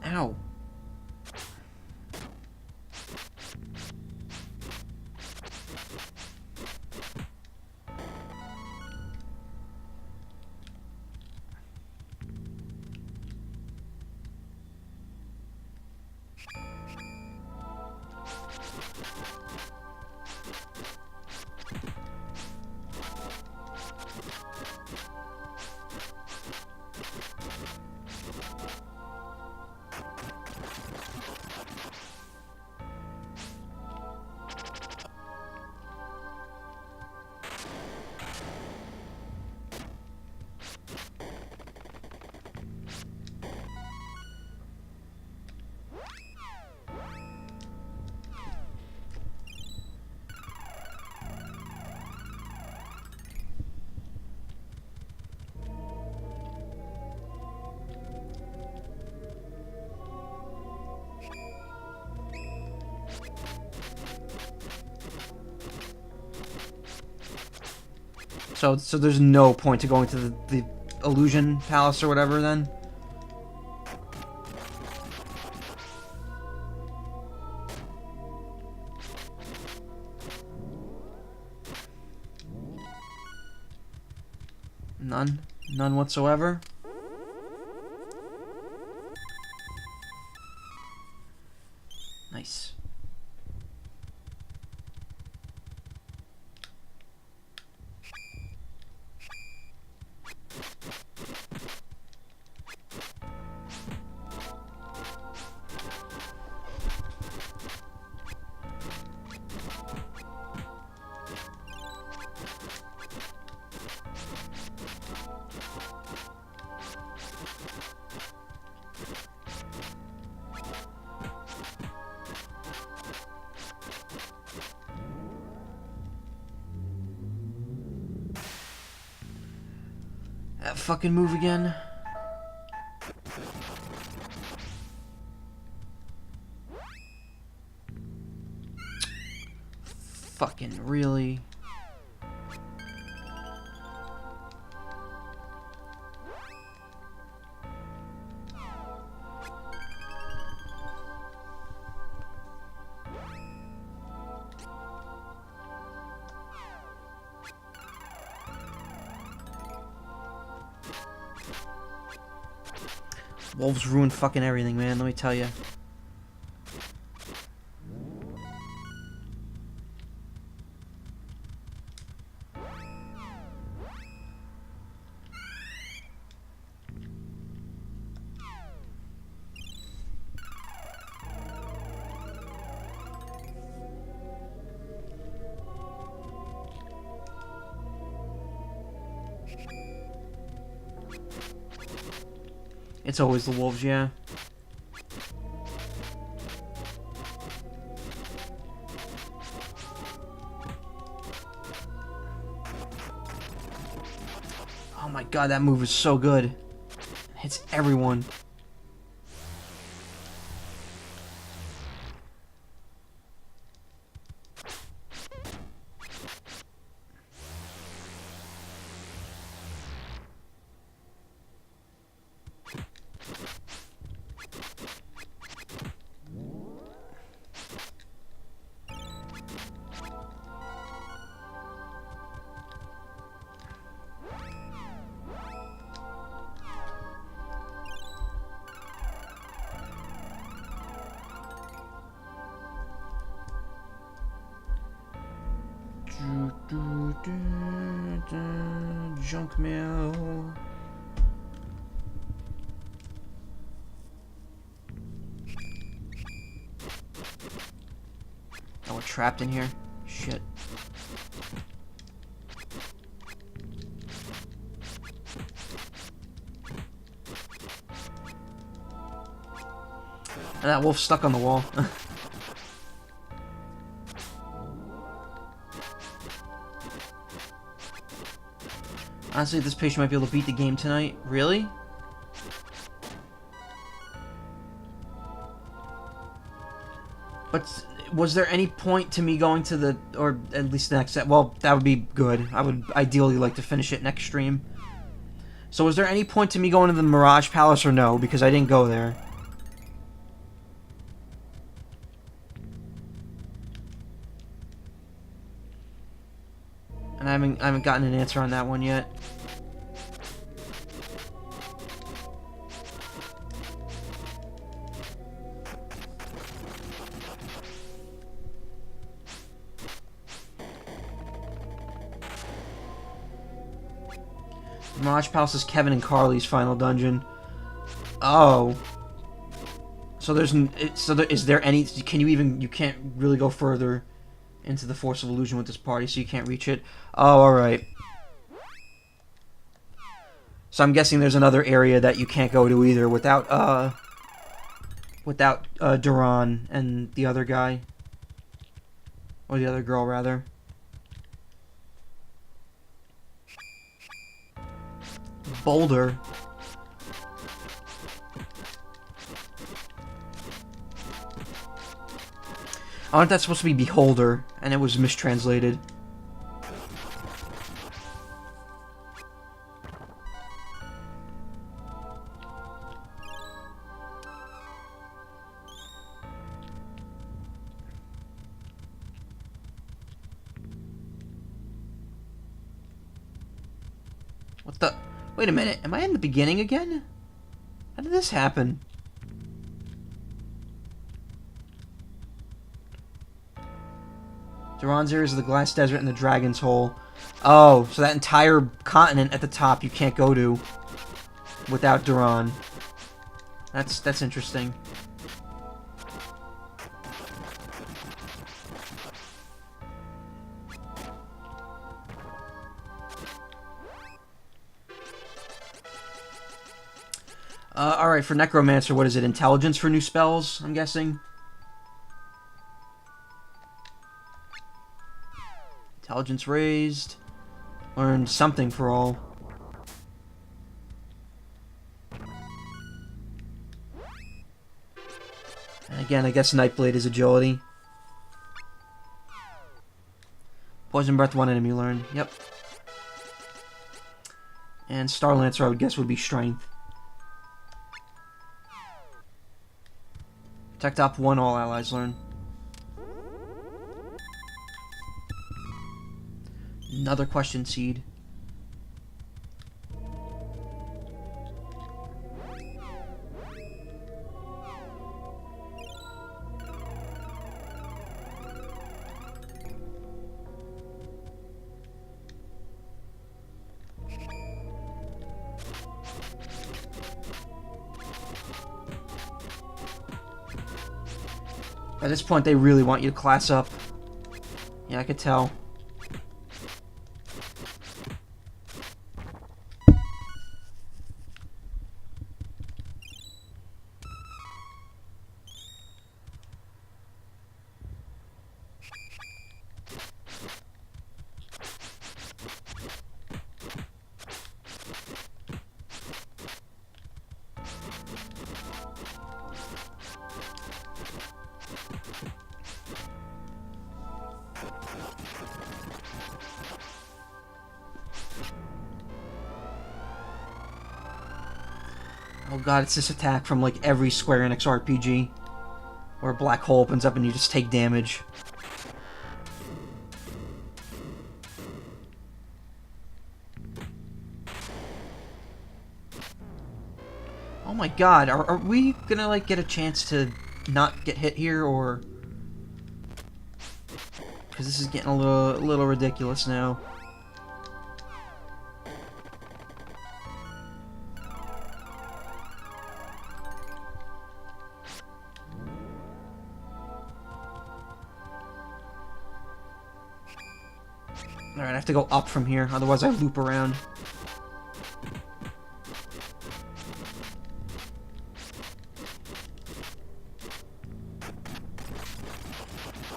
Ow. So there's no point to going to the Illusion Palace or whatever then? None? None whatsoever? Nice. That fucking move again. Fucking really? Wolves ruin fucking everything, man, let me tell you. It's always the wolves, yeah. Oh my god, that move is so good. It hits everyone. Junk mail. Oh, we're trapped in here? Shit. And that wolf's stuck on the wall. Honestly, this patient might be able to beat the game tonight. Really? But was there any point to me going to the, or at least the next set? Well, that would be good. I would ideally like to finish it next stream. So was there any point to me going to the Mirage Palace or no? Because I didn't go there. And I haven't gotten an answer on that one yet. Mirage Palace is Kevin and Carly's final dungeon. Oh. So there's is there any? Can you even? You can't really go further into the Force of Illusion with this party, so you can't reach it. Oh, all right. So I'm guessing there's another area that you can't go to either without Duran and the other guy, or the other girl rather. Boulder. Aren't that supposed to be Beholder? And it was mistranslated. What the? Wait a minute. Am I in the beginning again? How did this happen? Duran's area is the Glass Desert and the Dragon's Hole. Oh, so that entire continent at the top you can't go to without Duran. That's interesting. Alright, for Necromancer, what is it? Intelligence for new spells, I'm guessing? Intelligence raised. Learn something for all. Again, I guess Nightblade is agility. Poison Breath, one enemy learn. Yep. And Star Lancer, I would guess, would be Strength. Protect Op 1, all allies learn. Another question seed. At this point, they really want you to class up. Yeah, I could tell. Oh god, it's this attack from like every Square Enix RPG. Where a black hole opens up and you just take damage. Oh my god, are we gonna like get a chance to not get hit here, or... Because this is getting a little ridiculous now. Alright, I have to go up from here, otherwise I loop around.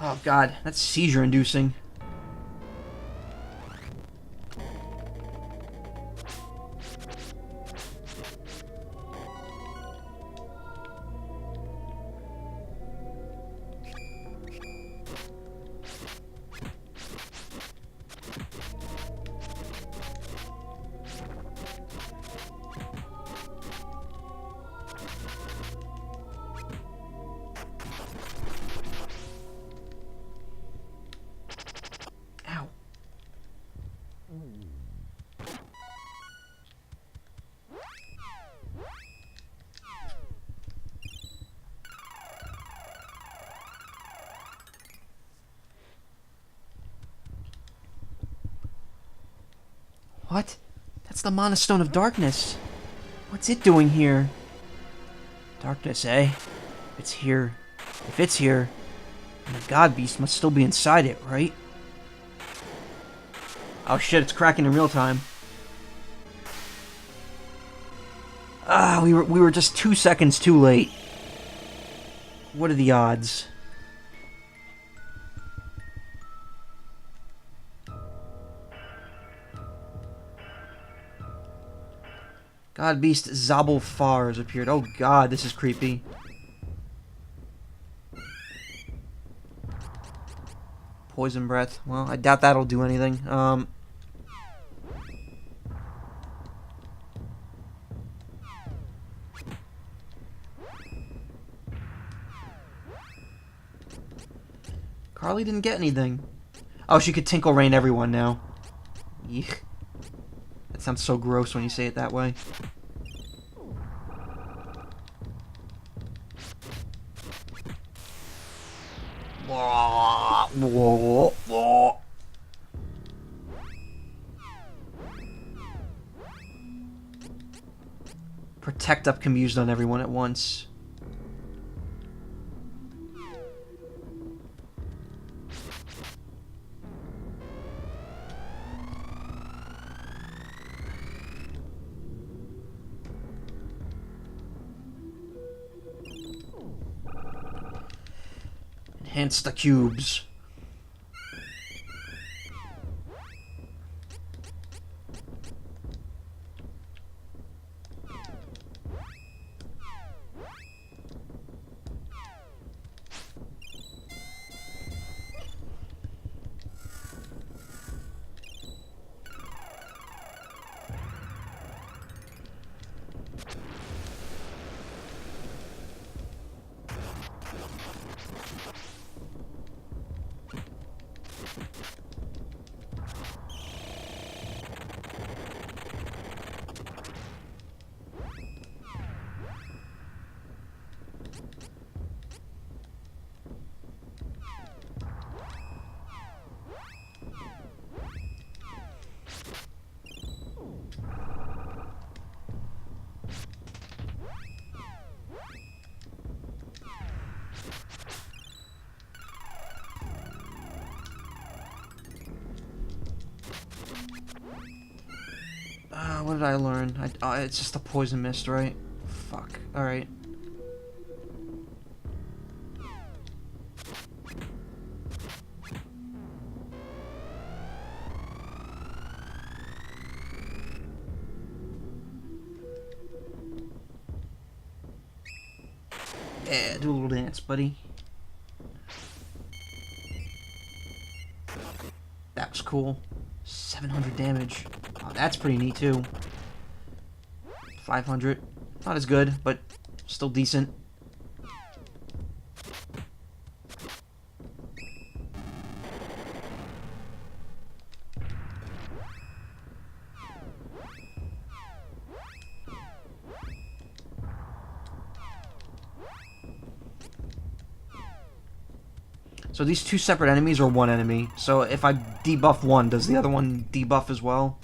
Oh god, that's seizure-inducing. What? That's the Monostone of Darkness. What's it doing here? Darkness, eh? It's here. If it's here, then the God Beast must still be inside it, right? Oh shit, it's cracking in real time. Ah, we were just 2 seconds too late. What are the odds? God Beast Zabulfar has appeared. Oh god, this is creepy. Poison Breath. Well, I doubt that'll do anything. Carly didn't get anything. Oh, she could Tinkle Rain everyone now. Eek. That sounds so gross when you say it that way. Protect Up can be used on everyone at once. Enhance the cubes. What did I learn? It's just a poison mist, right? Fuck. Alright. Yeah, do a little dance, buddy. That was cool. 700 damage. Oh, that's pretty neat, too. 500. Not as good, but still decent. So these two separate enemies are one enemy. So if I debuff one, does the other one debuff as well?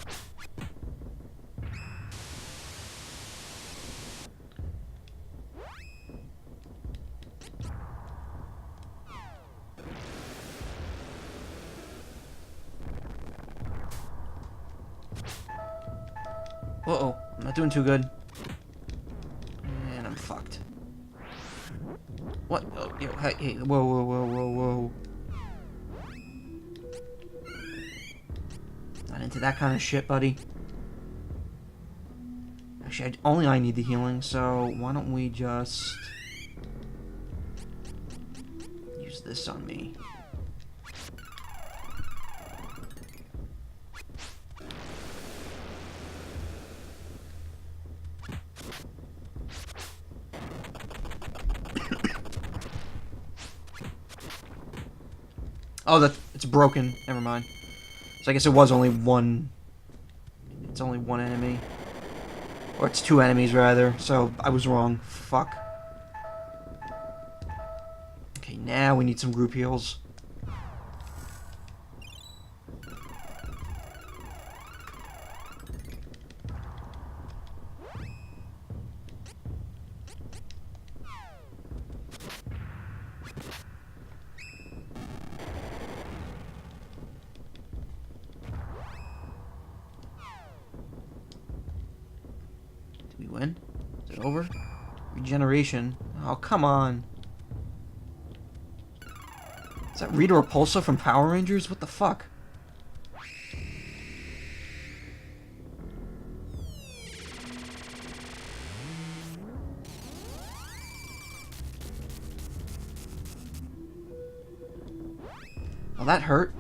Uh-oh, I'm not doing too good. And I'm fucked. What? Oh, yo, hey, whoa, whoa, whoa, whoa, whoa. Not into that kind of shit, buddy. Actually, only I need the healing, so why don't we just use this on me. Oh, it's broken. Never mind. So I guess it was only one. It's only one enemy. Or it's two enemies, rather. So I was wrong. Fuck. Okay, now we need some group heals. Did we win? Is it over? Regeneration. Oh, come on. Is that Rita Repulsa from Power Rangers? What the fuck? Well, that hurt.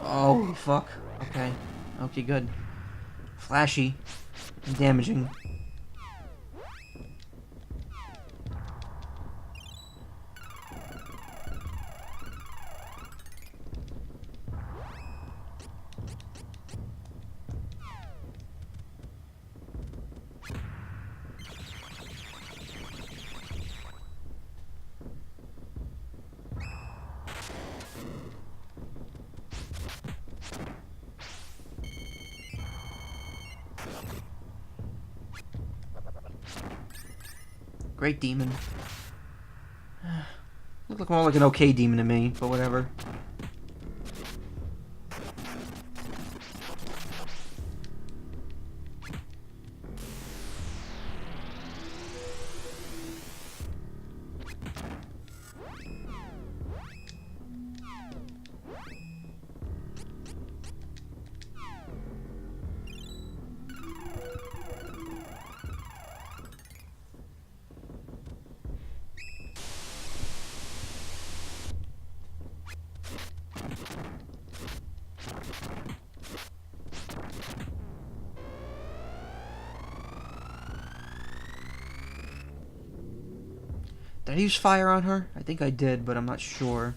Oh, fuck. Okay. Okay, good. Flashy. And damaging. Great demon. Look more like an okay demon to me, but whatever. Did I use fire on her? I think I did, but I'm not sure.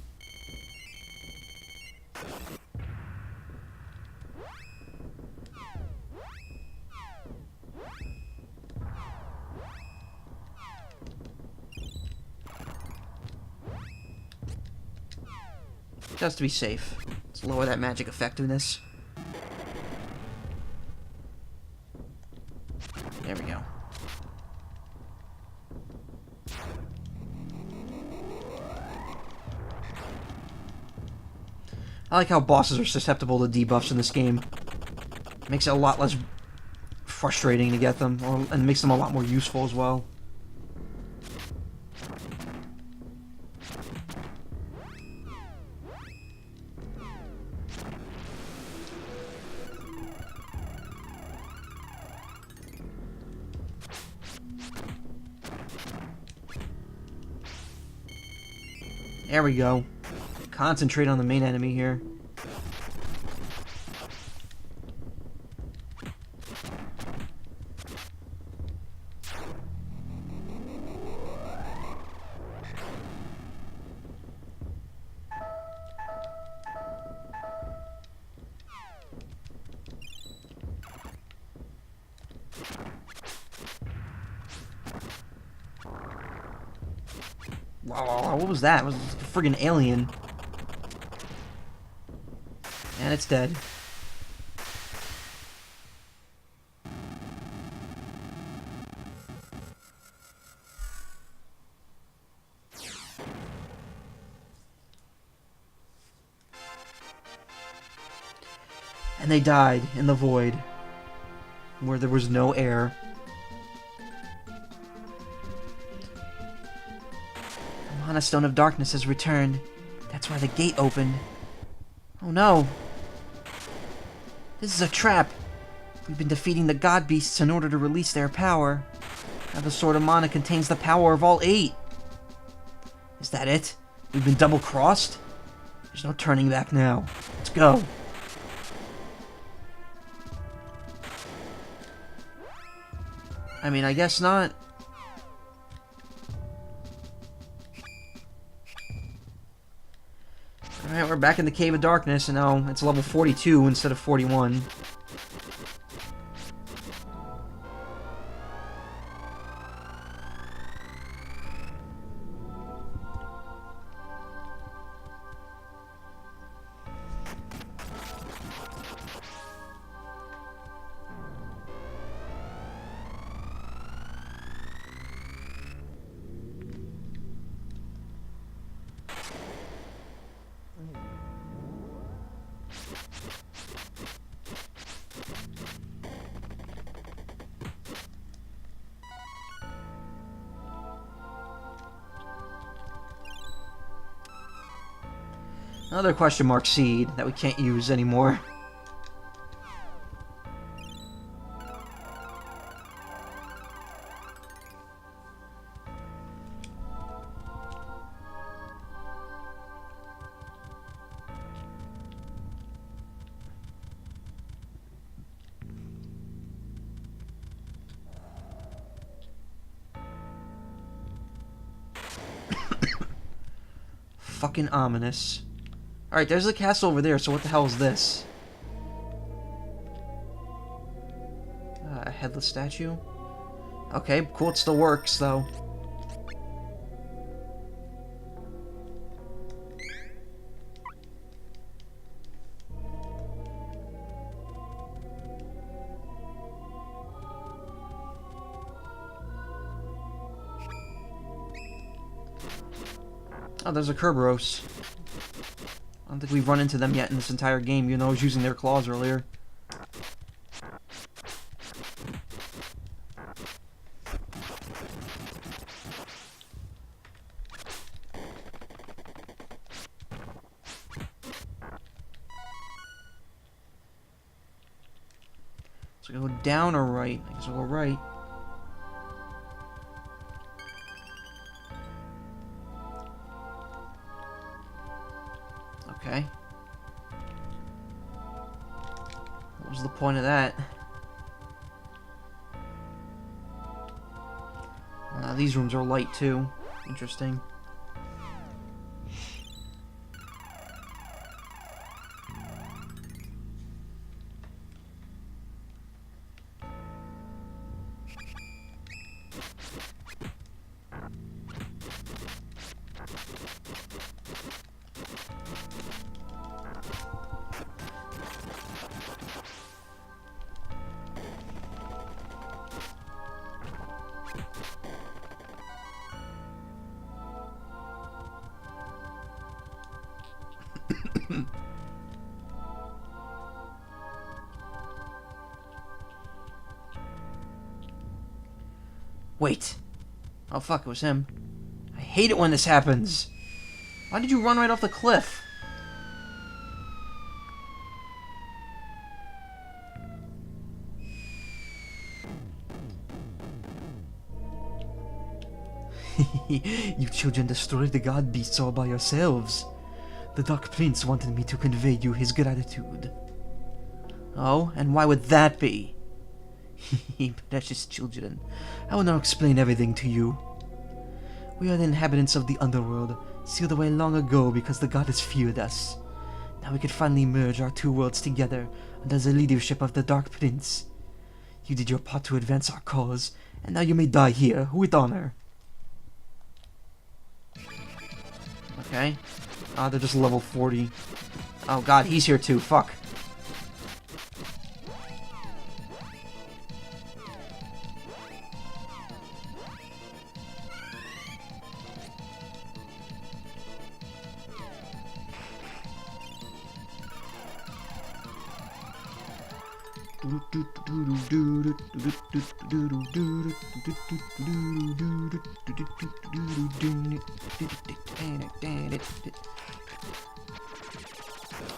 has to be safe. Let's lower that magic effectiveness. There we go. I like how bosses are susceptible to debuffs in this game. Makes it a lot less frustrating to get them, and makes them a lot more useful as well. There we go. Concentrate on the main enemy here. Wow, what was that? It was a friggin' alien. And it's dead. And they died in the void, where there was no air. The Mana Stone of Darkness has returned. That's why the gate opened. Oh no! This is a trap! We've been defeating the God Beasts in order to release their power. Now the Sword of Mana contains the power of all 8. Is that it? We've been double-crossed? There's no turning back now. Let's go. I mean, I guess not. Alright, we're back in the Cave of Darkness, and now it's level 42 instead of 41. Another question mark seed that we can't use anymore. Fucking ominous. Alright, there's a castle over there, so what the hell is this? A headless statue? Okay, cool, it still works, though. Oh, there's a Kerberos. I don't think we've run into them yet in this entire game, even though I was using their claws earlier. So we go down or right? I guess we'll go right. Okay. What was the point of that? Well, now these rooms are light too. Interesting. Wait. Oh fuck, it was him. I hate it when this happens. Why did you run right off the cliff? You children destroyed the god beasts all by yourselves. The Dark Prince wanted me to convey you his gratitude. Oh, and why would that be? Precious children, I will now explain everything to you. We are the inhabitants of the underworld, sealed away long ago because the goddess feared us. Now we can finally merge our two worlds together under the leadership of the Dark Prince. You did your part to advance our cause, and now you may die here with honor. Okay. Ah, they're just level 40. Oh god, he's here too. Fuck.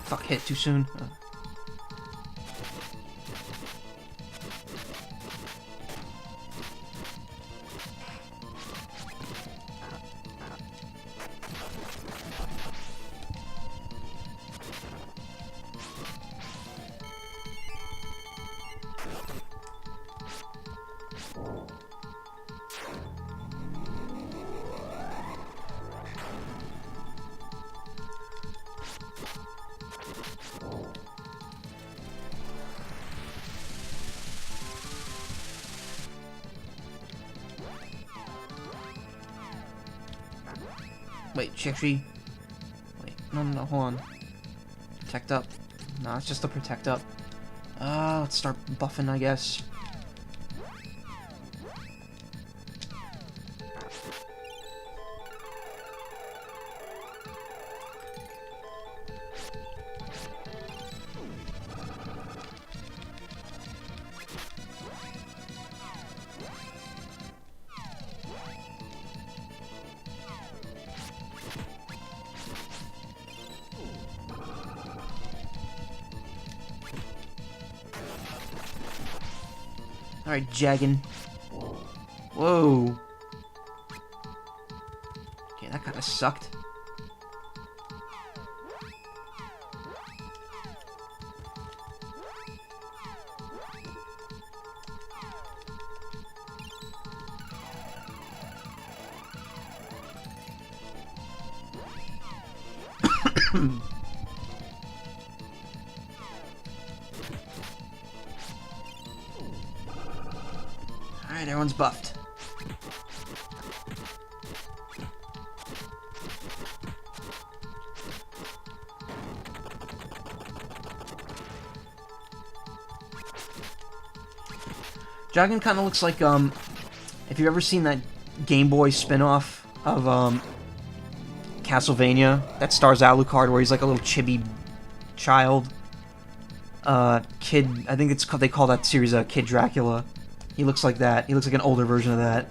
Fuck, hit too soon. Wait, she actually... Wait, no, hold on. Protect up. No, it's just a protect up. Let's start buffing, I guess. Alright, Jaggin. Whoa. Okay, that kinda sucked. Alright, everyone's buffed. Dragon kinda looks like, if you've ever seen that Game Boy spin-off of, Castlevania, that stars Alucard, where he's like a little chibi child. Kid, I think it's they call that series, Kid Dracula. He looks like that. He looks like an older version of that.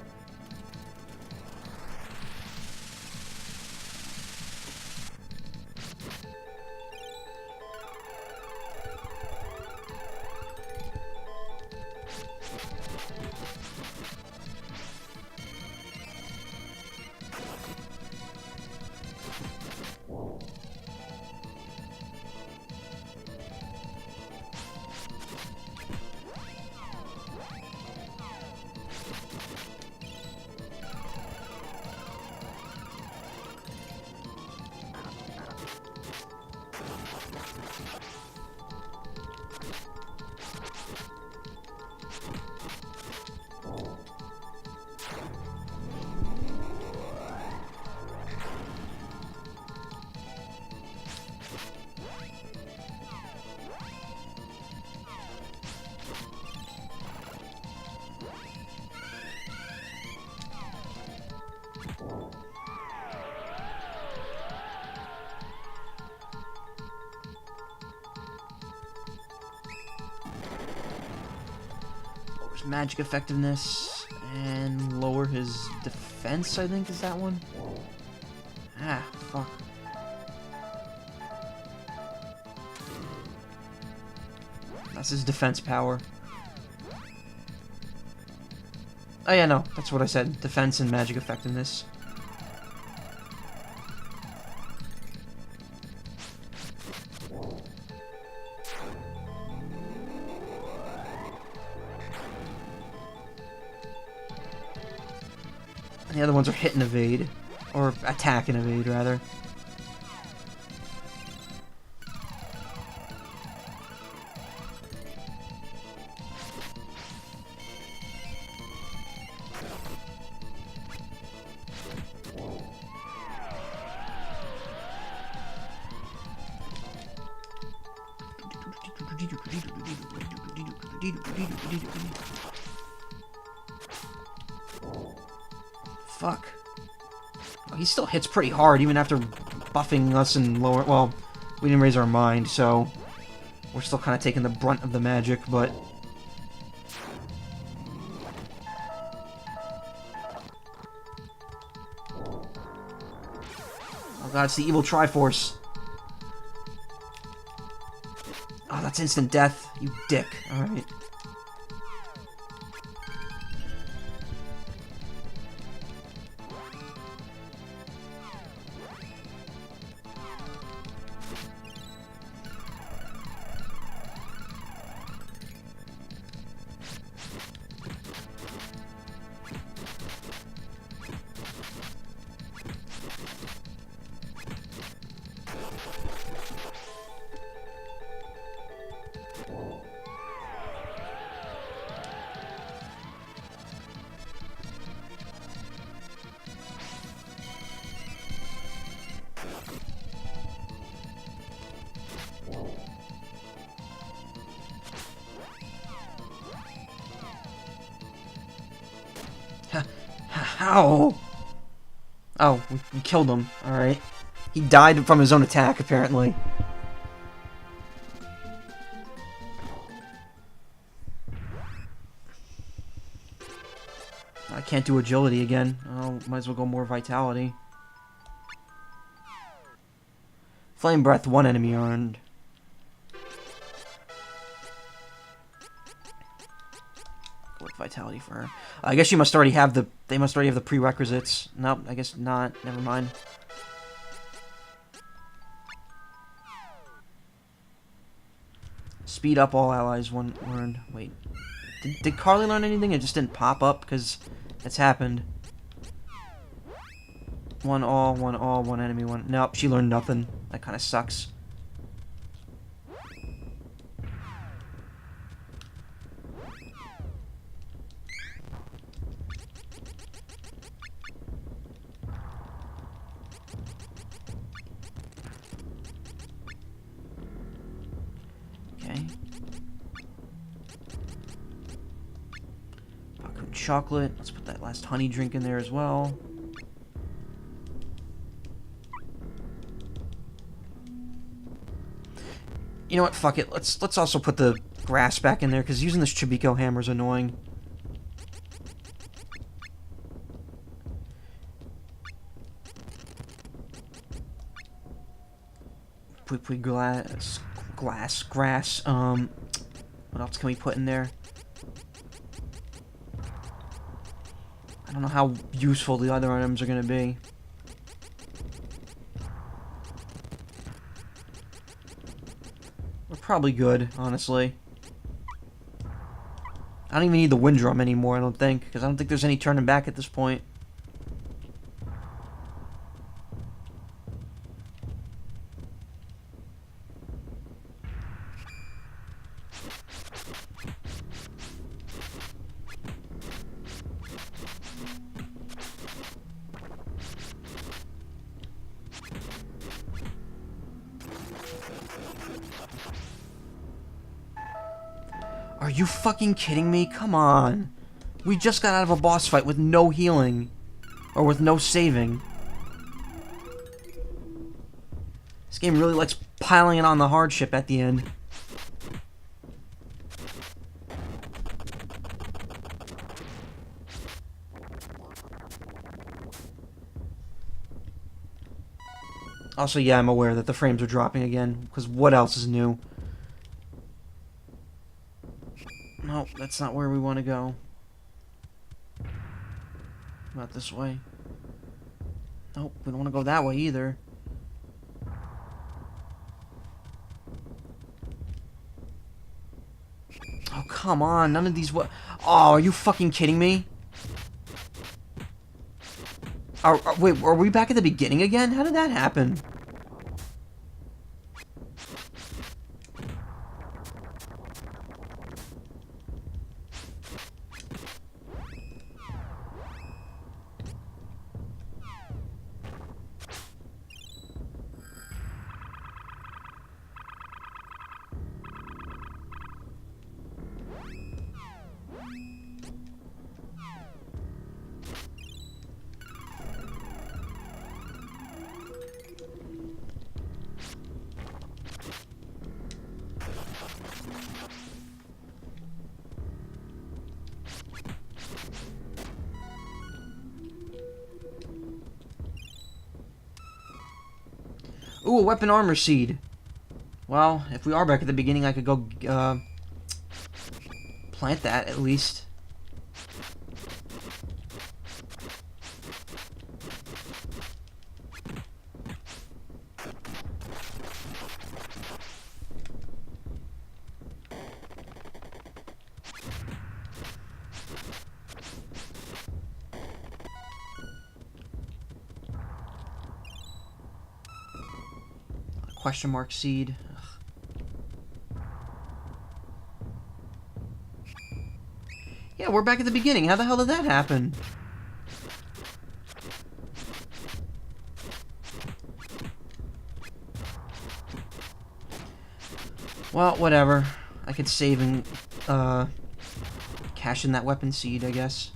Magic effectiveness, And lower his defense, I think, is that one? Ah, fuck. That's his defense power. Oh yeah, no, that's what I said. Defense and magic effectiveness. And the other ones are hit and evade. Or attack and evade, rather. Fuck. Oh, he still hits pretty hard, even after buffing us and lower... Well, we didn't raise our mind, so... We're still kind of taking the brunt of the magic, but... Oh god, it's the evil Triforce. Oh, that's instant death, you dick. Alright. How? Oh, we killed him. Alright. He died from his own attack, apparently. I can't do agility again. Oh, might as well go more vitality. Flame Breath, one enemy earned. With vitality for her. I guess she must already have the... They must already have the prerequisites. Nope, I guess not. Never mind. Speed up all allies, one earned. Wait. Did Carly learn anything? It just didn't pop up because it's happened. One all, one enemy, one... Nope, she learned nothing. That kind of sucks. Okay. Chocolate. Let's put that last honey drink in there as well. You know what? Fuck it. Let's also put the grass back in there because using this Chibiko hammer is annoying. Grass. What else can we put in there? I don't know how useful the other items are going to be. We're probably good, honestly. I don't even need the wind drum anymore, I don't think, because I don't think there's any turning back at this point. Are you fucking kidding me? Come on. We just got out of a boss fight with no healing. Or with no saving. This game really likes piling it on the hardship at the end. Also, yeah, I'm aware that the frames are dropping again, because what else is new? No, that's not where we want to go. Not this way. Nope, we don't want to go that way either. Oh, come on, none of these Oh, are you fucking kidding me? Wait, are we back at the beginning again? How did that happen? Ooh, a weapon armor seed. Well, if we are back at the beginning, I could go, plant that, at least. Question mark seed. Ugh. Yeah, we're back at the beginning. How the hell did that happen? Well, whatever. I could save and, cash in that weapon seed, I guess.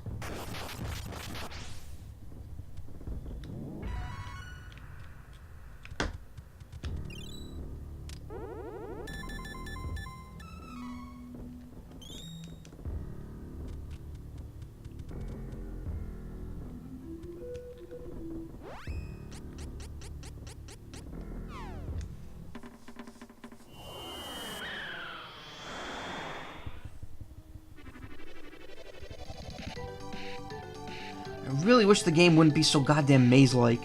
I really wish the game wouldn't be so goddamn maze-like.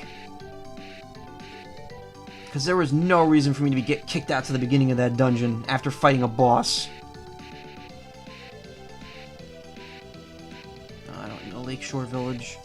Because there was no reason for me to get kicked out to the beginning of that dungeon after fighting a boss. I don't know, Lakeshore Village.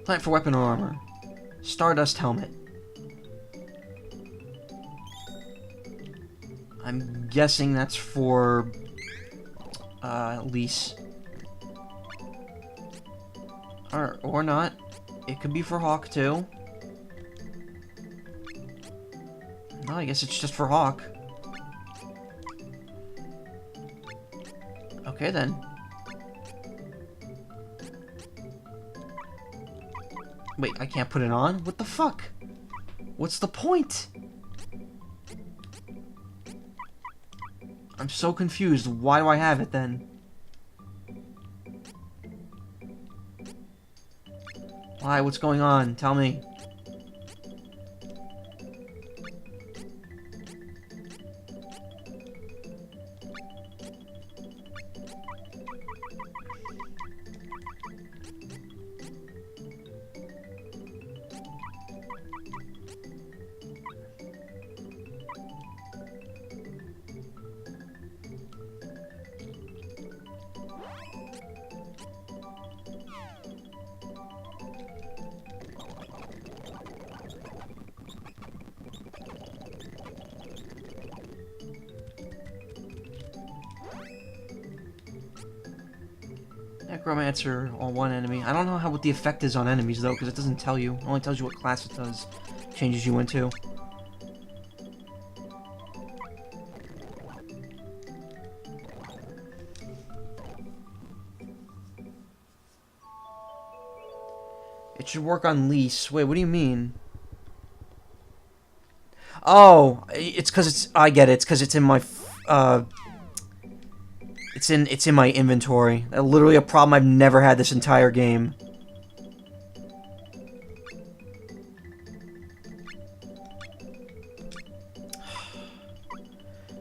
Plant for weapon or armor. Stardust helmet. I'm guessing that's for lease. Or not. It could be for Hawk too. No, I guess it's just for Hawk. Okay then. Wait, I can't put it on? What the fuck? What's the point? I'm so confused. Why do I have it then? Why? What's going on? Tell me. Necromancer on one enemy. I don't know what the effect is on enemies though, because it doesn't tell you. It only tells you what class it does. Changes you into. It should work on lease. Wait, what do you mean? Oh, it's because it's... I get it. It's because it's in my... It's in my inventory. Literally a problem I've never had this entire game.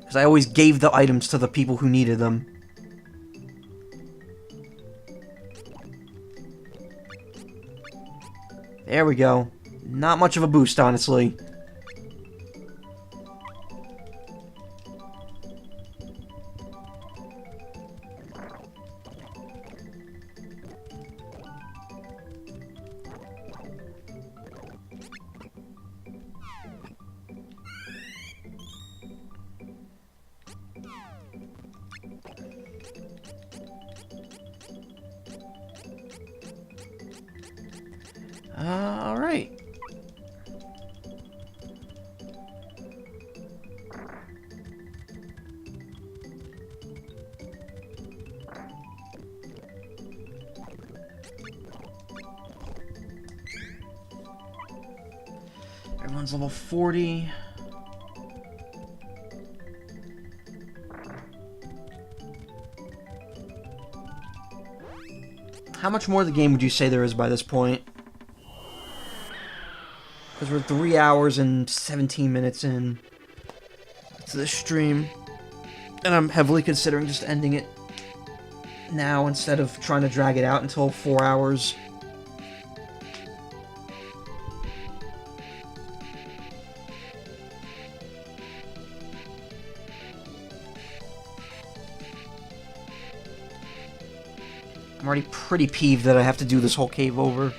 Because I always gave the items to the people who needed them. There we go. Not much of a boost, honestly. Alright. Everyone's level 40. How much more of the game would you say there is by this point? Because we're 3 hours and 17 minutes in to this stream. And I'm heavily considering just ending it now instead of trying to drag it out until 4 hours. I'm already pretty peeved that I have to do this whole cave over.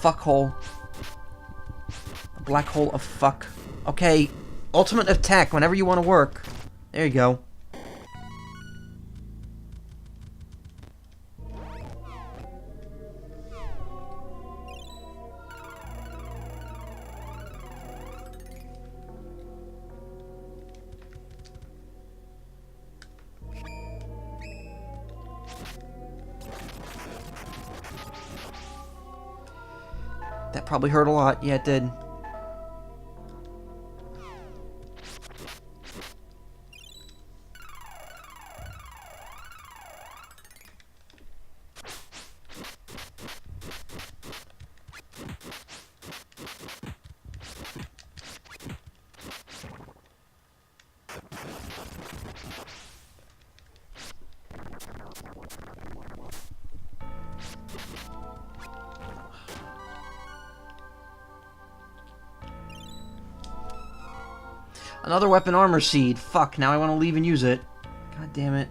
Fuck hole. A black hole of fuck. Okay, ultimate attack whenever you want to work. There you go. That probably hurt a lot. Yeah, it did. Another weapon armor seed. Fuck, now I want to leave and use it. God damn it.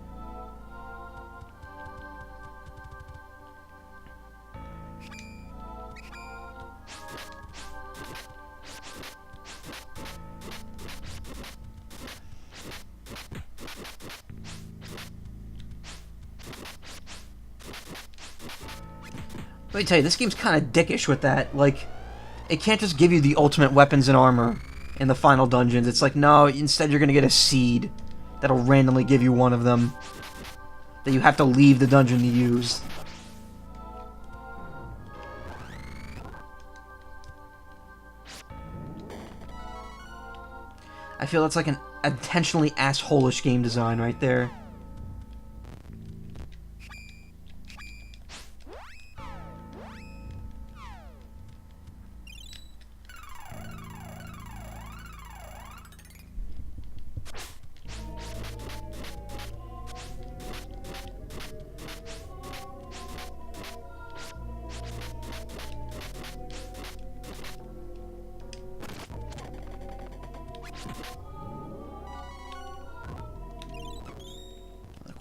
Let me tell you, this game's kind of dickish with that. Like, it can't just give you the ultimate weapons and armor in the final dungeons. It's like, no, instead you're gonna get a seed that'll randomly give you one of them that you have to leave the dungeon to use. I feel that's like an intentionally asshole-ish game design right there.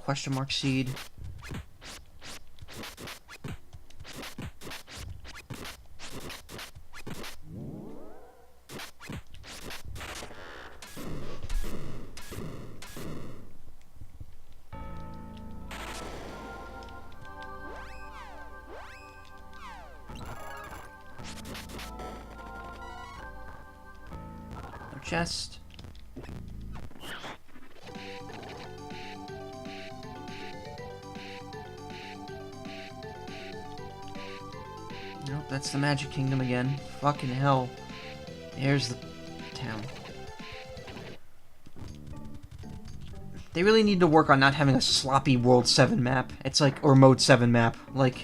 question mark seed. No chest. Nope, that's the Magic Kingdom again. Fucking hell. There's the town. They really need to work on not having a sloppy World 7 map. It's like, or Mode 7 map. Like,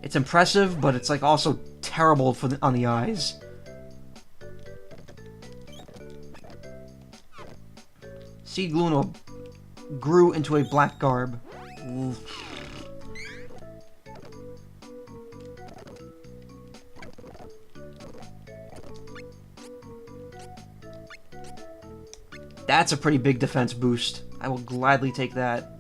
it's impressive, but it's like also terrible for on the eyes. Seed grew into a black garb. Oof. That's a pretty big defense boost. I will gladly take that.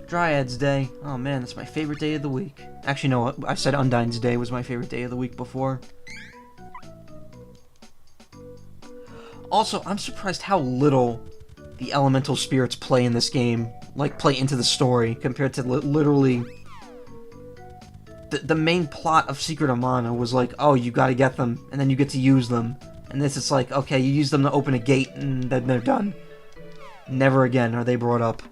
Dryad's Day. Oh man, that's my favorite day of the week. Actually, no, I said Undyne's Day was my favorite day of the week before. Also, I'm surprised how little the elemental spirits play in this game. Like, play into the story, compared to literally... The main plot of Secret of Mana was like, oh, you gotta get them, and then you get to use them. And this is like, okay, you use them to open a gate, and then they're done. Never again are they brought up.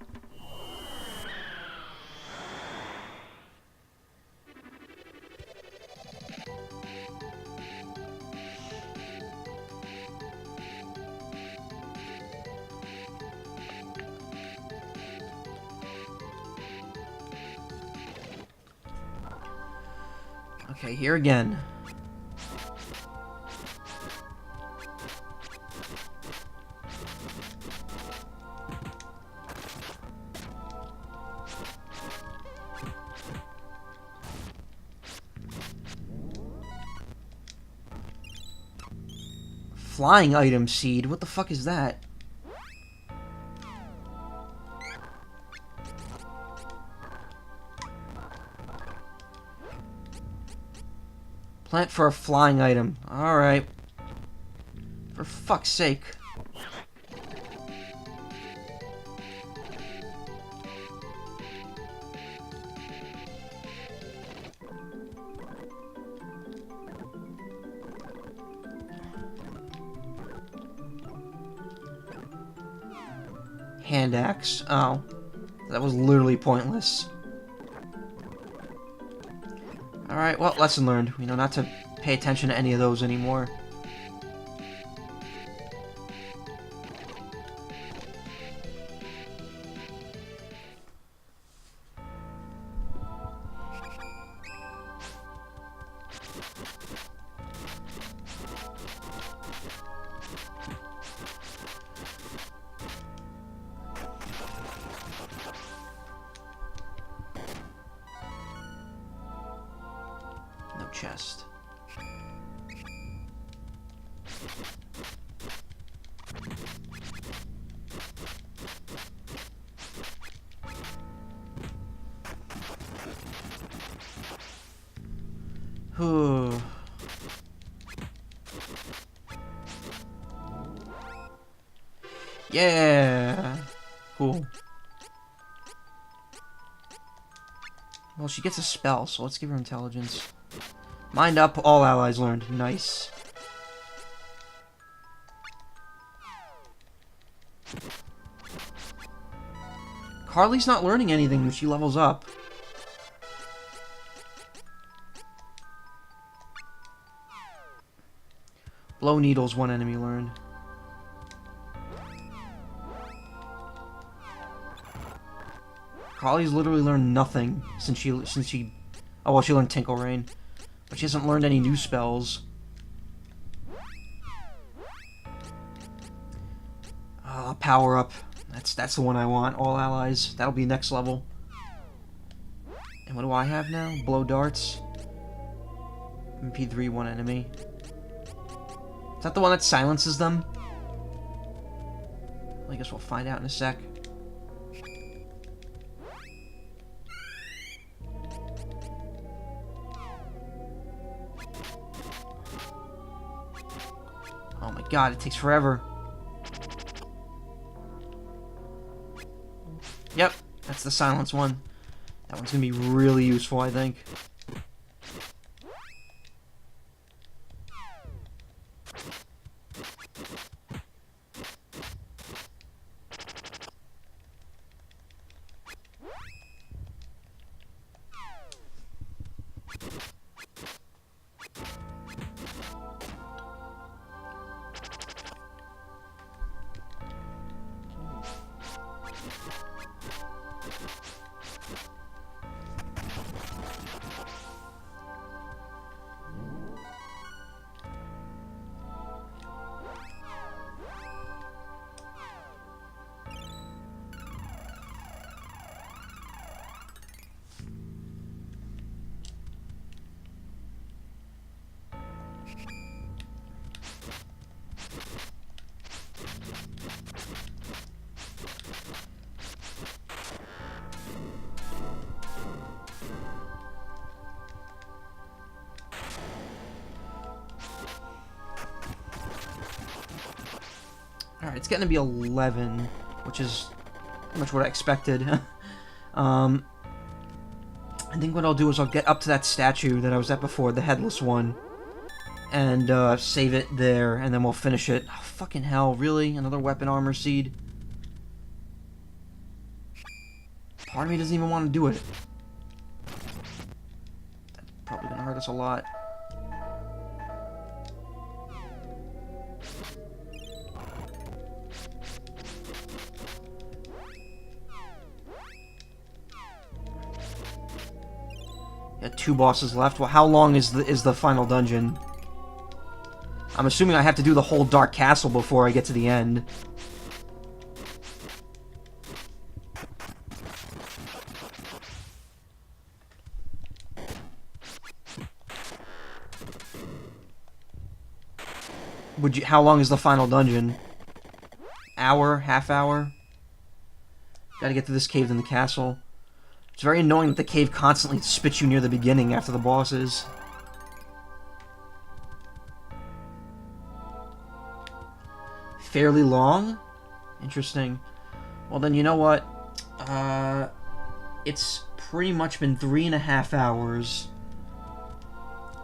Okay, here again. Flying item seed? What the fuck is that? Plant for a flying item. Alright. For fuck's sake. Hand axe. Oh. That was literally pointless. Alright, well, lesson learned. We know not to pay attention to any of those anymore. No chest. Whew. Yeah. Cool. Well, she gets a spell, so let's give her intelligence. Mind up, all allies learned. Nice. Carly's not learning anything when she levels up. Blow needles, one enemy learned. Carly's literally learned nothing since she oh well, she learned Tinkle Rain, but she hasn't learned any new spells. Power up. That's the one I want. All allies. That'll be next level. And what do I have now? Blow darts. MP3, one enemy. Is that the one that silences them? I guess we'll find out in a sec. Oh my god, it takes forever. Yep, that's the silence one. That one's gonna be really useful, I think. Alright, it's getting to be 11, which is pretty much what I expected. I think what I'll do is I'll get up to that statue that I was at before, the headless one, and save it there, and then we'll finish it. Oh, fucking hell, really? Another weapon armor seed? Part of me doesn't even want to do it. That's probably gonna hurt us a lot. Got 2 bosses left. Well, how long is the final dungeon? I'm assuming I have to do the whole Dark Castle before I get to the end. How long is the final dungeon? Hour? Half hour? Gotta get to this cave in the castle. It's very annoying that the cave constantly spits you near the beginning after the bosses. Fairly long? Interesting. Well then, you know what? It's pretty much been 3.5 hours.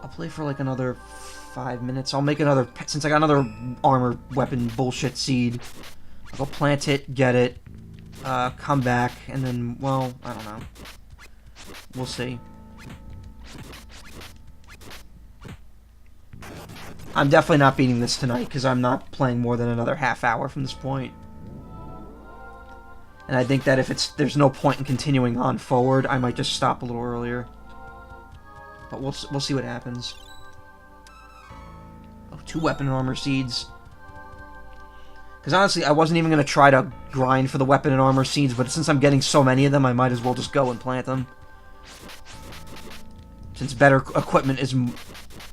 I'll play for like another 5 minutes. I'll make another... Since I got another armor weapon bullshit seed, I'll go plant it, get it, come back, and then, well, I don't know. We'll see. I'm definitely not beating this tonight, because I'm not playing more than another half hour from this point. And I think that if there's no point in continuing on forward, I might just stop a little earlier. But we'll see what happens. Oh, 2 weapon and armor seeds. Because honestly, I wasn't even going to try to grind for the weapon and armor seeds, but since I'm getting so many of them, I might as well just go and plant them. Since better equipment is,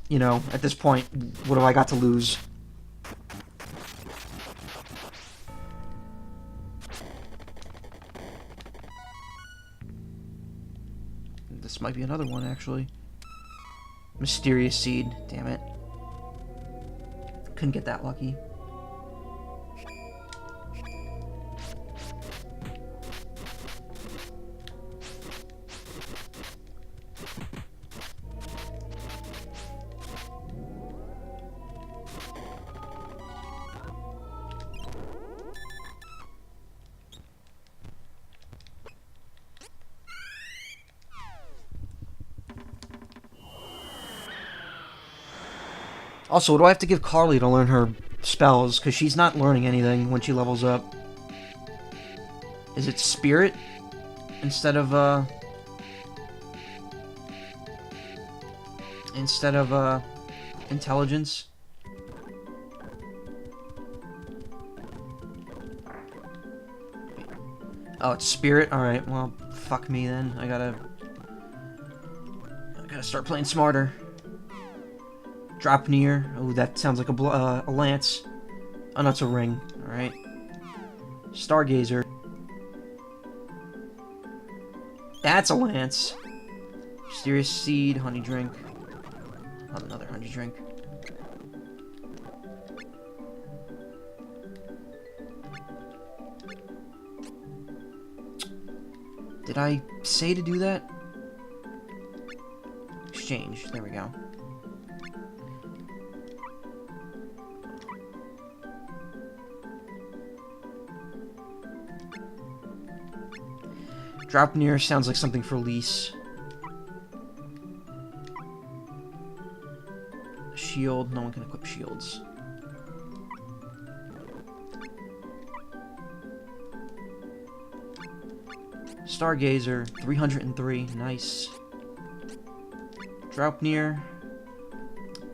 you know, at this point, what do I got to lose? This might be another one, actually. Mysterious seed. Damn it. Couldn't get that lucky. Also, what do I have to give Carly to learn her spells? Because she's not learning anything when she levels up. Is it Spirit? Instead of, Intelligence? Oh, it's Spirit? Alright, well, fuck me then. I gotta start playing smarter. Drop near. Oh, that sounds like a lance. Oh, no, it's a ring. Alright. Stargazer. That's a lance. Mysterious seed, honey drink. Oh, another honey drink. Did I say to do that? Exchange. There we go. Drop near sounds like something for Lise. Shield. No one can equip shields. Stargazer. 303. Nice. Drop near.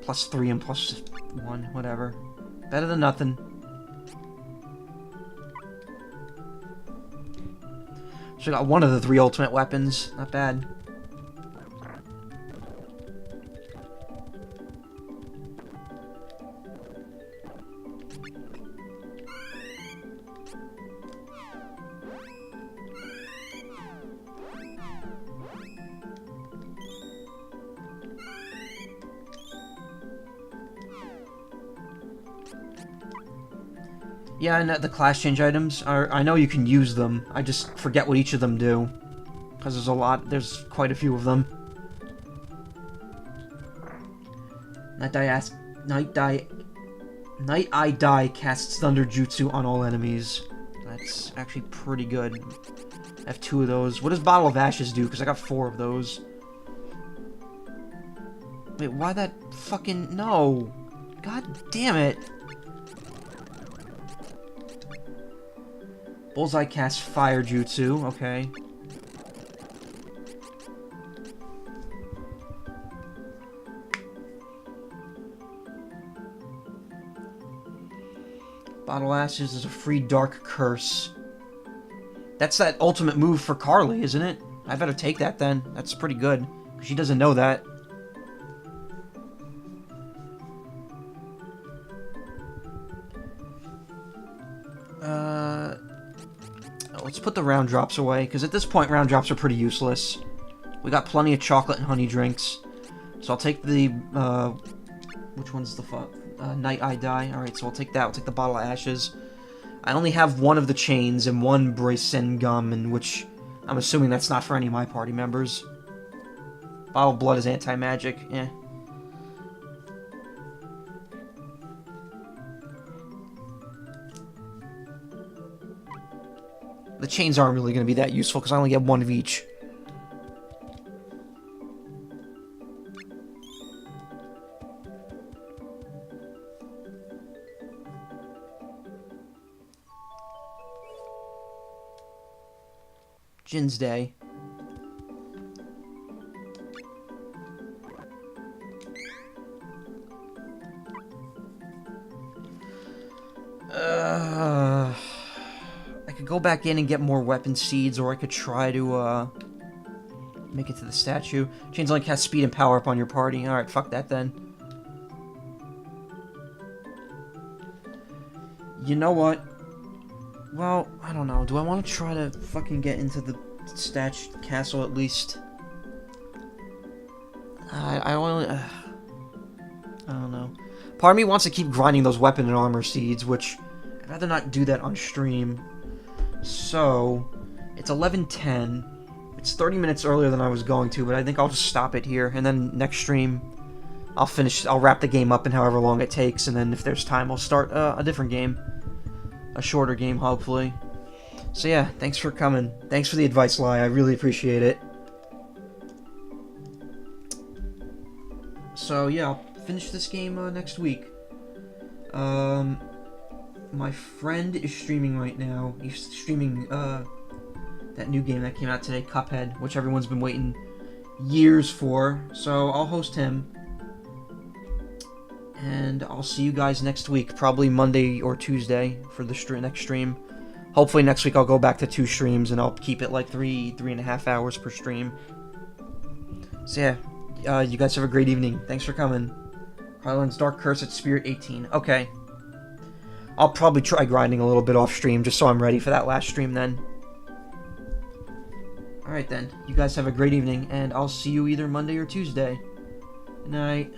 +3 and +1. Whatever. Better than nothing. So I got one of the 3 ultimate weapons. Not bad. Yeah, and the class change items are. I know you can use them. I just forget what each of them do, because there's a lot. There's quite a few of them. Night Eye Die casts Thunder Jutsu on all enemies. That's actually pretty good. I have 2 of those. What does Bottle of Ashes do? Because I got 4 of those. Wait, why that fucking no? God damn it! Bullseye casts Fire Jutsu, okay. Bottle Ashes is a free Dark Curse. That's that ultimate move for Carly, isn't it? I better take that then. That's pretty good. She doesn't know that. Let's put the round drops away, because at this point round drops are pretty useless. We got plenty of chocolate and honey drinks. So I'll take the, which one's the fuck? Night Eye Die. Alright, so I'll take that. I'll take the Bottle of Ashes. I only have 1 of the chains and 1 Braisen Gum, and which I'm assuming that's not for any of my party members. Bottle of Blood is anti-magic. Eh. The chains aren't really going to be that useful because I only get 1 of each. Jin's Day. I could go back in and get more weapon seeds, or I could try to, make it to the statue. Chains only cast speed and power up on your party. Alright, fuck that then. You know what? Well, I don't know. Do I want to try to fucking get into the statue castle at least? I don't know. Part of me wants to keep grinding those weapon and armor seeds, which I'd rather not do that on stream. So, it's 11:10. It's 30 minutes earlier than I was going to, but I think I'll just stop it here, and then next stream, I'll wrap the game up in however long it takes, and then if there's time, I'll start a different game. A shorter game, hopefully. So yeah, thanks for coming. Thanks for the advice, Lai. I really appreciate it. So yeah, I'll finish this game next week. My friend is streaming right now. He's streaming that new game that came out today, Cuphead, which everyone's been waiting years for. So I'll host him. And I'll see you guys next week, probably Monday or Tuesday for the next stream. Hopefully next week I'll go back to 2 streams and I'll keep it like 3.5 hours per stream. So yeah, you guys have a great evening. Thanks for coming. Highlands Dark Curse at Spirit 18. Okay. I'll probably try grinding a little bit off stream just so I'm ready for that last stream then. Alright then, you guys have a great evening and I'll see you either Monday or Tuesday. Good night.